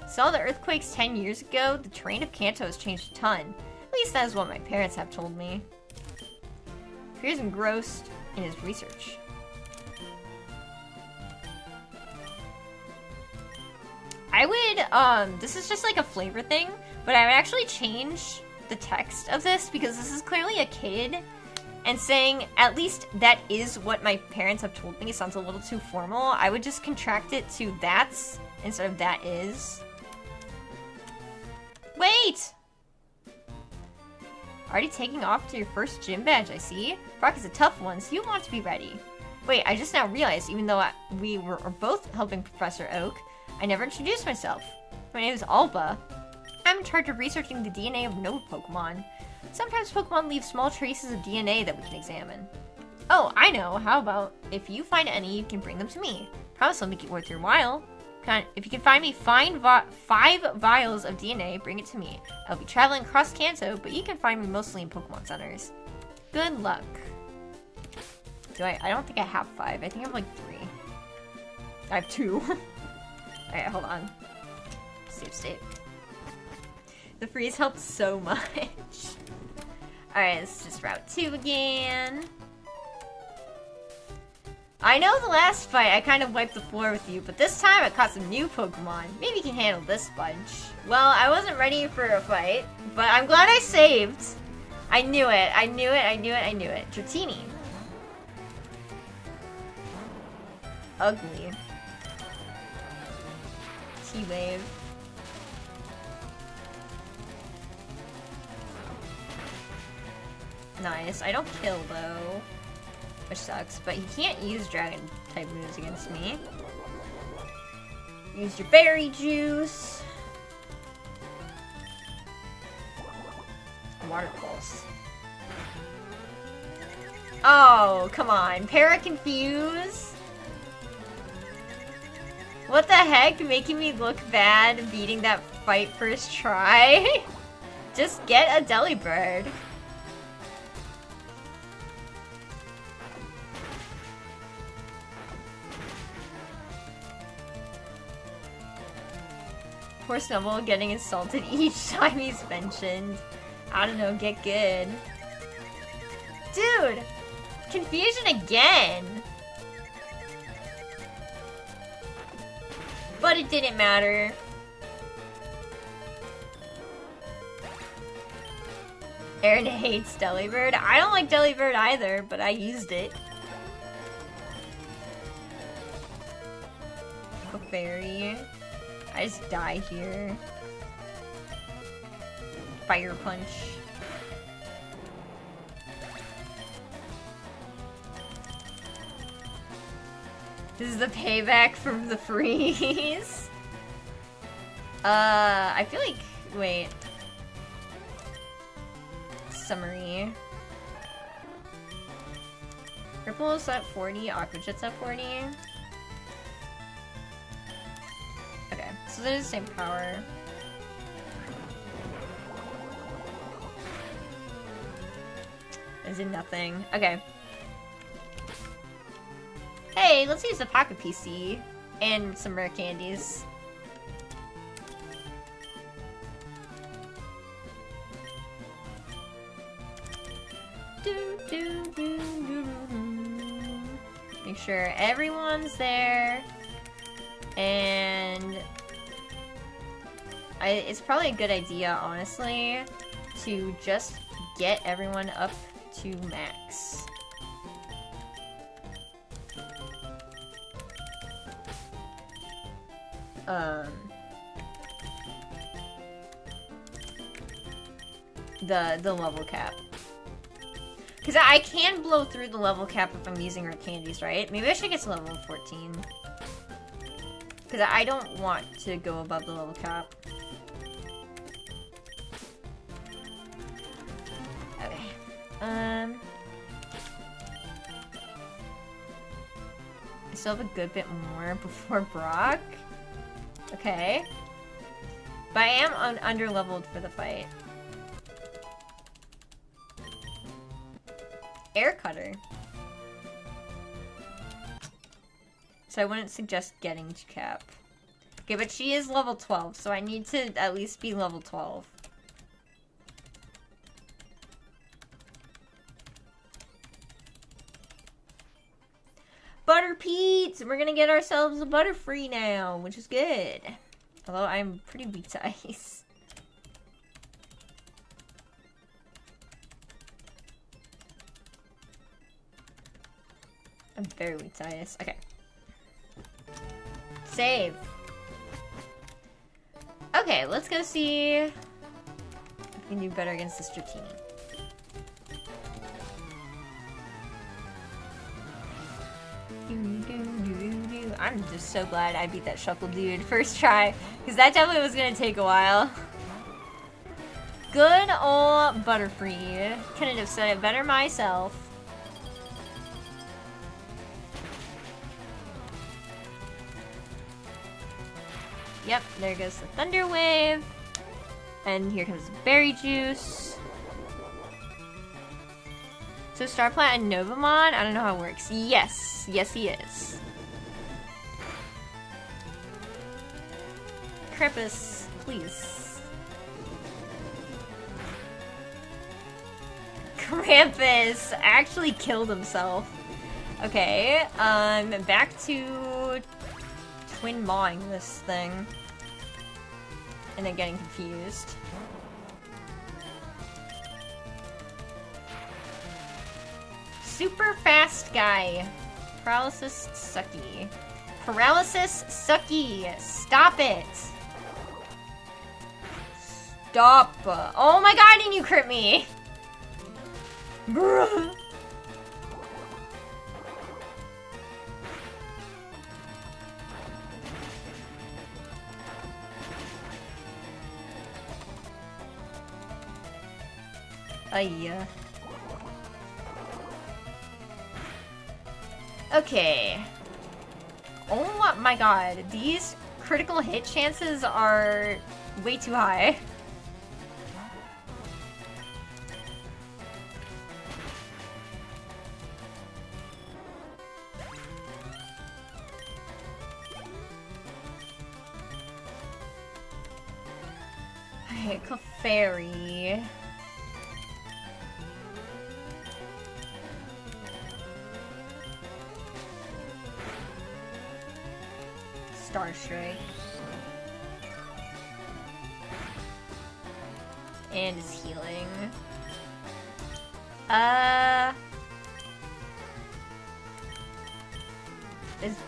Saw the earthquakes 10 years ago, the terrain of Kanto has changed a ton. At least that is what my parents have told me. Appears engrossed in his research. I would, this is just like a flavor thing, but I would actually change the text of this because this is clearly a kid and saying at least that is what my parents have told me sounds a little too formal. I would just contract it to that's instead of that is. Wait! Already taking off to your first gym badge, I see. Brock is a tough one, so you want to be ready. Wait, I just now realized, even though we were both helping Professor Oak, I never introduced myself. My name is Alba. I'm in charge of researching the DNA of node Pokemon. Sometimes Pokemon leave small traces of DNA that we can examine. Oh, I know. How about if you find any, you can bring them to me. Promise I'll make it worth your while. If you can find me 5 vials of DNA, bring it to me. I'll be traveling across Kanto, but you can find me mostly in Pokemon centers. Good luck. I don't think I have 5. I think I have like 3. I have 2. Alright, hold on. Save state. The freeze helped so much. Alright, let's just Route 2 again. I know the last fight I kind of wiped the floor with you, but this time I caught some new Pokemon. Maybe you can handle this bunch. Well, I wasn't ready for a fight, but I'm glad I saved. I knew it. I knew it. I knew it. I knew it. Dratini. Ugly. T-Wave. Nice. I don't kill, though. Which sucks, but he can't use dragon-type moves against me. Use your berry juice. Water pulse. Oh, come on. Para-confuse? What the heck? Making me look bad beating that fight first try? Just get a Delibird. Poor Snowball getting insulted each time he's mentioned. I don't know, get good. Dude! Confusion again! But it didn't matter. Aaron hates Delibird. I don't like Delibird either, but I used it. Fairy. I just die here. Fire punch. This is the payback from the freeze. I feel like, wait. Summary. Ripple's at 40, Aqua Jet's at 40. Okay, so they're the same power. Is it nothing? Okay. Hey, let's use the Pocket PC and some rare candies. Make sure everyone's there. And it's probably a good idea, honestly, to just get everyone up to max. The level cap. Because I can blow through the level cap if I'm using rare candies, right? Maybe I should get to level 14. Because I don't want to go above the level cap. Okay. I still have a good bit more before Brock. Okay. But I am under-leveled for the fight. Air Cutter. So I wouldn't suggest getting to cap. Okay, but she is level 12, so I need to at least be level 12. Butter Pete's! We're gonna get ourselves a Butterfree now, which is good. Although I'm pretty weak to ice. I'm very weak to ice. Okay. Save. Okay, let's go see if we can do better against this Dratini. I'm just so glad I beat that Shuckle dude first try, because that definitely was gonna take a while. Good old Butterfree. Couldn't have said it better myself. Yep, there goes the Thunder Wave. And here comes Berry Juice. So Starplat and Novamon? I don't know how it works. Yes. Yes, he is. Krampus, please. Krampus actually killed himself. Okay, back to twin mawing this thing. And then getting confused. Super fast guy. Paralysis sucky. Paralysis sucky. Stop it. Stop. Oh my god, and you crit me. Bruh. Ayya. Okay. Oh my god, these critical hit chances are way too high. Okay, Clefairy. Starstrike. And is healing.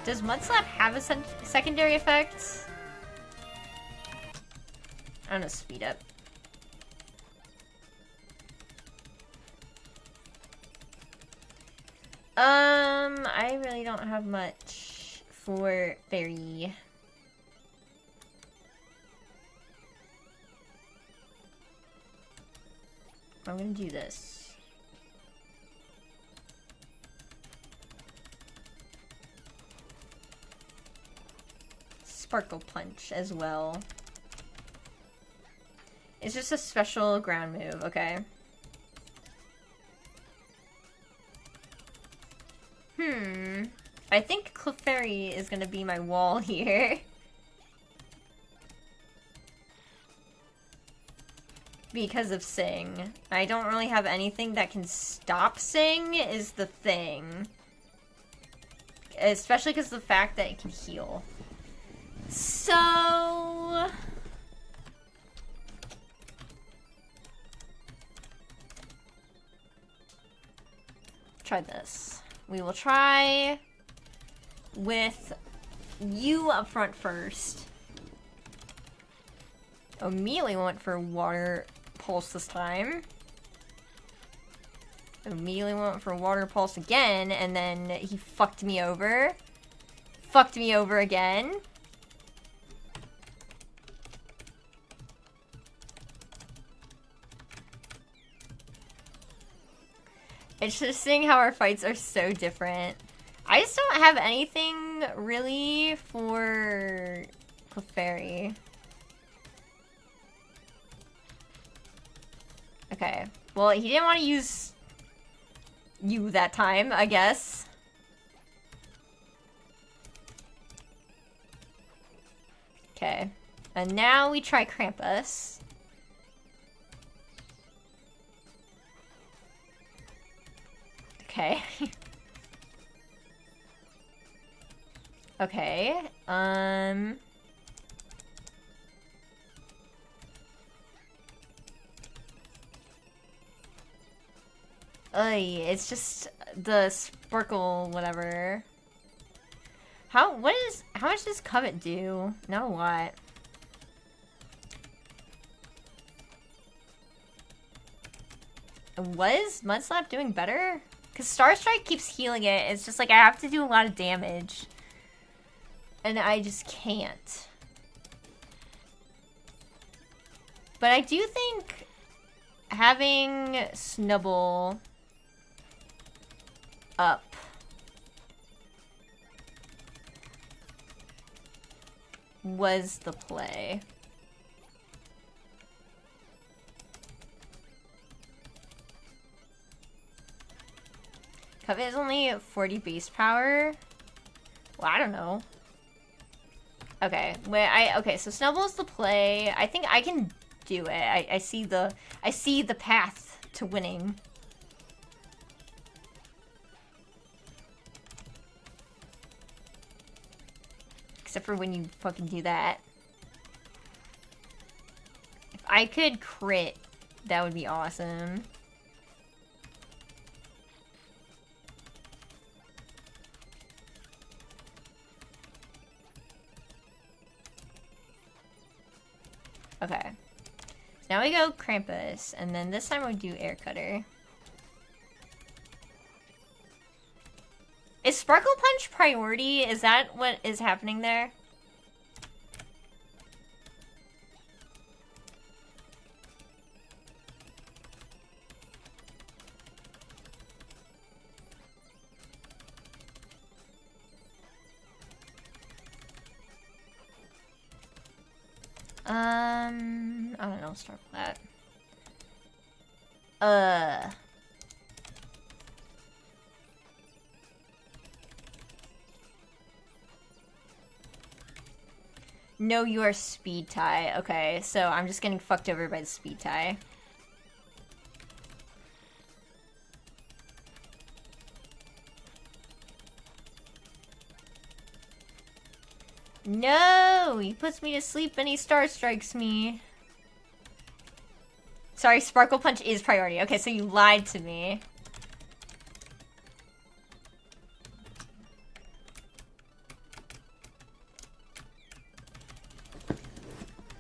Does Mudslap have a secondary effect? I don't know, speed up. I really don't have much for Fairy. I'm gonna do this. Sparkle Punch as well. It's just a special ground move, okay? I think Clefairy is gonna be my wall here. Because of Sing. I don't really have anything that can stop Sing is the thing. Especially because of the fact that it can heal. So... try this. We will try with you up front first. Immediately went for Water Pulse this time. Immediately went for Water Pulse again, and then he fucked me over. Fucked me over again. It's just seeing how our fights are so different. I just don't have anything really for Clefairy. Okay. Well, he didn't want to use you that time, I guess. Okay. And now we try Krampus. Okay. Okay. It's just the sparkle whatever. How much does Covet do? Not a lot. Was Mudslap doing better? Because Starstrike keeps healing it. It's just like I have to do a lot of damage. And I just can't. But I do think having Snubble up was the play? Covet is only 40 base power. Well, I don't know. Okay, okay, so Snowball's the play. I think I can do it. I see the path to winning. Except for when you fucking do that. If I could crit, that would be awesome. Okay. So now we go Krampus, and then this time we do Air Cutter. Is Sparkle Punch priority? Is that what is happening there? I don't know, start with that. No, you are speed tie. Okay, so I'm just getting fucked over by the speed tie. No! He puts me to sleep and he star strikes me. Sorry, Sparkle Punch is priority. Okay, so you lied to me.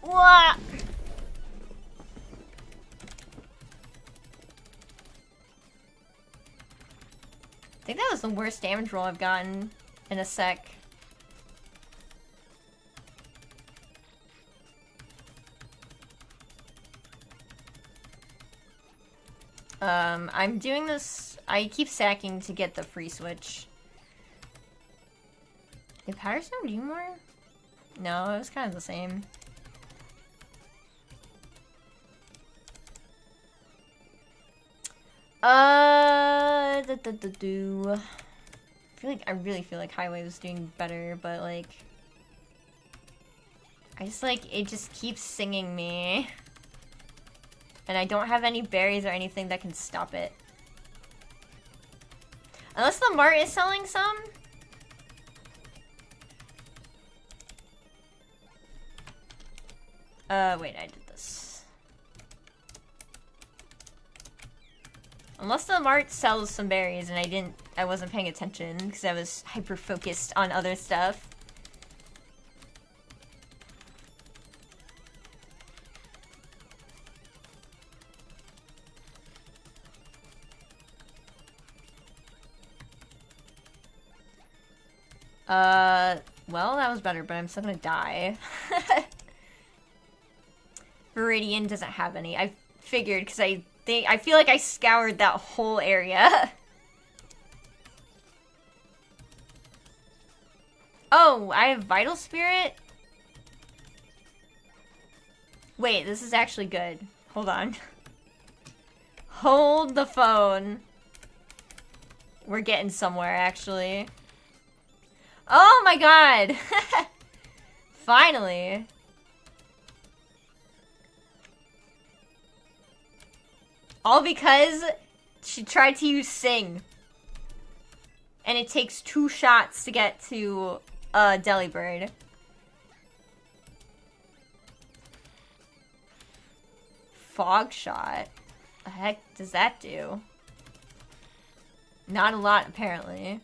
What? I think that was the worst damage roll I've gotten in a sec. I'm doing this. I keep sacking to get the free switch. Did Powder Stone do more? No, it was kind of the same. I really feel like Highway was doing better, but like, it just keeps singing me. And I don't have any berries or anything that can stop it. Unless the Mart is selling some? Wait, I did this. Unless the Mart sells some berries and I wasn't paying attention because I was hyper-focused on other stuff. Well, that was better, but I'm still gonna die. Viridian doesn't have any. I figured, because I feel like I scoured that whole area. Oh, I have Vital Spirit? Wait, this is actually good. Hold on. Hold the phone. We're getting somewhere, actually. Oh my god! Finally. All because she tried to use Sing. And it takes 2 shots to get to Delibird. Fog Shot? The heck does that do? Not a lot, apparently.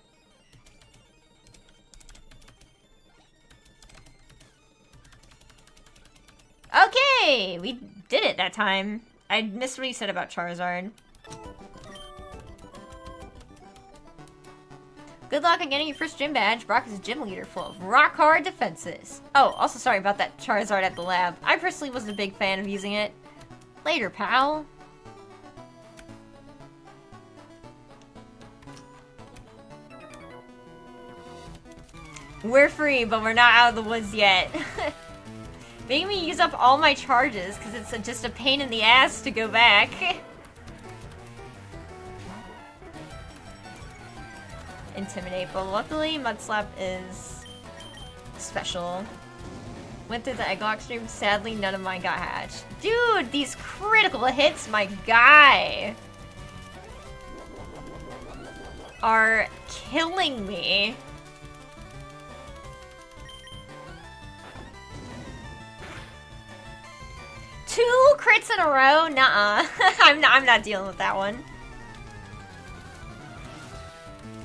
Okay! We did it that time. I missed what you said about Charizard. Good luck on getting your first gym badge. Brock is a gym leader full of rock-hard defenses. Oh, also sorry about that Charizard at the lab. I personally wasn't a big fan of using it. Later, pal. We're free, but we're not out of the woods yet. Making me use up all my charges, because it's just a pain in the ass to go back. Intimidate, but luckily Mudslap is special. Went through the Egglock stream, sadly none of mine got hatched. Dude, these critical hits, my guy, are killing me. Two crits in a row? Nuh-uh. I'm not dealing with that one.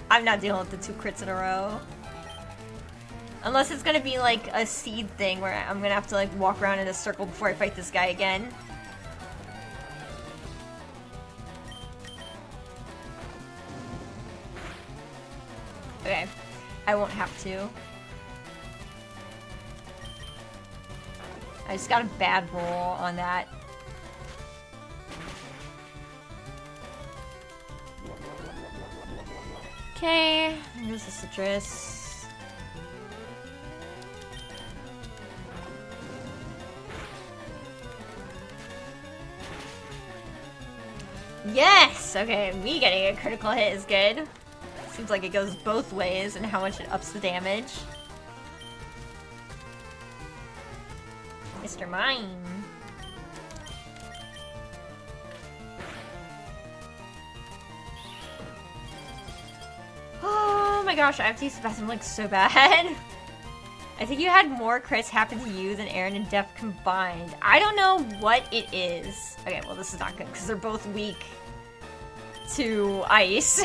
I'm not dealing with the 2 crits in a row. Unless it's gonna be like a seed thing where I'm gonna have to like walk around in a circle before I fight this guy again. Okay, I won't have to. I just got a bad roll on that. Okay, here's the citrus. Yes! Okay, me getting a critical hit is good. Seems like it goes both ways and how much it ups the damage. Mr. Mime. Oh my gosh, I have to use the bathroom like so bad. I think you had more crits happen to you than Aaron and Def combined. I don't know what it is. Okay, well this is not good because they're both weak to ice.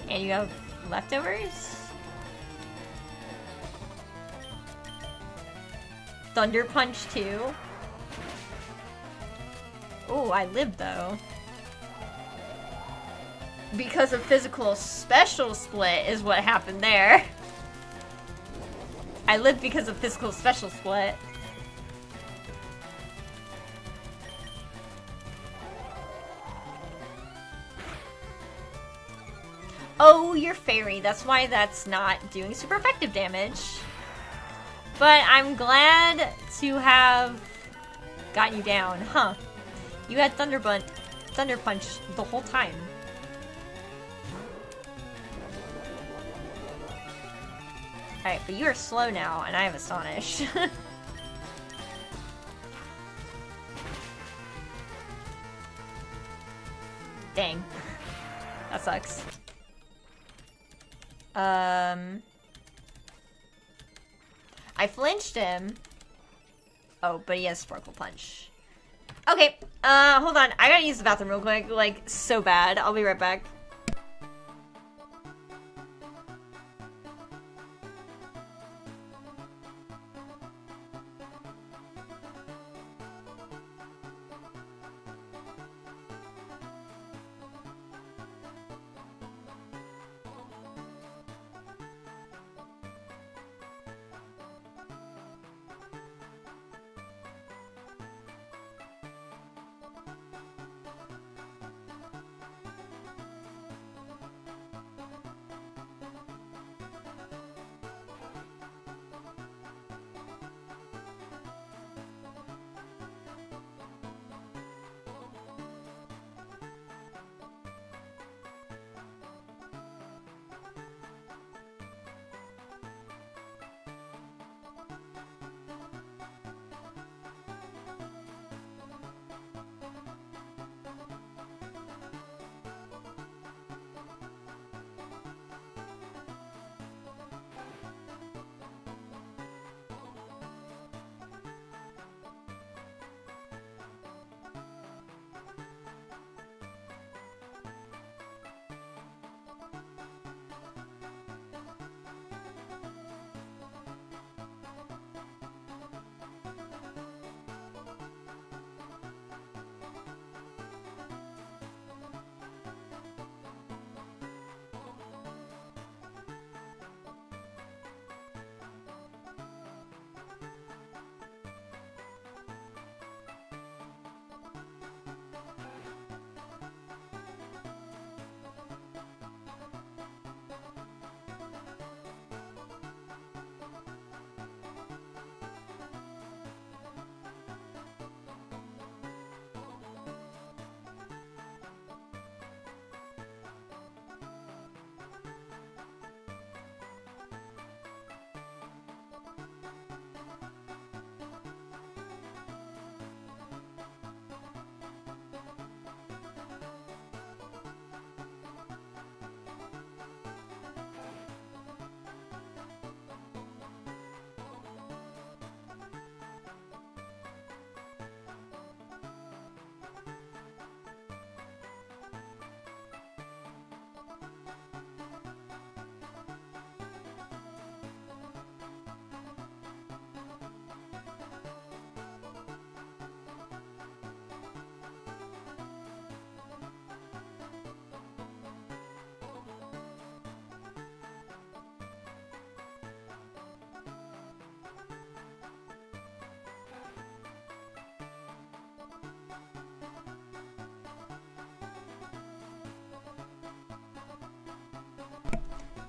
And you have leftovers? Thunder Punch too. Oh, I lived though. Because of physical special split is what happened there. I lived because of physical special split. Oh, you're fairy. That's why that's not doing super effective damage. But I'm glad to have gotten you down. Huh. You had Thunder Punch the whole time. Alright, but you are slow now, and I am astonished. Dang. That sucks. I flinched him. Oh, but he has Sparkle Punch. Okay, hold on. I gotta use the bathroom real quick, like, so bad. I'll be right back.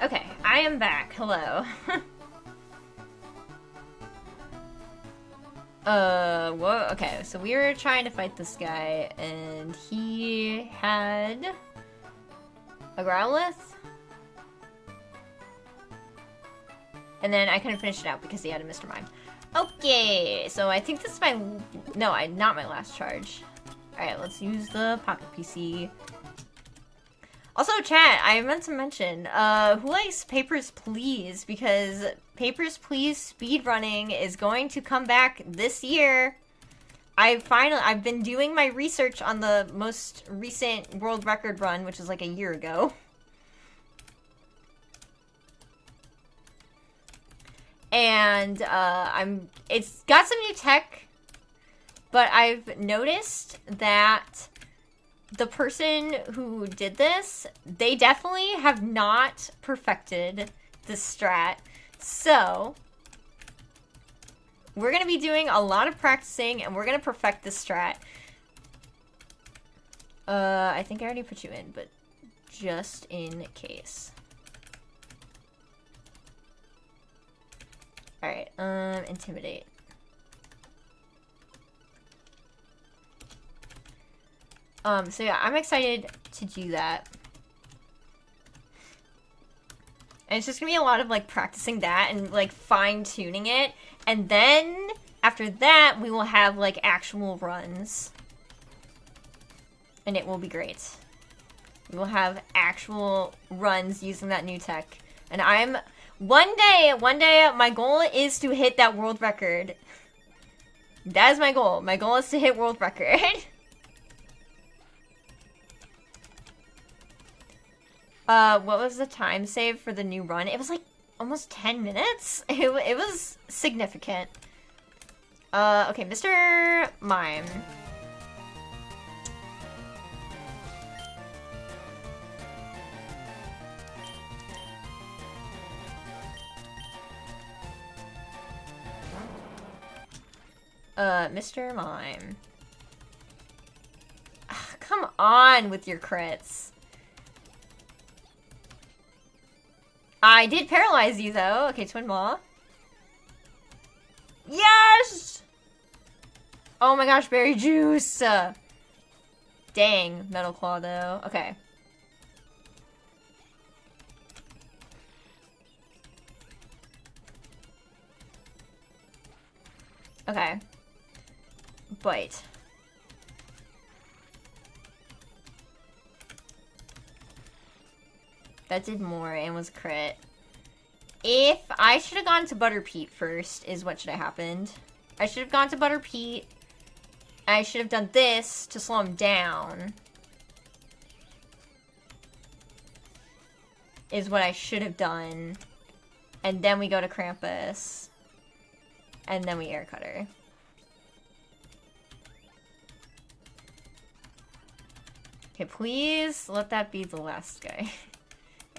Okay, I am back. Hello. What? Okay, so we were trying to fight this guy, and he had a Growlithe. And then I couldn't finish it out because he had a Mr. Mime. Okay, so I think this is my... No, not my last charge. Alright, let's use the Pocket PC. Also, chat, I meant to mention, who likes Papers, Please? Because Papers, Please speedrunning is going to come back this year. I've been doing my research on the most recent world record run, which is like a year ago. And, it's got some new tech, but I've noticed that the person who did this, they definitely have not perfected the strat. So, we're going to be doing a lot of practicing, and we're going to perfect this strat. I think I already put you in, but just in case. Alright, intimidate. So yeah, I'm excited to do that. And it's just gonna be a lot of, like, practicing that and, like, fine-tuning it. And then, after that, we will have, like, actual runs. And it will be great. We will have actual runs using that new tech. And I'm... One day, my goal is to hit that world record. That is my goal. My goal is to hit world record. What was the time save for the new run? It was like almost 10 minutes. It was significant. Okay, Mr. Mime. Mr. Mime. Ugh, come on with your crits. I did paralyze you, though. Okay, Twin Maw. Yes! Oh my gosh, Berry Juice! Dang, Metal Claw, though. Okay. Okay. Bite. That did more and was crit. If I should have gone to Butter Pete first, is what should have happened. I should have gone to Butter Pete. I should have done this to slow him down. Is what I should have done. And then we go to Krampus. And then we air cutter. Okay, please let that be the last guy.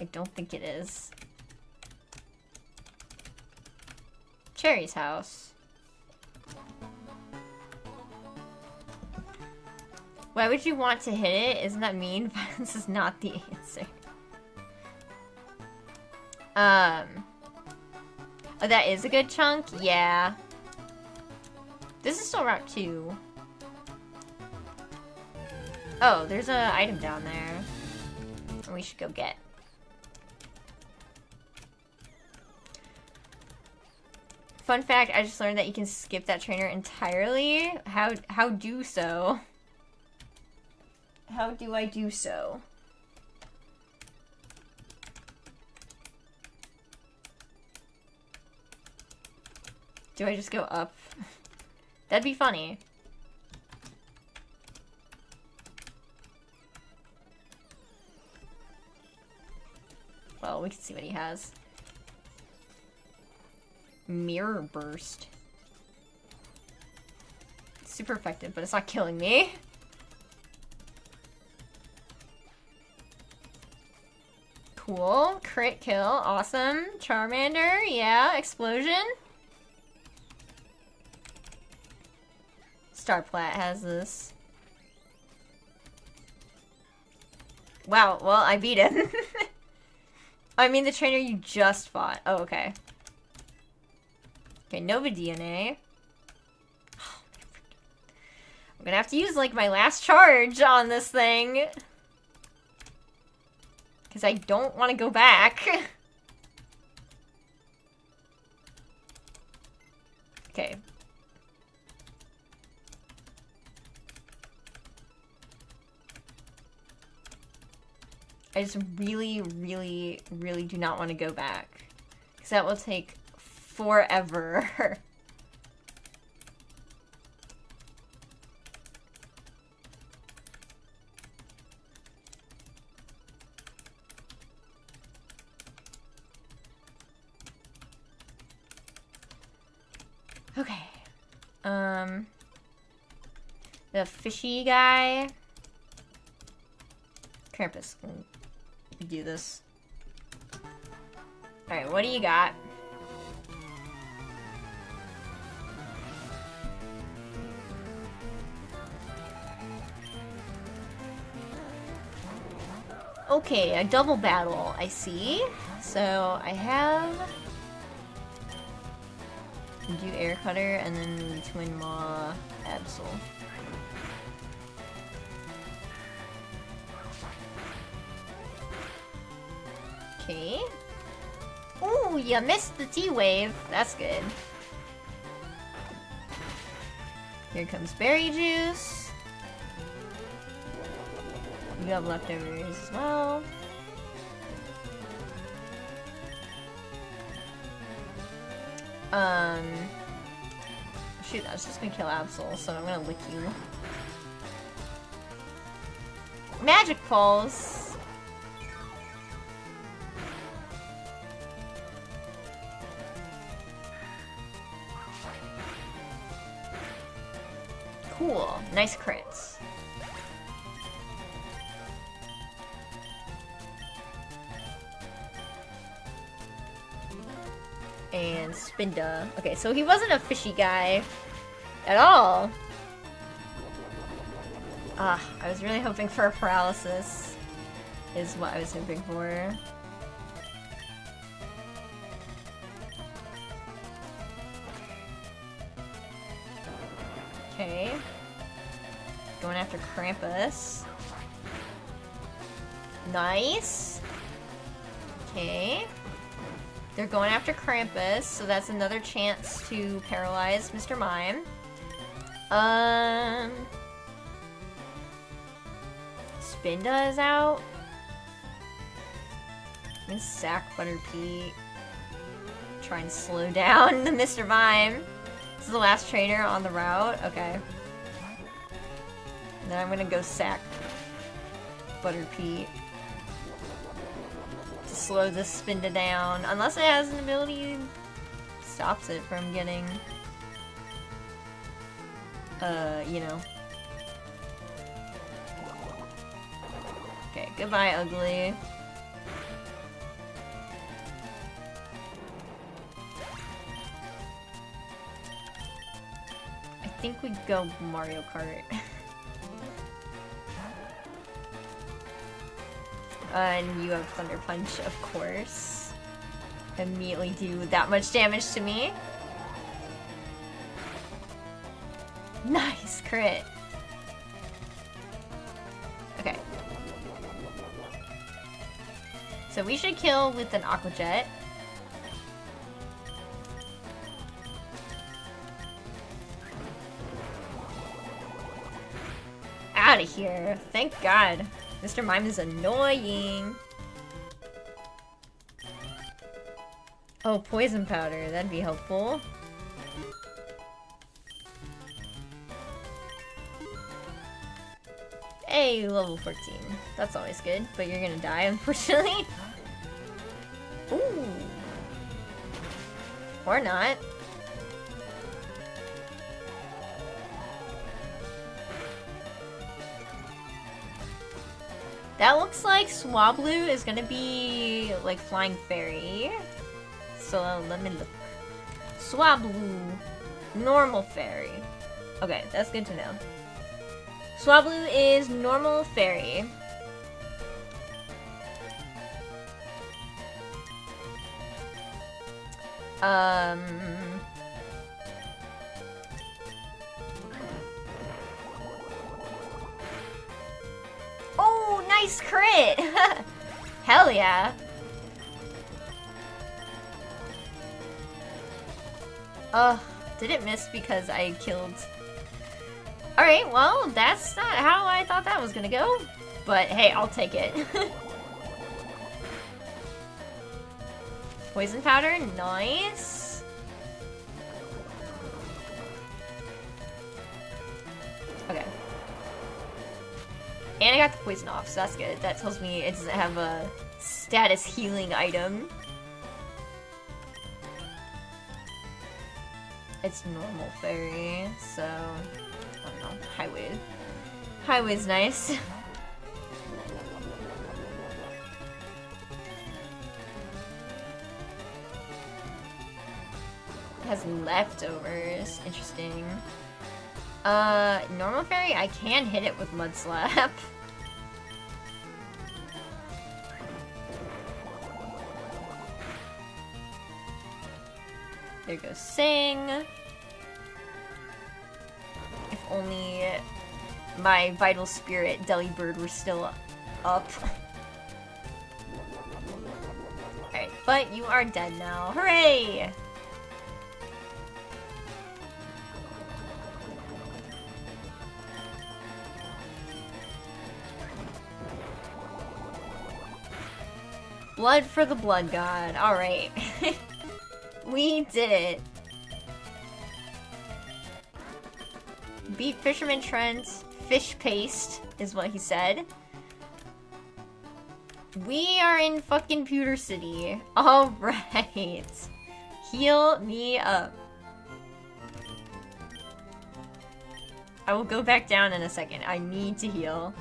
I don't think it is. Cherry's house. Why would you want to hit it? Isn't that mean? Violence is not the answer. Oh, that is a good chunk? Yeah. This is still Route 2. Oh, there's an item down there. We should go get. Fun fact, I just learned that you can skip that trainer entirely. How do so? How do I do so? Do I just go up? That'd be funny. Well, we can see what he has. Mirror Burst. It's super effective, but it's not killing me. Cool. Crit kill. Awesome. Charmander. Yeah. Explosion. Starplat has this. Wow. Well, I beat him. I mean the trainer you just fought. Oh, okay. Okay, Nova DNA. I'm gonna have to use, like, my last charge on this thing. Because I don't want to go back. Okay. I just really, really, really do not want to go back. Because that will take forever. Okay. The fishy guy. Krampus. Do this. Alright, what do you got? Okay, a double battle, I see. So, I have... do Air Cutter and then Twin Maw Absol. Okay. Ooh, you missed the T-Wave. That's good. Here comes Berry Juice. You have leftovers as well. Shoot, I was just gonna kill Absol, so I'm gonna lick you. Magic Pulse! Cool. Nice crits. And Spinda. Okay, so he wasn't a fishy guy at all. I was really hoping for a paralysis. Is what I was hoping for. Okay. Going after Krampus. Nice. Okay. They're going after Krampus, so that's another chance to paralyze Mr. Mime. Spinda is out. I'm gonna sack Butter Pea. Try and slow down the Mr. Mime. This is the last trainer on the route. Okay. And then I'm gonna go sack Butter Pea to slow this Spinda down. Unless it has an ability that stops it from getting, you know. Okay, goodbye, Ugly. I think we go Mario Kart. And you have Thunder Punch, of course. Immediately do that much damage to me. Nice crit. Okay. So we should kill with an Aqua Jet. Out of here. Thank God. Mr. Mime is annoying. Oh, poison powder. That'd be helpful. Hey, level 14. That's always good, but you're gonna die, unfortunately. Ooh. Or not. That looks like Swablu is gonna be like Flying Fairy. So let me look. Swablu, normal fairy. Okay, that's good to know. Swablu is normal fairy. Oh, nice crit! Hell yeah! Did it miss because I killed... Alright, well, that's not how I thought that was gonna go. But hey, I'll take it. Poison powder, nice. Okay. And I got the poison off, so that's good. That tells me it doesn't have a status healing item. It's normal fairy, so I don't know. Highway. Highway's nice. It has leftovers. Interesting. Normal fairy, I can hit it with mud slap. There goes Sing. If only my vital spirit Delibird were still up. Alright, but you are dead now. Hooray! Blood for the blood god. Alright. We did it. Beat Fisherman Trent. Fish paste is what he said. We are in fucking Pewter City. Alright. Heal me up. I will go back down in a second. I need to heal.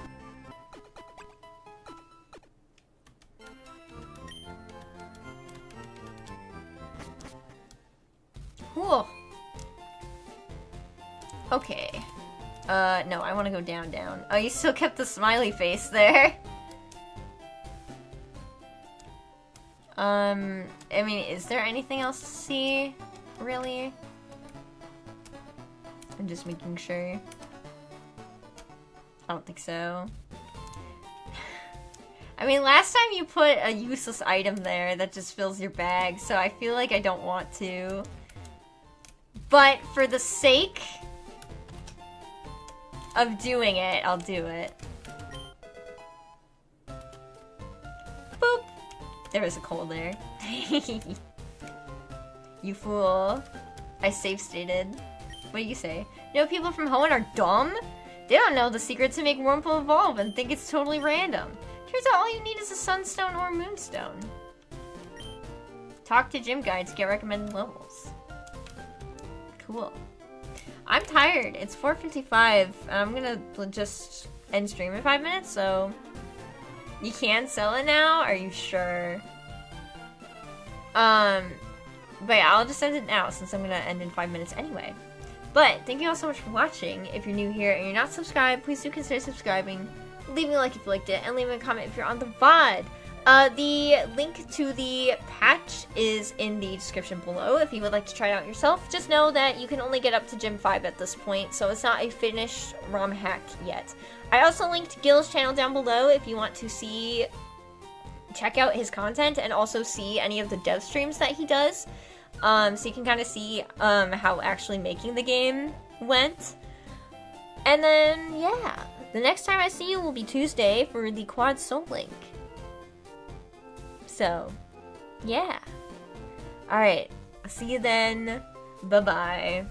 Cool. Okay. No, I want to go down. Oh, you still kept the smiley face there. I mean, is there anything else to see? Really? I'm just making sure. I don't think so. I mean, last time you put a useless item there that just fills your bag, so I feel like I don't want to. But for the sake of doing it, I'll do it. Boop! There was a coal there. You fool. I safe stated. What do you say? No, people from Hoenn are dumb? They don't know the secret to make Wurmple evolve and think it's totally random. Turns out all you need is a sunstone or moonstone. Talk to gym guide to get recommended levels. Cool. I'm tired. It's 4:55. I'm gonna just end stream in 5 minutes, so... You can sell it now? Are you sure? But yeah, I'll just end it now since I'm gonna end in 5 minutes anyway. But thank you all so much for watching. If you're new here and you're not subscribed, please do consider subscribing. Leave me a like if you liked it, and leave me a comment if you're on the VOD. The link to the patch is in the description below if you would like to try it out yourself. Just know that you can only get up to Gym 5 at this point, so it's not a finished ROM hack yet. I also linked Gil's channel down below if you want to check out his content and also see any of the dev streams that he does. So you can kind of see how actually making the game went. And then, yeah, the next time I see you will be Tuesday for the Quad Soul Link. So, yeah. Alright, see you then. Bye-bye.